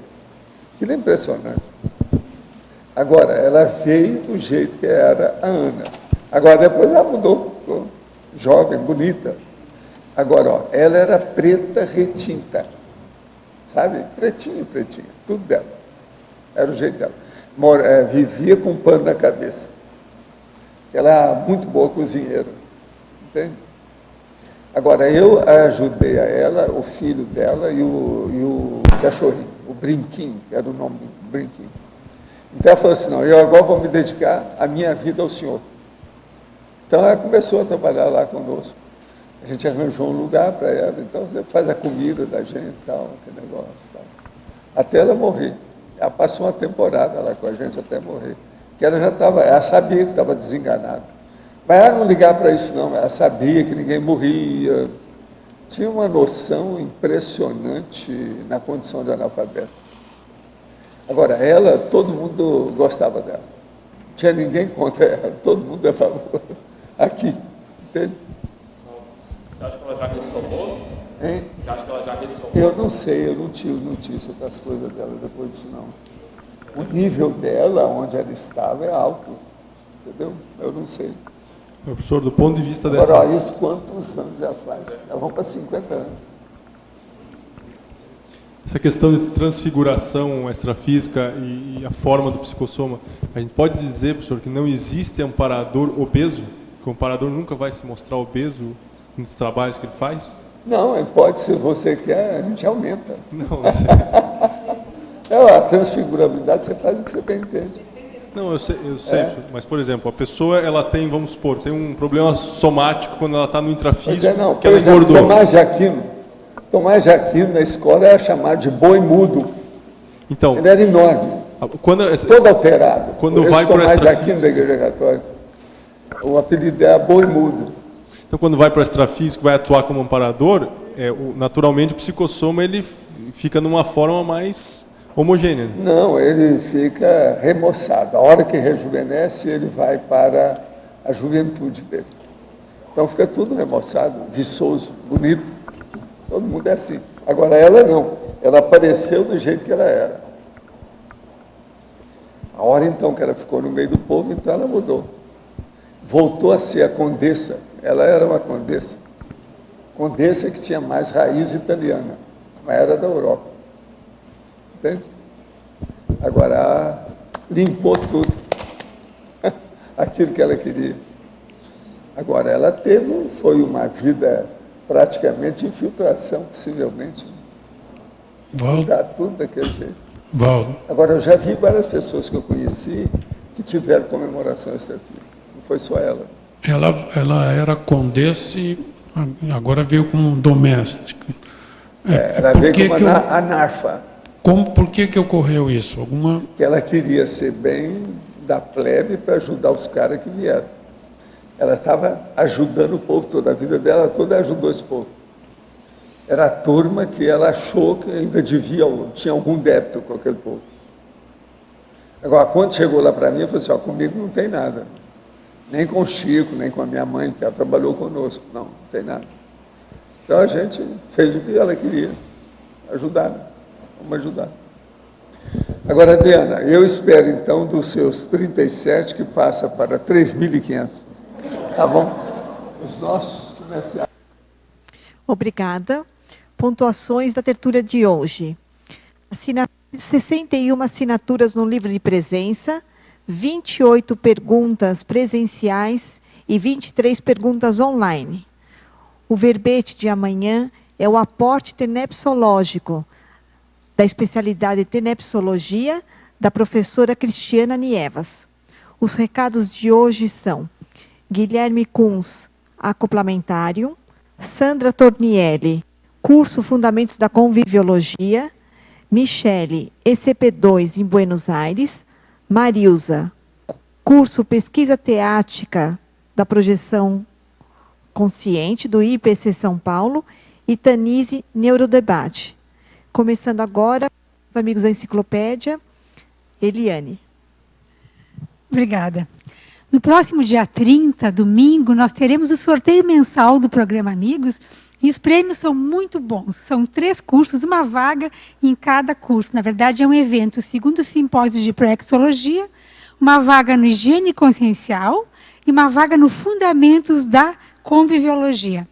B: Aquilo é impressionante. Agora, ela veio do jeito que era a Ana. Agora, depois ela mudou, ficou jovem, bonita. Agora, ó, ela era preta retinta, sabe? Pretinha, tudo dela. Era o jeito dela. Vivia com um pano na cabeça. Ela era muito boa cozinheira, entende? Agora, eu ajudei a ela, o filho dela e o cachorrinho, o Brinquinho, que era o nome do Brinquinho. Então ela falou assim, não, eu agora vou me dedicar a minha vida ao senhor. Então ela começou a trabalhar lá conosco. A gente arranjou um lugar para ela, então você faz a comida da gente e tal, aquele negócio e tal. Até ela morrer. Ela passou uma temporada lá com a gente até morrer. Que ela sabia que estava desenganada. Mas ela não ligava para isso não, ela sabia que ninguém morria. Tinha uma noção impressionante na condição de analfabeta. Agora, ela, todo mundo gostava dela. Não tinha ninguém contra ela, todo mundo a favor. Aqui, entende?
R: Você acha que ela já ressomou?
B: Hein?
R: Você acha que ela já ressomou?
B: Eu não sei, eu não tive notícia das coisas dela depois disso, não. O nível dela, onde ela estava, é alto, entendeu? Eu não sei.
N: Professor, do ponto de vista
B: agora,
N: dessa...
B: Agora, isso quantos anos já faz? Já vão para 50 anos.
N: Essa questão de transfiguração extrafísica e a forma do psicossoma, a gente pode dizer, professor, que não existe amparador obeso? Que o amparador nunca vai se mostrar obeso nos trabalhos que ele faz?
B: Não, ele pode, se você quer, a gente aumenta.
N: Não,
B: a transfigurabilidade, você faz o que você bem entende.
N: Não, eu sei, mas, por exemplo, a pessoa, ela tem, vamos supor, tem um problema somático quando ela está no intrafísico, que ela engordou.
B: Tomás de Aquino, na escola, era chamado de boi mudo.
N: Então,
B: ele era enorme. todo alterado.
N: Quando vai para o
B: extrafísico, da Igreja Católica. O apelido é boi mudo.
N: Então, quando vai para o extrafísico, vai atuar como amparador, naturalmente o psicossoma ele fica numa forma mais homogênea.
B: Não, ele fica remoçado. A hora que rejuvenesce, ele vai para a juventude dele. Então fica tudo remoçado, viçoso, bonito. Todo mundo é assim. Agora ela não. Ela apareceu do jeito que ela era. A hora então que ela ficou no meio do povo, então ela mudou. Voltou a ser a condessa. Ela era uma condessa. Condessa que tinha mais raiz italiana. Mas era da Europa. Entende? Agora limpou tudo. Aquilo que ela queria. Agora, ela foi uma vida praticamente infiltração, possivelmente. Mudar tudo daquele jeito.
A: Valdo.
B: Agora, eu já vi várias pessoas que eu conheci que tiveram comemoração extrafísica. Não foi só ela.
A: Ela era condessa e agora veio como doméstica.
B: Ela veio como anarfa.
A: Por que ocorreu isso?
B: Que ela queria ser bem da plebe para ajudar os caras que vieram. Ela estava ajudando o povo toda a vida dela, toda ajudou esse povo. Era a turma que ela achou que ainda tinha algum débito com aquele povo. Agora, quando chegou lá para mim, eu falei assim, comigo não tem nada. Nem com o Chico, nem com a minha mãe, que ela trabalhou conosco. Não tem nada. Então a gente fez o que ela queria. Ajudar. Vamos ajudar. Agora, Adriana, eu espero então dos seus 37 que passa para 3.500. Tá bom? Os nossos comerciais.
S: Obrigada. Pontuações da tertúlia de hoje. 61 assinaturas no livro de presença, 28 perguntas presenciais e 23 perguntas online. O verbete de amanhã é o aporte tenepsológico da especialidade tenepsologia da professora Cristiana Nievas. Os recados de hoje são: Guilherme Kunz, acoplamentário; Sandra Tornielli, curso Fundamentos da Conviviologia; Michele, ECP2 em Buenos Aires; Marilza, curso Pesquisa Teática da Projeção Consciente, do IPC São Paulo; e Tanise, Neurodebate. Começando agora, os amigos da enciclopédia, Eliane.
I: Obrigada. No próximo dia 30, domingo, nós teremos o sorteio mensal do programa Amigos, e os prêmios são muito bons. São 3 cursos, uma vaga em cada curso. Na verdade, é um evento, o 2º simpósio de proexologia, uma vaga no higiene consciencial e uma vaga no fundamentos da conviviologia.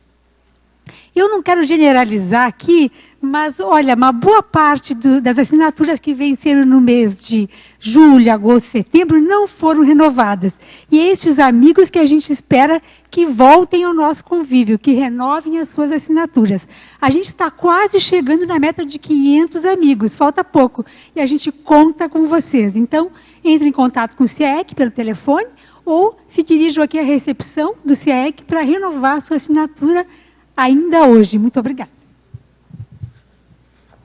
I: Eu não quero generalizar aqui, mas, olha, uma boa parte das assinaturas que venceram no mês de julho, agosto, setembro, não foram renovadas. E estes amigos que a gente espera que voltem ao nosso convívio, que renovem as suas assinaturas. A gente está quase chegando na meta de 500 amigos, falta pouco. E a gente conta com vocês. Então, entre em contato com o CIEC pelo telefone ou se dirijam aqui à recepção do CIEC para renovar a sua assinatura ainda hoje. Muito obrigada.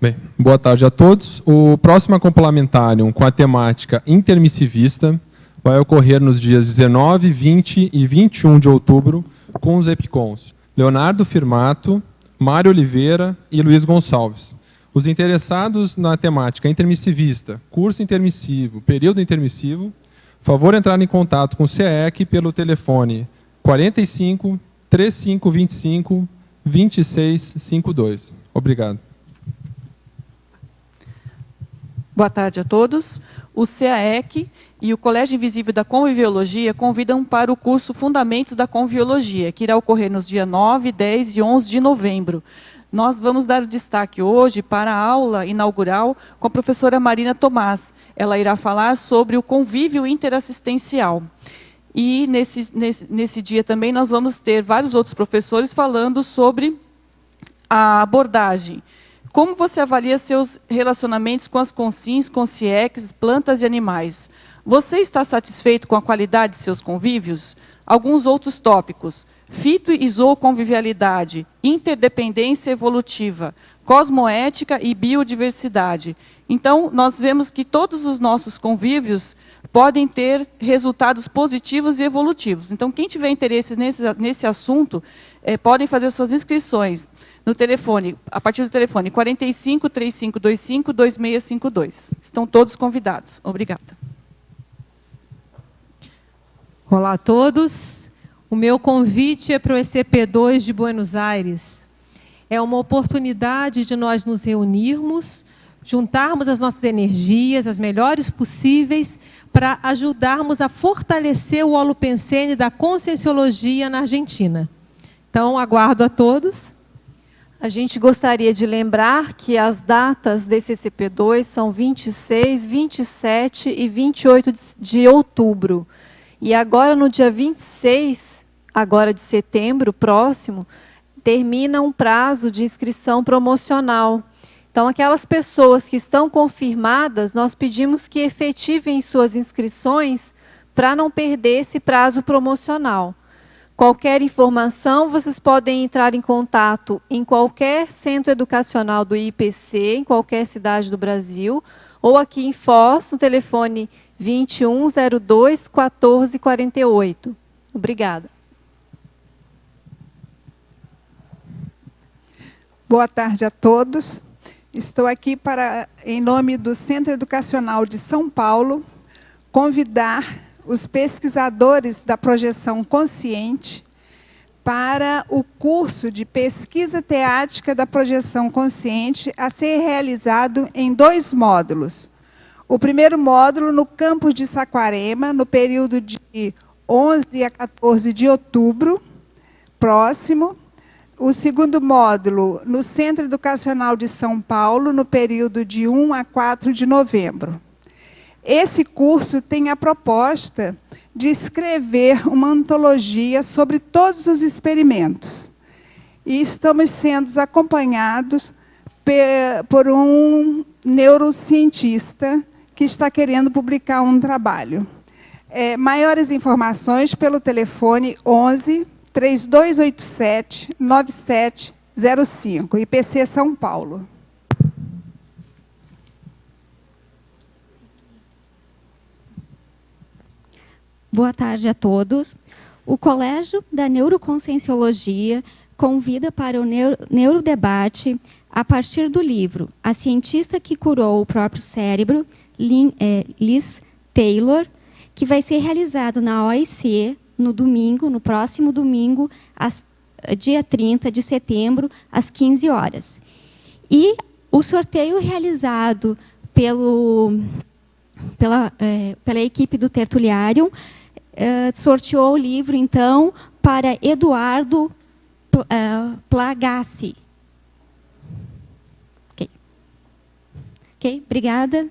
T: Bem, boa tarde a todos. O próximo Acoplamentário com a temática intermissivista vai ocorrer nos dias 19, 20 e 21 de outubro com os EPCONs Leonardo Firmato, Mário Oliveira e Luiz Gonçalves. Os interessados na temática intermissivista, curso intermissivo, período intermissivo, favor entrar em contato com o CIEC pelo telefone 45 3525 2652. Obrigado.
P: Boa tarde a todos. O CAEC e o Colégio Invisível da Conviviologia convidam para o curso Fundamentos da Conviviologia, que irá ocorrer nos dias 9, 10 e 11 de novembro. Nós vamos dar destaque hoje para a aula inaugural com a professora Marina Tomás. Ela irá falar sobre o convívio interassistencial. E nesse dia também nós vamos ter vários outros professores falando sobre a abordagem. Como você avalia seus relacionamentos com as consins, consciex, plantas e animais? Você está satisfeito com a qualidade de seus convívios? Alguns outros tópicos: fito e zooconvivialidade, interdependência evolutiva, cosmoética e biodiversidade. Então, nós vemos que todos os nossos convívios podem ter resultados positivos e evolutivos. Então, quem tiver interesse nesse assunto, podem fazer suas inscrições no telefone, a partir do telefone 45 3525 2652. Estão todos convidados. Obrigada.
C: Olá a todos. O meu convite é para o ECP2 de Buenos Aires. É uma oportunidade de nós nos reunirmos, juntarmos as nossas energias, as melhores possíveis, para ajudarmos a fortalecer o Holopensene da Conscienciologia na Argentina. Então, aguardo a todos.
U: A gente gostaria de lembrar que as datas desse ECP2 são 26, 27 e 28 de outubro. E agora, no dia 26, agora de setembro, próximo, termina um prazo de inscrição promocional. Então, aquelas pessoas que estão confirmadas, nós pedimos que efetivem suas inscrições para não perder esse prazo promocional. Qualquer informação, vocês podem entrar em contato em qualquer centro educacional do IPC, em qualquer cidade do Brasil, ou aqui em Foz, no telefone 2102 1448. Obrigada.
D: Boa tarde a todos. Estou aqui para, em nome do Centro Educacional de São Paulo, convidar os pesquisadores da Projeção Consciente para o curso de pesquisa teática da projeção consciente a ser realizado em 2 módulos. O primeiro módulo no campus de Saquarema, no período de 11 a 14 de outubro próximo. O segundo módulo no Centro Educacional de São Paulo, no período de 1 a 4 de novembro. Esse curso tem a proposta de escrever uma antologia sobre todos os experimentos. E estamos sendo acompanhados por um neurocientista que está querendo publicar um trabalho. Maiores informações pelo telefone 11 3287 9705, IPC São Paulo.
E: Boa tarde a todos. O Colégio da Neuroconscienciologia convida para o neurodebate a partir do livro A Cientista que Curou o Próprio Cérebro, Liz Taylor, que vai ser realizado na OIC no domingo, no próximo domingo, dia 30 de setembro, às 15 horas. E o sorteio realizado pela equipe do Tertuliário sorteou o livro, então, para Eduardo Plagassi. Ok, obrigada.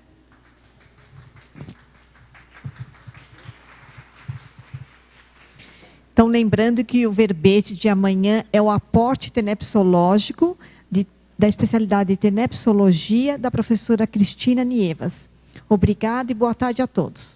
S: Então, lembrando que o verbete de amanhã é o aporte tenepsológico da especialidade de tenepsologia da professora Cristina Nievas. Obrigada e boa tarde a todos.